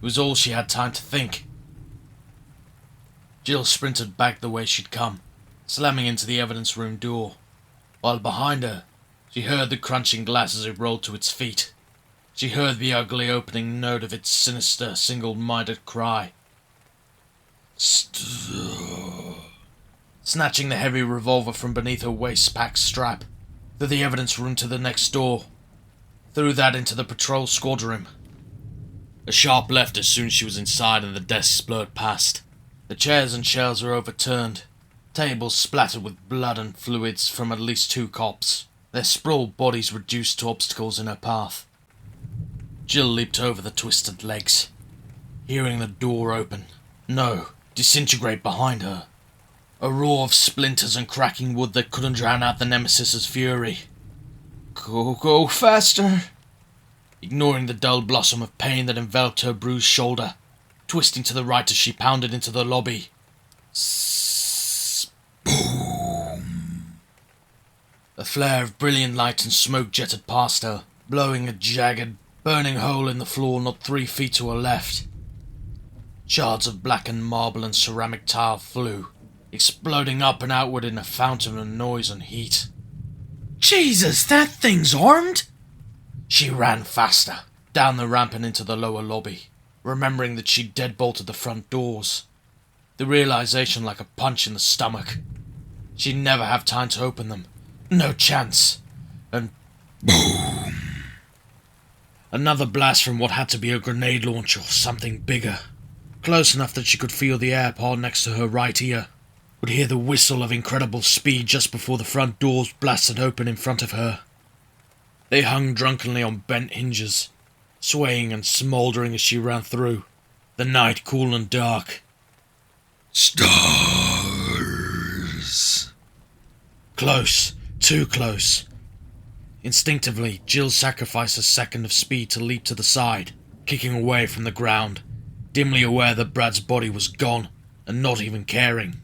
It was all she had time to think. Jill sprinted back the way she'd come, slamming into the evidence room door, while behind her, she heard the crunching glass as it rolled to its feet. She heard the ugly opening note of its sinister, single-minded cry. Snatching the heavy revolver from beneath her waist-pack strap, through the evidence room to the next door, through that into the patrol squad room. A sharp left as soon as she was inside and the desks blurred past. The chairs and shelves were overturned, tables splattered with blood and fluids from at least two cops, their sprawled bodies reduced to obstacles in her path. Jill leaped over the twisted legs, hearing the door open. No, disintegrate behind her. A roar of splinters and cracking wood that couldn't drown out the Nemesis's fury. Go faster! Ignoring the dull blossom of pain that enveloped her bruised shoulder, twisting to the right as she pounded into the lobby. Boom! A flare of brilliant light and smoke jetted past her, blowing a jagged, burning hole in the floor not 3 feet to her left. Shards of blackened marble and ceramic tile flew, exploding up and outward in a fountain of noise and heat. Jesus, that thing's armed? She ran faster, down the ramp and into the lower lobby, remembering that she'd deadbolted the front doors. The realization like a punch in the stomach. She'd never have time to open them. No chance. And boom! Another blast from what had to be a grenade launcher or something bigger. Close enough that she could feel the air pod next to her right ear. Would hear the whistle of incredible speed just before the front doors blasted open in front of her. They hung drunkenly on bent hinges, swaying and smouldering as she ran through, the night cool and dark. Stars! Close, too close. Instinctively, Jill sacrificed a second of speed to leap to the side, kicking away from the ground, dimly aware that Brad's body was gone, and not even caring.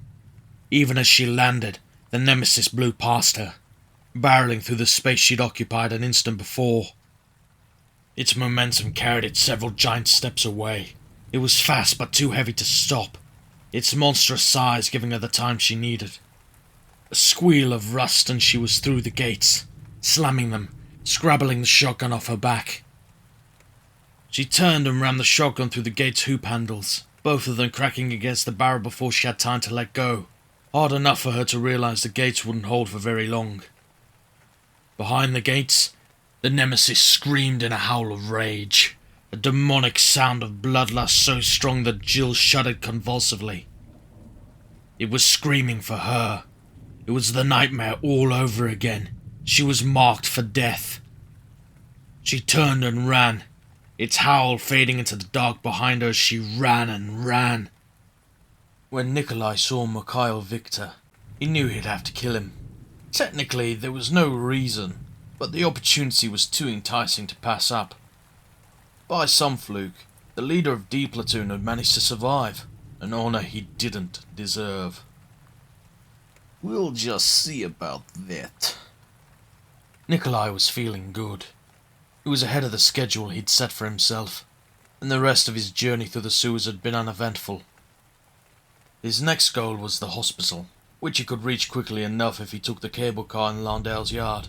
Even as she landed, the Nemesis blew past her, barreling through the space she'd occupied an instant before. Its momentum carried it several giant steps away. It was fast but too heavy to stop, its monstrous size giving her the time she needed. A squeal of rust and she was through the gates, slamming them, scrabbling the shotgun off her back. She turned and rammed the shotgun through the gate's hoop handles, both of them cracking against the barrel before she had time to let go, hard enough for her to realize the gates wouldn't hold for very long. Behind the gates, the Nemesis screamed in a howl of rage, a demonic sound of bloodlust so strong that Jill shuddered convulsively. It was screaming for her. It was the nightmare all over again. She was marked for death. She turned and ran, its howl fading into the dark behind her as she ran and ran. When Nikolai saw Mikhail Victor, he knew he'd have to kill him. Technically, there was no reason, but the opportunity was too enticing to pass up. By some fluke, the leader of D Platoon had managed to survive, an honor he didn't deserve. We'll just see about that. Nikolai was feeling good. He was ahead of the schedule he'd set for himself, and the rest of his journey through the sewers had been uneventful. His next goal was the hospital, which he could reach quickly enough if he took the cable car in Londale's yard.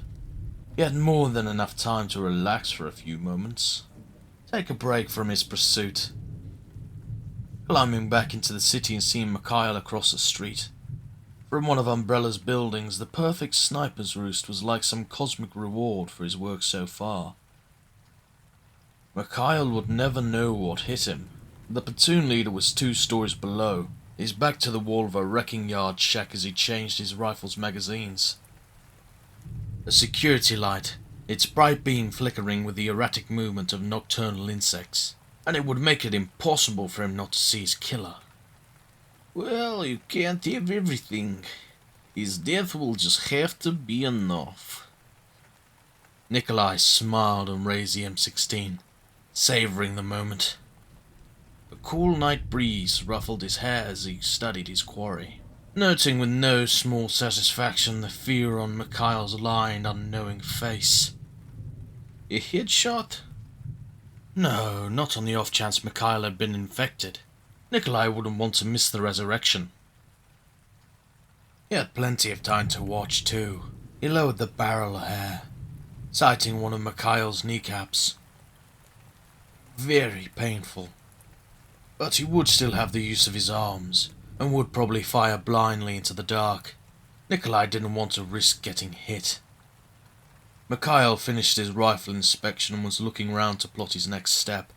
He had more than enough time to relax for a few moments, take a break from his pursuit. Climbing back into the city and seeing Mikhail across the street. From one of Umbrella's buildings, the perfect sniper's roost was like some cosmic reward for his work so far. Mikhail would never know what hit him. The platoon leader was 2 stories below, his back to the wall of a wrecking yard shack as he changed his rifle's magazines. A security light, its bright beam flickering with the erratic movement of nocturnal insects, and it would make it impossible for him not to see his killer. Well, you can't have everything. His death will just have to be enough. Nikolai smiled and raised the M16, savoring the moment. A cool night breeze ruffled his hair as he studied his quarry, noting with no small satisfaction the fear on Mikhail's lined, unknowing face. A headshot? No, not on the off chance Mikhail had been infected. Nikolai wouldn't want to miss the resurrection. He had plenty of time to watch, too. He lowered the barrel a hair, sighting one of Mikhail's kneecaps. Very painful. But he would still have the use of his arms, and would probably fire blindly into the dark. Nikolai didn't want to risk getting hit. Mikhail finished his rifle inspection and was looking round to plot his next step.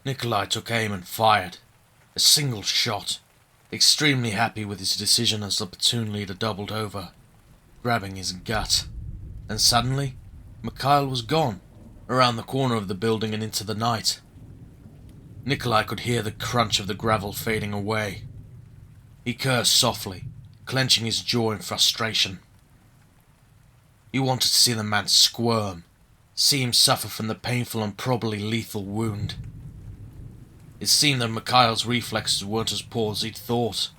Nikolai took aim and fired. A single shot, extremely happy with his decision as the platoon leader doubled over, grabbing his gut. And suddenly, Mikhail was gone, around the corner of the building and into the night. Nikolai could hear the crunch of the gravel fading away. He cursed softly, clenching his jaw in frustration. He wanted to see the man squirm, see him suffer from the painful and probably lethal wound. It seemed that Mikhail's reflexes weren't as poor as he'd thought.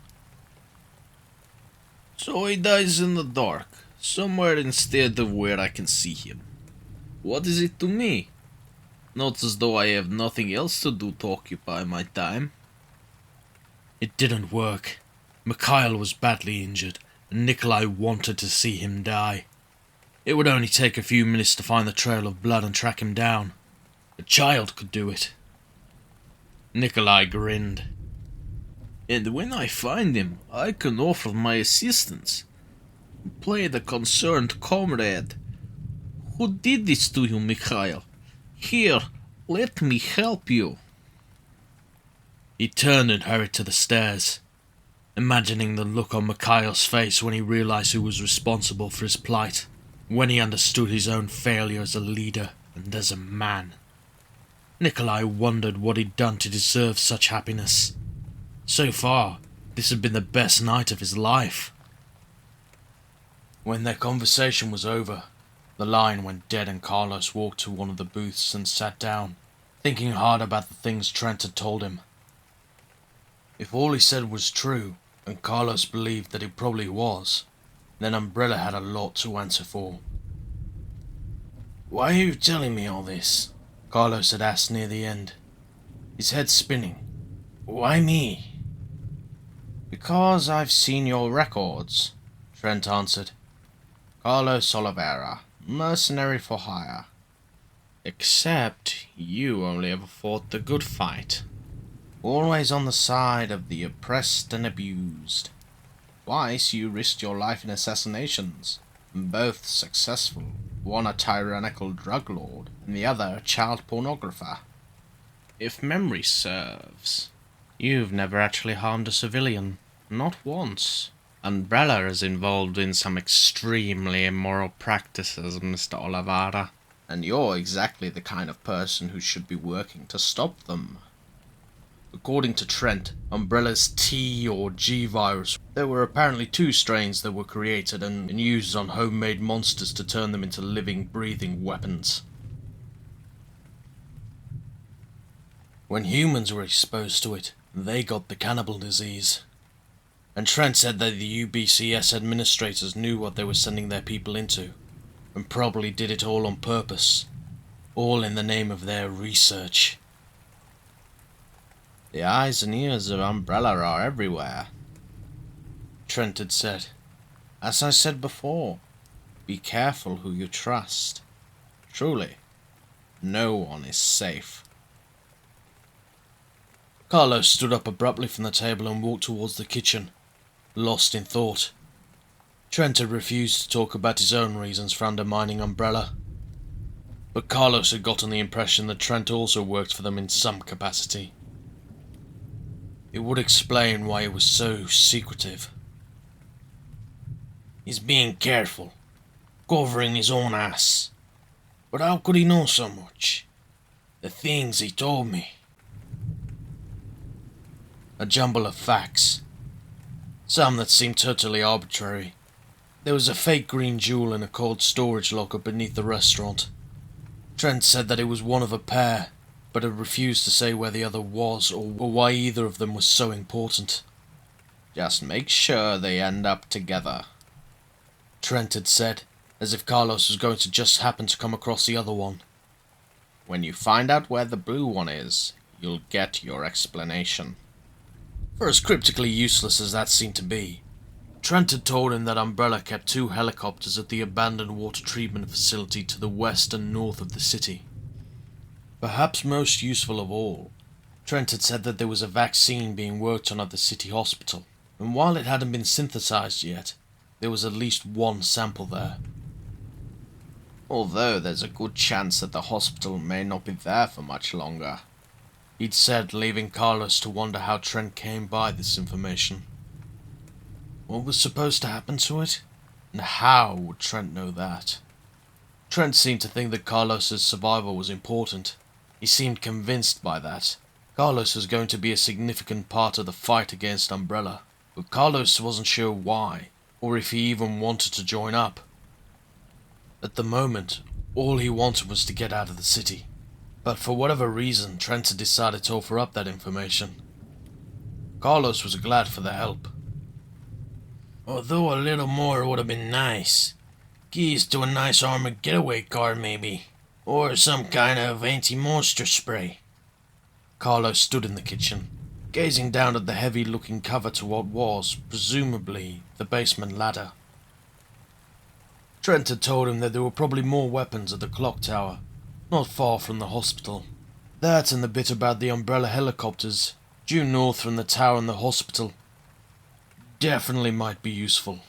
So he dies in the dark, somewhere instead of where I can see him. What is it to me? Not as though I have nothing else to do to occupy my time. It didn't work. Mikhail was badly injured, and Nikolai wanted to see him die. It would only take a few minutes to find the trail of blood and track him down. A child could do it. Nikolai grinned. And when I find him, I can offer my assistance. Play the concerned comrade. Who did this to you, Mikhail? Here, let me help you. He turned and hurried to the stairs, imagining the look on Mikhail's face when he realized who was responsible for his plight, when he understood his own failure as a leader and as a man. Nikolai wondered what he'd done to deserve such happiness. So far, this had been the best night of his life. When their conversation was over, the line went dead and Carlos walked to one of the booths and sat down, thinking hard about the things Trent had told him. If all he said was true, and Carlos believed that it probably was, then Umbrella had a lot to answer for. "Why are you telling me all this?" Carlos had asked near the end, his head spinning. "Why me?" "Because I've seen your records," Trent answered. "Carlos Oliveira, mercenary for hire. Except you only ever fought the good fight. Always on the side of the oppressed and abused. Twice you risked your life in assassinations, both successful. One a tyrannical drug lord, and the other a child pornographer. If memory serves, you've never actually harmed a civilian. Not once. Umbrella is involved in some extremely immoral practices, Mr. Oliveira. And you're exactly the kind of person who should be working to stop them." According to Trent, Umbrella's T or G virus, there were apparently 2 strains that were created and used on homemade monsters to turn them into living, breathing weapons. When humans were exposed to it, they got the cannibal disease. And Trent said that the UBCS administrators knew what they were sending their people into, and probably did it all on purpose. all in the name of their research. The eyes and ears of Umbrella are everywhere, Trent had said. as I said before. Be careful who you trust. Truly, no one is safe. Carlos stood up abruptly from the table and walked towards the kitchen, lost in thought. Trent had refused to talk about his own reasons for undermining Umbrella, but Carlos had gotten the impression that Trent also worked for them in some capacity. It would explain why he was so secretive. He's being careful, covering his own ass. But how could he know so much? The things he told me. A jumble of facts, some that seemed totally arbitrary. There was a fake green jewel in a cold storage locker beneath the restaurant. Trent said that it was one of a pair, but had refused to say where the other was or why either of them was so important. Just make sure they end up together, Trent had said, as if Carlos was going to just happen to come across the other one. When you find out where the blue one is, you'll get your explanation. For as cryptically useless as that seemed to be, Trent had told him that Umbrella kept 2 helicopters at the abandoned water treatment facility to the west and north of the city. Perhaps most useful of all, Trent had said that there was a vaccine being worked on at the city hospital, and while it hadn't been synthesized yet, there was at least one sample there. Although there's a good chance that the hospital may not be there for much longer, he'd said, leaving Carlos to wonder how Trent came by this information. What was supposed to happen to it? And how would Trent know that? Trent seemed to think that Carlos's survival was important. He seemed convinced by that. Carlos was going to be a significant part of the fight against Umbrella, but Carlos wasn't sure why, or if he even wanted to join up. At the moment, all he wanted was to get out of the city. But for whatever reason, Trent had decided to offer up that information. Carlos was glad for the help. Although a little more would have been nice. Keys to a nice armored getaway car, maybe. Or some kind of anti-monster spray. Carlos stood in the kitchen, gazing down at the heavy-looking cover to what was, presumably, the basement ladder. Trent had told him that there were probably more weapons at the clock tower, not far from the hospital. That and the bit about the Umbrella helicopters, due north from the tower and the hospital, definitely might be useful.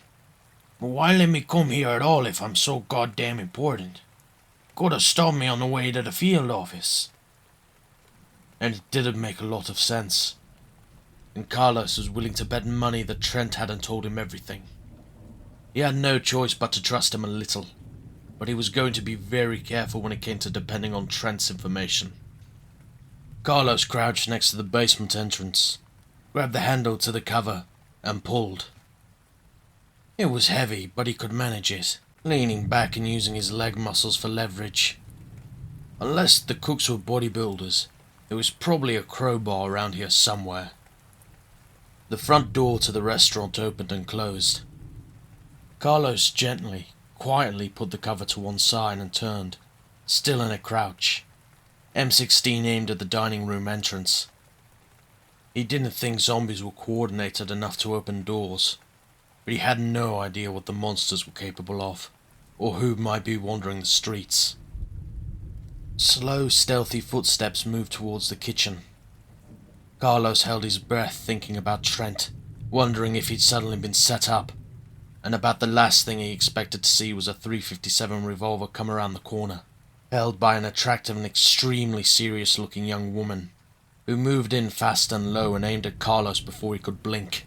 But why let me come here at all if I'm so goddamn important? Could have stopped me on the way to the field office. And it didn't make a lot of sense. And Carlos was willing to bet money that Trent hadn't told him everything. He had no choice but to trust him a little, but he was going to be very careful when it came to depending on Trent's information. Carlos crouched next to the basement entrance, grabbed the handle to the cover, and pulled. It was heavy, but he could manage it, leaning back and using his leg muscles for leverage. Unless the cooks were bodybuilders, there was probably a crowbar around here somewhere. The front door to the restaurant opened and closed. Carlos gently, quietly put the cover to one side and turned, still in a crouch, M16 aimed at the dining room entrance. He didn't think zombies were coordinated enough to open doors, but he had no idea what the monsters were capable of, or who might be wandering the streets. Slow, stealthy footsteps moved towards the kitchen. Carlos held his breath, thinking about Trent, wondering if he'd suddenly been set up, and about the last thing he expected to see was a .357 revolver come around the corner, held by an attractive and extremely serious-looking young woman, who moved in fast and low and aimed at Carlos before he could blink.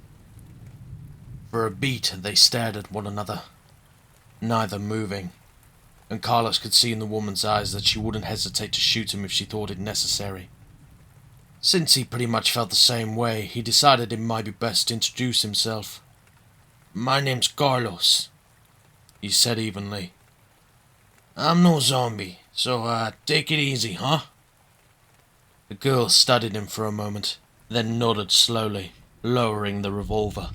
For a beat, they stared at one another, neither moving, and Carlos could see in the woman's eyes that she wouldn't hesitate to shoot him if she thought it necessary. Since he pretty much felt the same way, he decided it might be best to introduce himself. My name's Carlos, he said evenly. I'm no zombie, so take it easy, huh? The girl studied him for a moment, then nodded slowly, lowering the revolver.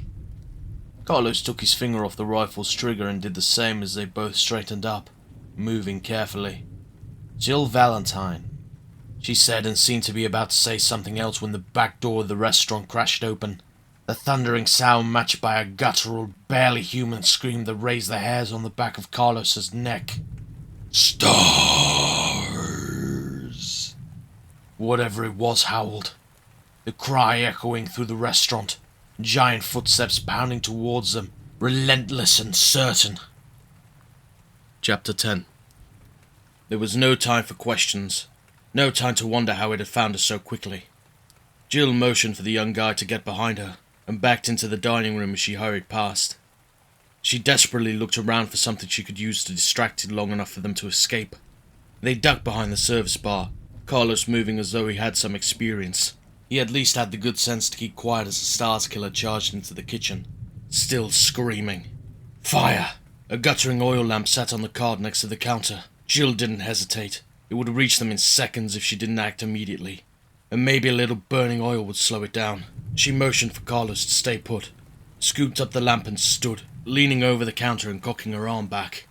Carlos took his finger off the rifle's trigger and did the same as they both straightened up, moving carefully. Jill Valentine, she said, and seemed to be about to say something else when the back door of the restaurant crashed open. The thundering sound matched by a guttural, barely human scream that raised the hairs on the back of Carlos's neck. Stars! Whatever it was howled, the cry echoing through the restaurant, giant footsteps pounding towards them, relentless and certain. Chapter 10. There was no time for questions, no time to wonder how it had found her so quickly. Jill motioned for the young guy to get behind her, and backed into the dining room as she hurried past. She desperately looked around for something she could use to distract it long enough for them to escape. They ducked behind the service bar, Carlos moving as though he had some experience. He at least had the good sense to keep quiet as the Stars Killer charged into the kitchen, still screaming. Fire! A guttering oil lamp sat on the cart next to the counter. Jill didn't hesitate. It would reach them in seconds if she didn't act immediately, and maybe a little burning oil would slow it down. She motioned for Carlos to stay put, scooped up the lamp and stood, leaning over the counter and cocking her arm back.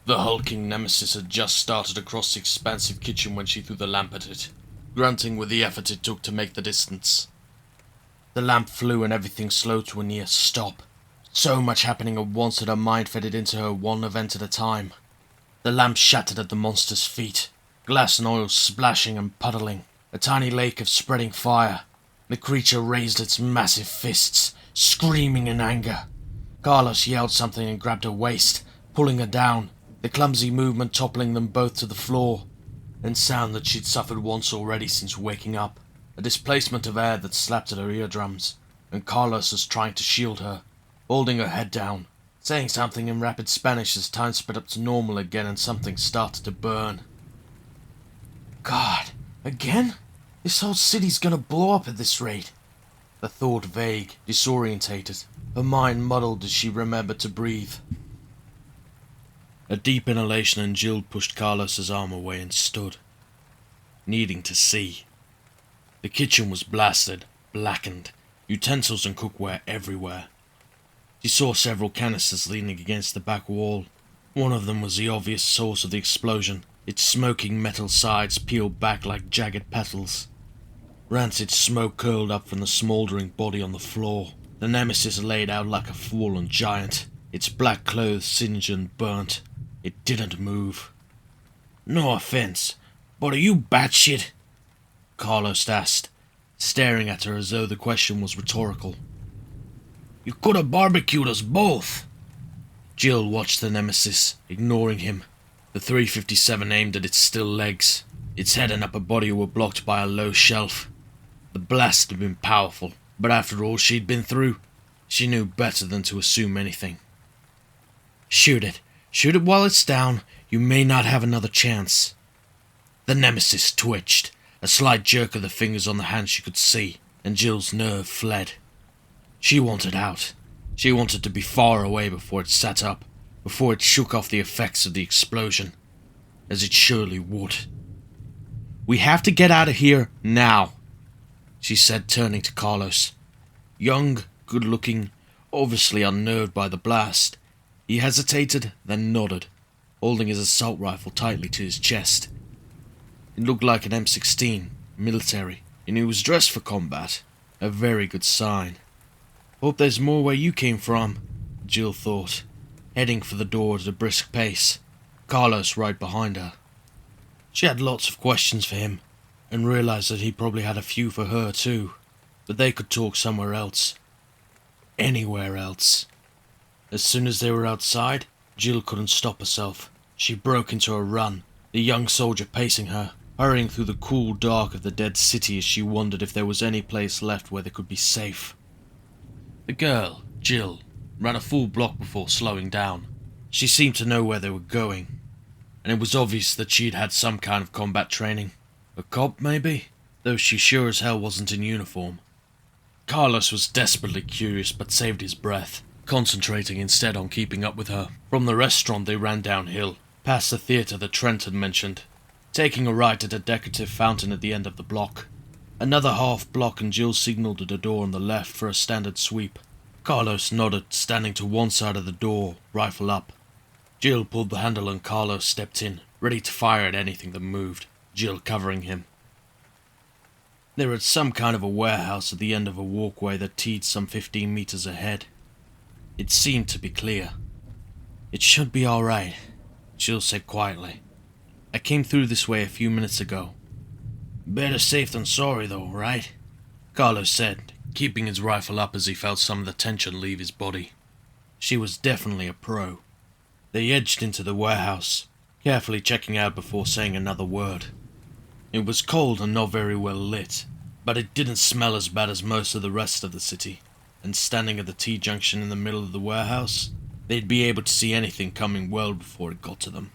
The hulking Nemesis had just started across the expansive kitchen when she threw the lamp at it, grunting with the effort it took to make the distance. The lamp flew and everything slowed to a near stop. So much happening at once that her mind fed into her one event at a time. The lamp shattered at the monster's feet, glass and oil splashing and puddling, a tiny lake of spreading fire. The creature raised its massive fists, screaming in anger. Carlos yelled something and grabbed her waist, pulling her down, the clumsy movement toppling them both to the floor, and sound that she'd suffered once already since waking up, a displacement of air that slapped at her eardrums, and Carlos was trying to shield her, holding her head down, saying something in rapid Spanish as time sped up to normal again and something started to burn. God, again? This whole city's gonna blow up at this rate. The thought vague, disorientated, her mind muddled as she remembered to breathe. A deep inhalation and Jill pushed Carlos's arm away and stood, needing to see. The kitchen was blasted, blackened, utensils and cookware everywhere. She saw several canisters leaning against the back wall. One of them was the obvious source of the explosion, its smoking metal sides peeled back like jagged petals. Rancid smoke curled up from the smouldering body on the floor. The Nemesis laid out like a fallen giant, its black clothes singed and burnt. It didn't move. "No offense, but are you batshit?" Carlos asked, staring at her as though the question was rhetorical. "You could have barbecued us both." Jill watched the Nemesis, ignoring him. The 357 aimed at its still legs. Its head and upper body were blocked by a low shelf. The blast had been powerful, but after all she'd been through, she knew better than to assume anything. "Shoot it. Shoot it while it's down. You may not have another chance." The Nemesis twitched, a slight jerk of the fingers on the hand she could see, and Jill's nerve fled. She wanted out. She wanted to be far away before it sat up, before it shook off the effects of the explosion, as it surely would. "We have to get out of here now," she said, turning to Carlos. Young, good-looking, obviously unnerved by the blast. He hesitated, then nodded, holding his assault rifle tightly to his chest. It looked like an M16, military, and he was dressed for combat, a very good sign. "Hope there's more where you came from," Jill thought, heading for the door at a brisk pace, Carlos right behind her. She had lots of questions for him, and realized that he probably had a few for her too, but they could talk somewhere else. Anywhere else. As soon as they were outside, Jill couldn't stop herself. She broke into a run, the young soldier pacing her, hurrying through the cool dark of the dead city as she wondered if there was any place left where they could be safe. The girl, Jill, ran a full block before slowing down. She seemed to know where they were going, and it was obvious that she'd had some kind of combat training. A cop, maybe? Though she sure as hell wasn't in uniform. Carlos was desperately curious but saved his breath, concentrating instead on keeping up with her. From the restaurant they ran downhill, past the theatre that Trent had mentioned, taking a right at a decorative fountain at the end of the block. Another half block and Jill signalled at a door on the left for a standard sweep. Carlos nodded, standing to one side of the door, rifle up. Jill pulled the handle and Carlos stepped in, ready to fire at anything that moved, Jill covering him. They were at some kind of a warehouse at the end of a walkway that teed some 15 meters ahead. It seemed to be clear. "It should be alright," Jill said quietly. "I came through this way a few minutes ago." Better safe than sorry, though, right? Carlos said, keeping his rifle up as he felt some of the tension leave his body. She was definitely a pro. They edged into the warehouse, carefully checking out before saying another word. It was cold and not very well lit, but it didn't smell as bad as most of the rest of the city, and standing at the T-junction in the middle of the warehouse, they'd be able to see anything coming well before it got to them.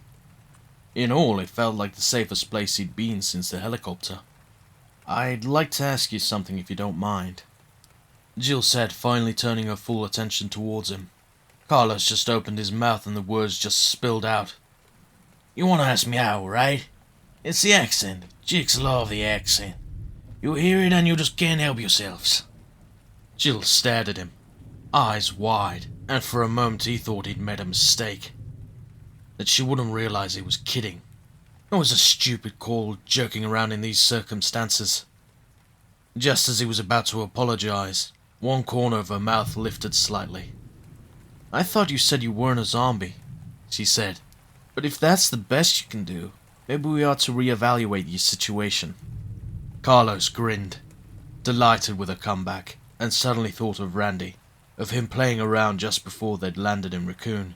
In all, it felt like the safest place he'd been since the helicopter. "I'd like to ask you something if you don't mind," Jill said, finally turning her full attention towards him. Carlos just opened his mouth and the words just spilled out. You want to ask me how, right? It's the accent. Chicks love the accent. You hear it and you just can't help yourselves." Jill stared at him, eyes wide, and for a moment he thought he'd made a mistake. That she wouldn't realize he was kidding. It was a stupid call, joking around in these circumstances. Just as he was about to apologize, one corner of her mouth lifted slightly. "I thought you said you weren't a zombie," she said. "But if that's the best you can do, maybe we ought to reevaluate your situation." Carlos grinned, delighted with her comeback, and suddenly thought of Randy, of him playing around just before they'd landed in Raccoon.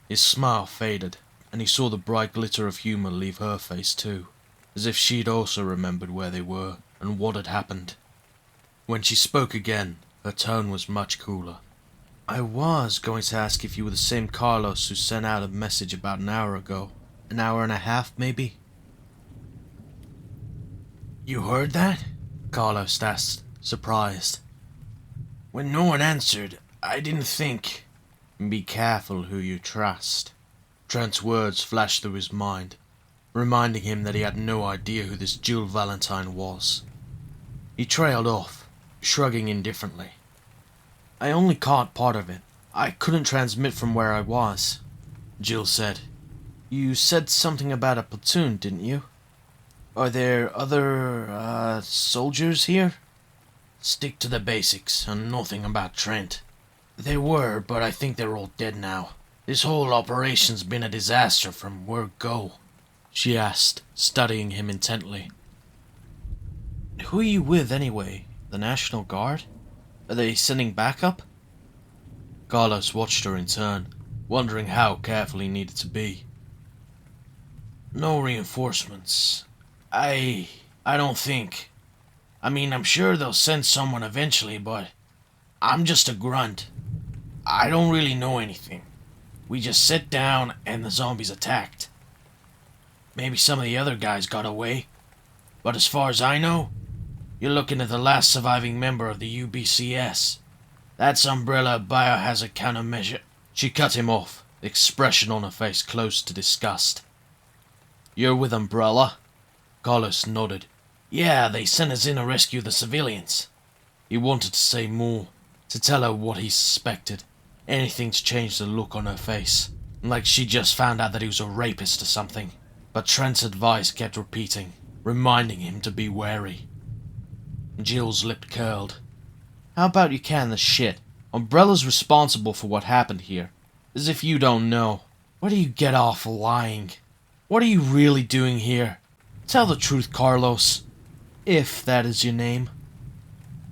His smile faded, and he saw the bright glitter of humor leave her face too, as if she'd also remembered where they were and what had happened. When she spoke again, her tone was much cooler. "I was going to ask if you were the same Carlos who sent out a message about an hour ago. An hour and a half, maybe?" You heard that? Carlos asked, surprised. When no one answered, I didn't think. "Be careful who you trust." Trent's words flashed through his mind, reminding him that he had no idea who this Jill Valentine was. He trailed off, shrugging indifferently. "I only caught part of it. I couldn't transmit from where I was," Jill said. "You said something about a platoon, didn't you? Are there other, soldiers here?" Stick to the basics and nothing about Trent. There were, but I think they're all dead now. This whole operation's been a disaster from word go," she asked, studying him intently. "Who are you with, anyway? The National Guard? Are they sending backup?" Carlos watched her in turn, wondering how careful he needed to be. No reinforcements. I don't think. I mean, I'm sure they'll send someone eventually, but I'm just a grunt. I don't really know anything. We just sat down and the zombies attacked. Maybe some of the other guys got away, but as far as I know, you're looking at the last surviving member of the UBCS. That's Umbrella Biohazard Countermeasure. She cut him off, the expression on her face close to disgust. "You're with Umbrella?" Carlos nodded. Yeah, they sent us in to rescue the civilians. He wanted to say more, to tell her what he suspected, anything to change the look on her face, like she just found out that he was a rapist or something. But Trent's advice kept repeating, reminding him to be wary. Jill's lip curled. "How about you can the shit? Umbrella's responsible for what happened here. As if you don't know. Where do you get off lying? What are you really doing here? Tell the truth, Carlos. If that is your name."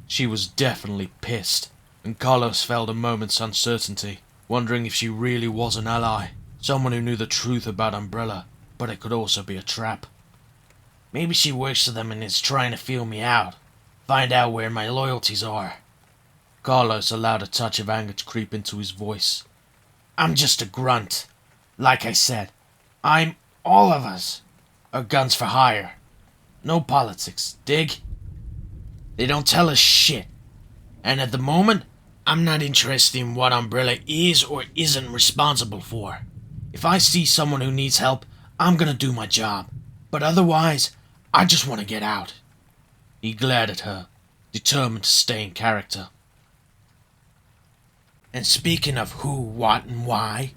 She was definitely pissed, and Carlos felt a moment's uncertainty, wondering if she really was an ally, someone who knew the truth about Umbrella, but it could also be a trap. Maybe she works for them and is trying to feel me out, find out where my loyalties are. Carlos allowed a touch of anger to creep into his voice. I'm just a grunt. Like I said, I'm all of us are guns for hire. No politics, dig? They don't tell us shit. And at the moment, I'm not interested in what Umbrella is or isn't responsible for. If I see someone who needs help, I'm gonna do my job. But otherwise, I just want to get out. He glared at her, determined to stay in character. And speaking of who, what, and why,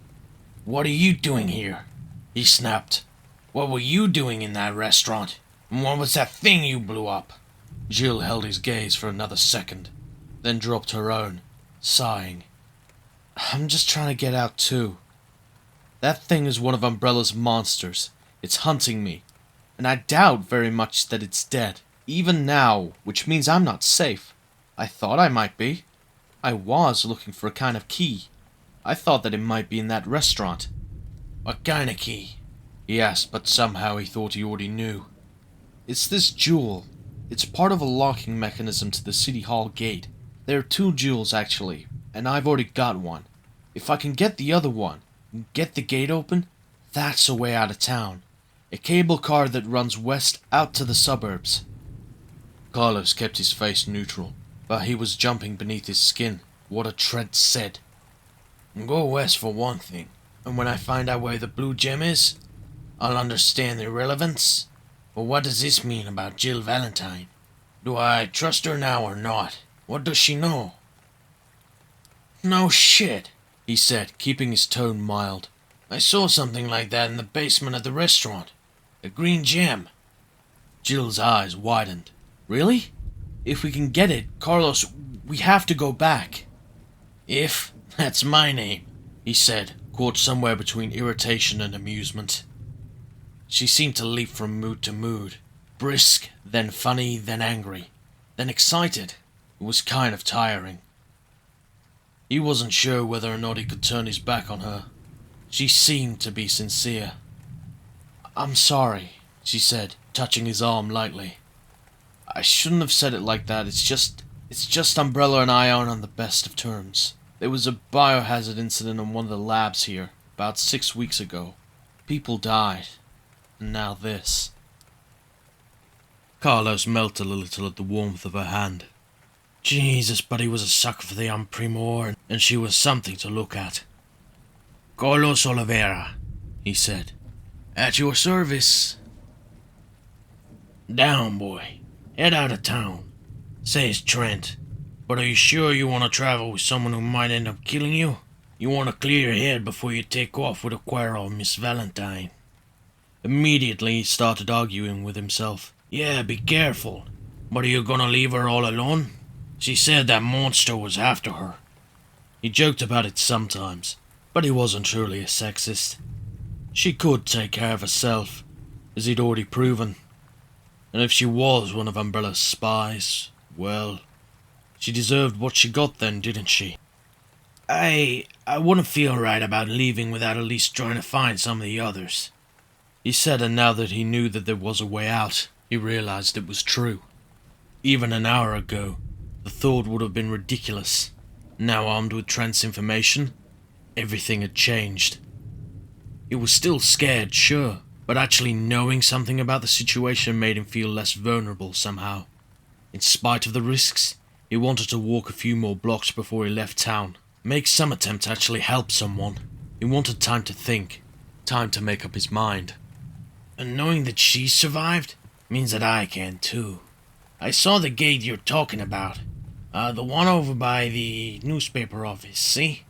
what are you doing here? He snapped. What were you doing in that restaurant? And what was that thing you blew up? Jill held his gaze for another second, then dropped her own, sighing. I'm just trying to get out too. That thing is one of Umbrella's monsters. It's hunting me, and I doubt very much that it's dead, even now, which means I'm not safe. I thought I might be. I was looking for a kind of key. I thought that it might be in that restaurant. What kind of key? He asked, but somehow he thought he already knew. It's this jewel. It's part of a locking mechanism to the City Hall gate. There are 2 jewels, actually, and I've already got one. If I can get the other one, and get the gate open, that's a way out of town. A cable car that runs west out to the suburbs. Carlos kept his face neutral, but he was jumping beneath his skin. What a Trent said. Go west for one thing, and when I find out where the blue gem is, I'll understand the relevance. But what does this mean about Jill Valentine? Do I trust her now or not? What does she know? No shit, he said, keeping his tone mild. I saw something like that in the basement of the restaurant. A green gem. Jill's eyes widened. Really? If we can get it, Carlos, we have to go back. If? That's my name, he said, caught somewhere between irritation and amusement. She seemed to leap from mood to mood. Brisk, then funny, then angry, then excited. It was kind of tiring. He wasn't sure whether or not he could turn his back on her. She seemed to be sincere. I'm sorry, she said, touching his arm lightly. I shouldn't have said it like that. It's just Umbrella and I aren't on the best of terms. There was a biohazard incident in one of the labs here, about 6 weeks ago. People died. And now this. Carlos melted a little at the warmth of her hand. Jesus, but he was a sucker for the Umprimor, and she was something to look at. Carlos Oliveira, he said. At your service. Down, boy. Head out of town. Says Trent. But are you sure you want to travel with someone who might end up killing you? You want to clear your head before you take off with a quarrel, Miss Valentine. Immediately he started arguing with himself. Yeah, be careful. But are you gonna leave her all alone? She said that monster was after her. He joked about it sometimes, but he wasn't truly a sexist. She could take care of herself, as he'd already proven. And if she was one of Umbrella's spies, well, she deserved what she got then, didn't she? I wouldn't feel right about leaving without at least trying to find some of the others. He said, and now that he knew that there was a way out, he realized it was true. Even an hour ago, the thought would have been ridiculous. Now armed with Trent's information, everything had changed. He was still scared, sure, but actually knowing something about the situation made him feel less vulnerable somehow. In spite of the risks, he wanted to walk a few more blocks before he left town. Make some attempt to actually help someone. He wanted time to think, time to make up his mind. And knowing that she survived means that I can too. I saw the gate you're talking about. The one over by the newspaper office, see?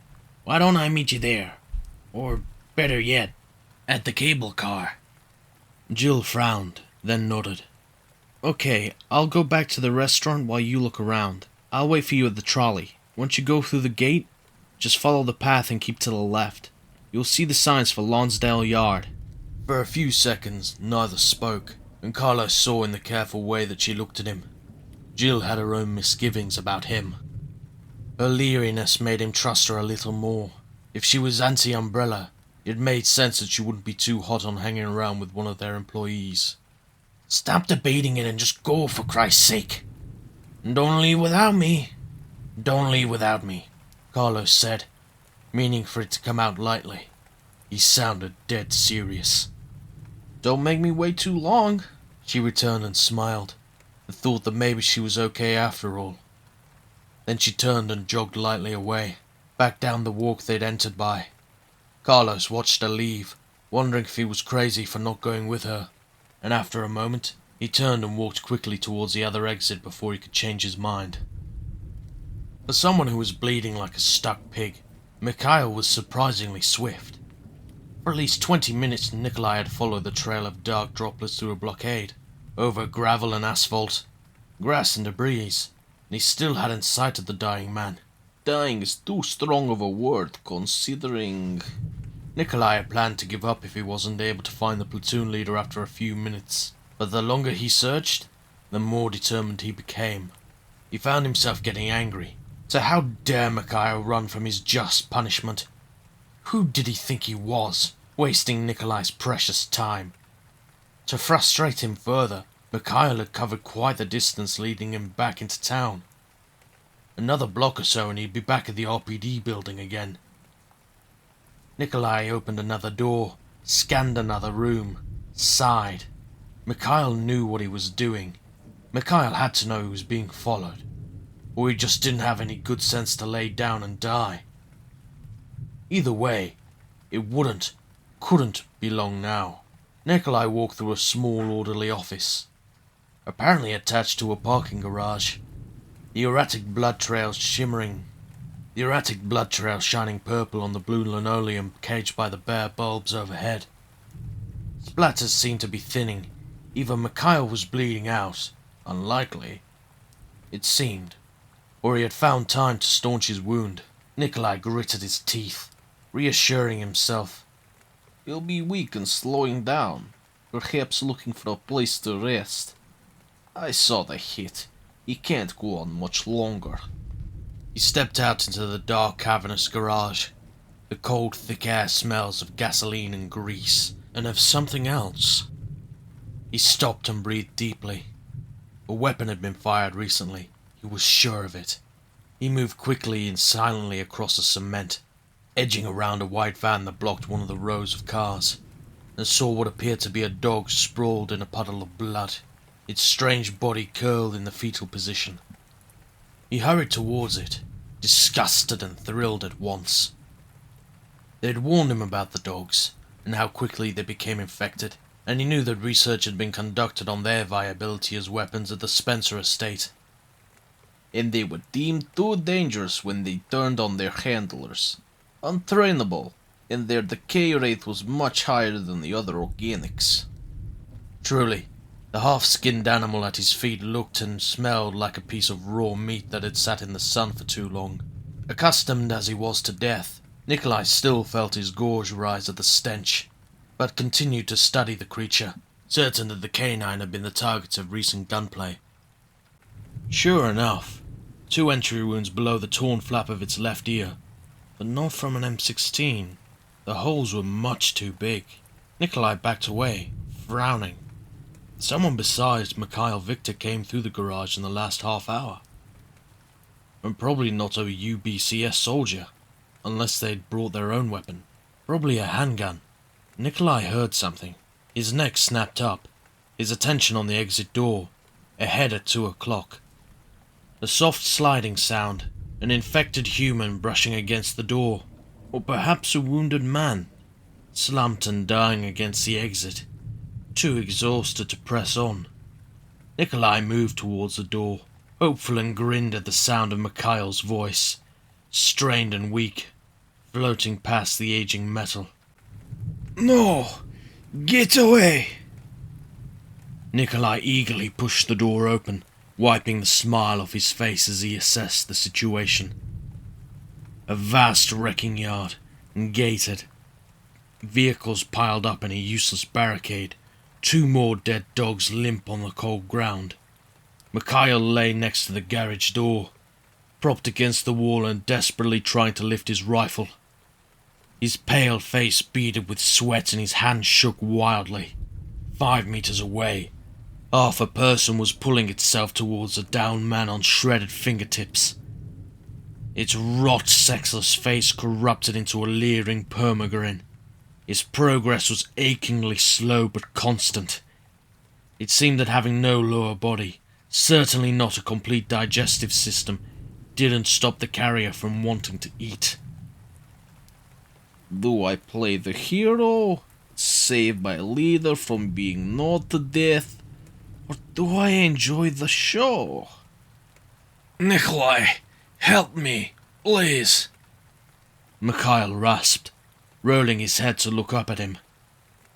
Why don't I meet you there? Or, better yet, at the cable car. Jill frowned, then nodded. Okay, I'll go back to the restaurant while you look around. I'll wait for you at the trolley. Once you go through the gate, just follow the path and keep to the left. You'll see the signs for Lonsdale Yard. For a few seconds, neither spoke, and Carlos saw in the careful way that she looked at him. Jill had her own misgivings about him. Her leeriness made him trust her a little more. If she was anti-Umbrella, it made sense that she wouldn't be too hot on hanging around with one of their employees. Stop debating it and just go, for Christ's sake. And don't leave without me. Don't leave without me, Carlos said, meaning for it to come out lightly. He sounded dead serious. Don't make me wait too long, she returned and smiled, the thought that maybe she was okay after all. Then she turned and jogged lightly away, back down the walk they'd entered by. Carlos watched her leave, wondering if he was crazy for not going with her, and after a moment, he turned and walked quickly towards the other exit before he could change his mind. For someone who was bleeding like a stuck pig, Mikhail was surprisingly swift. For at least 20 minutes, Nikolai had followed the trail of dark droplets through a blockade, over gravel and asphalt, grass and debris, and he still hadn't sighted the dying man. Dying is too strong of a word, considering... Nikolai had planned to give up if he wasn't able to find the platoon leader after a few minutes, but the longer he searched, the more determined he became. He found himself getting angry. So how dare Mikhail run from his just punishment? Who did he think he was, wasting Nikolai's precious time? To frustrate him further, Mikhail had covered quite the distance leading him back into town. Another block or so and he'd be back at the RPD building again. Nikolai opened another door, scanned another room, sighed. Mikhail knew what he was doing. Mikhail had to know he was being followed, or he just didn't have any good sense to lay down and die. Either way, it couldn't be long now. Nikolai walked through a small orderly office, apparently attached to a parking garage. The erratic blood trail shining purple on the blue linoleum caged by the bare bulbs overhead. Splatters seemed to be thinning. Either Mikhail was bleeding out, unlikely, it seemed, or he had found time to staunch his wound. Nikolai gritted his teeth, reassuring himself. He'll be weak and slowing down, perhaps looking for a place to rest. I saw the hit. He can't go on much longer. He stepped out into the dark, cavernous garage. The cold, thick air smells of gasoline and grease, and of something else. He stopped and breathed deeply. A weapon had been fired recently. He was sure of it. He moved quickly and silently across the cement, edging around a white van that blocked one of the rows of cars, and saw what appeared to be a dog sprawled in a puddle of blood, its strange body curled in the fetal position. He hurried towards it, disgusted and thrilled at once. They had warned him about the dogs, and how quickly they became infected, and he knew that research had been conducted on their viability as weapons at the Spencer estate. And they were deemed too dangerous when they turned on their handlers. Untrainable, and their decay rate was much higher than the other organics. Truly, the half-skinned animal at his feet looked and smelled like a piece of raw meat that had sat in the sun for too long. Accustomed as he was to death, Nikolai still felt his gorge rise at the stench, but continued to study the creature, certain that the canine had been the target of recent gunplay. Sure enough, 2 entry wounds below the torn flap of its left ear, but not from an M16. The holes were much too big. Nikolai backed away, frowning. Someone besides Mikhail Victor came through the garage in the last half hour. And probably not a UBCS soldier, unless they'd brought their own weapon. Probably a handgun. Nikolai heard something. His neck snapped up, his attention on the exit door, ahead at 2 o'clock. A soft sliding sound, an infected human brushing against the door, or perhaps a wounded man, slumped and dying against the exit, too exhausted to press on. Nikolai moved towards the door, hopeful, and grinned at the sound of Mikhail's voice, strained and weak, floating past the aging metal. No! Get away! Nikolai eagerly pushed the door open, wiping the smile off his face as he assessed the situation. A vast wrecking yard, gated. Vehicles piled up in a useless barricade. 2 more dead dogs limp on the cold ground. Mikhail lay next to the garage door, propped against the wall and desperately trying to lift his rifle. His pale face beaded with sweat and his hand shook wildly. 5 meters away, half a person was pulling itself towards a downed man on shredded fingertips. Its rot, sexless face corrupted into a leering permagrin. Its progress was achingly slow but constant. It seemed that having no lower body, certainly not a complete digestive system, didn't stop the carrier from wanting to eat. Do I play the hero, save my leader from being gnawed to death, or do I enjoy the show? Nikolai, help me, please. Mikhail rasped. rolling his head to look up at him.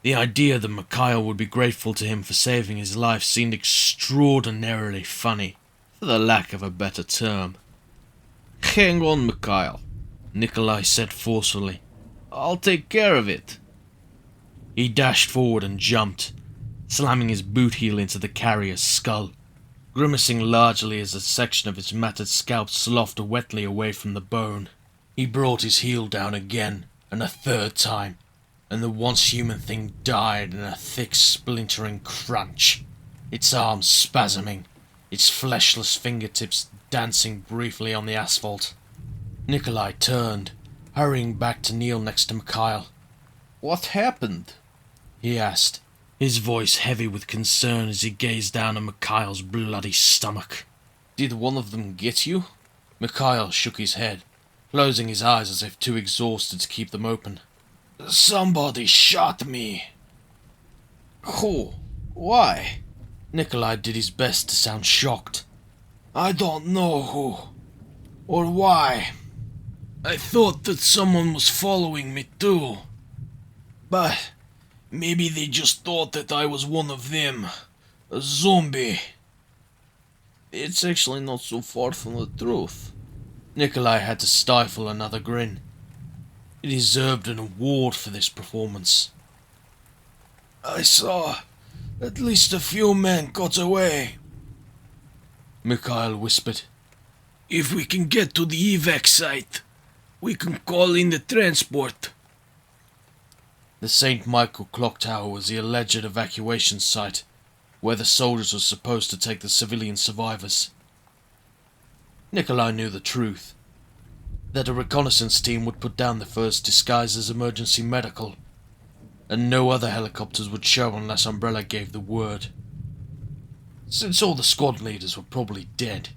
The idea that Mikhail would be grateful to him for saving his life seemed extraordinarily funny, for the lack of a better term. Hang on, Mikhail, Nikolai said forcefully. I'll take care of it. He dashed forward and jumped, slamming his boot heel into the carrier's skull, grimacing largely as a section of his matted scalp sloughed wetly away from the bone. He brought his heel down again, and a third time, and the once human thing died in a thick splintering crunch, its arms spasming, its fleshless fingertips dancing briefly on the asphalt. Nikolai turned, hurrying back to kneel next to Mikhail. What happened? He asked, his voice heavy with concern as he gazed down at Mikhail's bloody stomach. Did one of them get you? Mikhail shook his head, closing his eyes as if too exhausted to keep them open. Somebody shot me. Who? Why? Nikolai did his best to sound shocked. I don't know who, or why. I thought that someone was following me too. But maybe they just thought that I was one of them. A zombie. It's actually not so far from the truth. Nikolai had to stifle another grin. He deserved an award for this performance. I saw at least a few men got away, Mikhail whispered. If we can get to the evac site, we can call in the transport. The St. Michael clock tower was the alleged evacuation site, where the soldiers were supposed to take the civilian survivors. Nikolai knew the truth, that a reconnaissance team would put down the first disguised as emergency medical, and no other helicopters would show unless Umbrella gave the word. Since all the squad leaders were probably dead,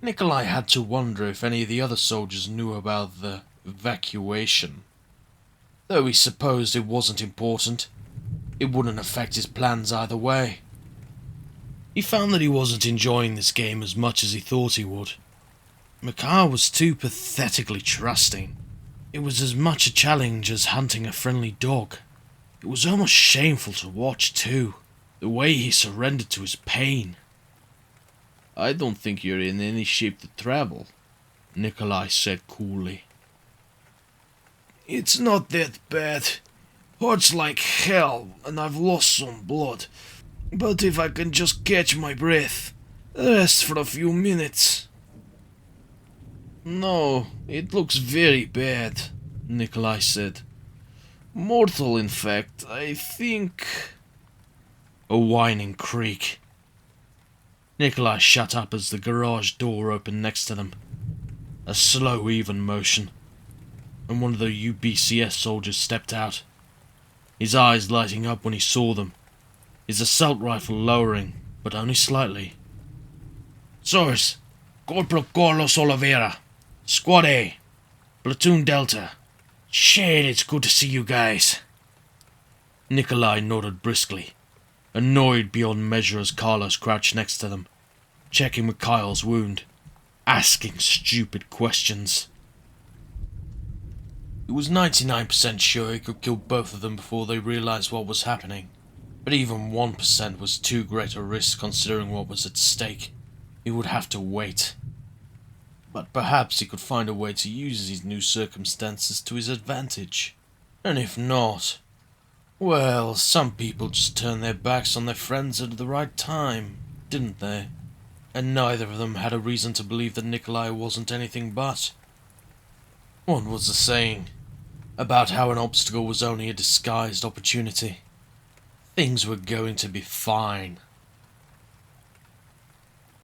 Nikolai had to wonder if any of the other soldiers knew about the evacuation. Though he supposed it wasn't important, it wouldn't affect his plans either way. He found that he wasn't enjoying this game as much as he thought he would. Mikhail was too pathetically trusting. It was as much a challenge as hunting a friendly dog. It was almost shameful to watch too, the way he surrendered to his pain. I don't think you're in any shape to travel, Nikolai said coolly. It's not that bad. Hurts like hell, and I've lost some blood. But if I can just catch my breath, rest for a few minutes. No, it looks very bad, Nikolai said. Mortal, in fact, I think. A whining creak. Nikolai shut up as the garage door opened next to them. A slow, even motion, and one of the UBCS soldiers stepped out, his eyes lighting up when he saw them, his assault rifle lowering, but only slightly. Sirs, Corporal Carlos Oliveira, Squad A, Platoon Delta. Shit, it's good to see you guys. Nikolai nodded briskly, annoyed beyond measure as Carlos crouched next to them, checking Mikhail's wound, asking stupid questions. He was 99% sure he could kill both of them before they realized what was happening, but even 1% was too great a risk considering what was at stake. He would have to wait. But perhaps he could find a way to use these new circumstances to his advantage. And if not, well, some people just turn their backs on their friends at the right time, didn't they? And neither of them had a reason to believe that Nikolai wasn't anything but. What was the saying about how an obstacle was only a disguised opportunity? Things were going to be fine.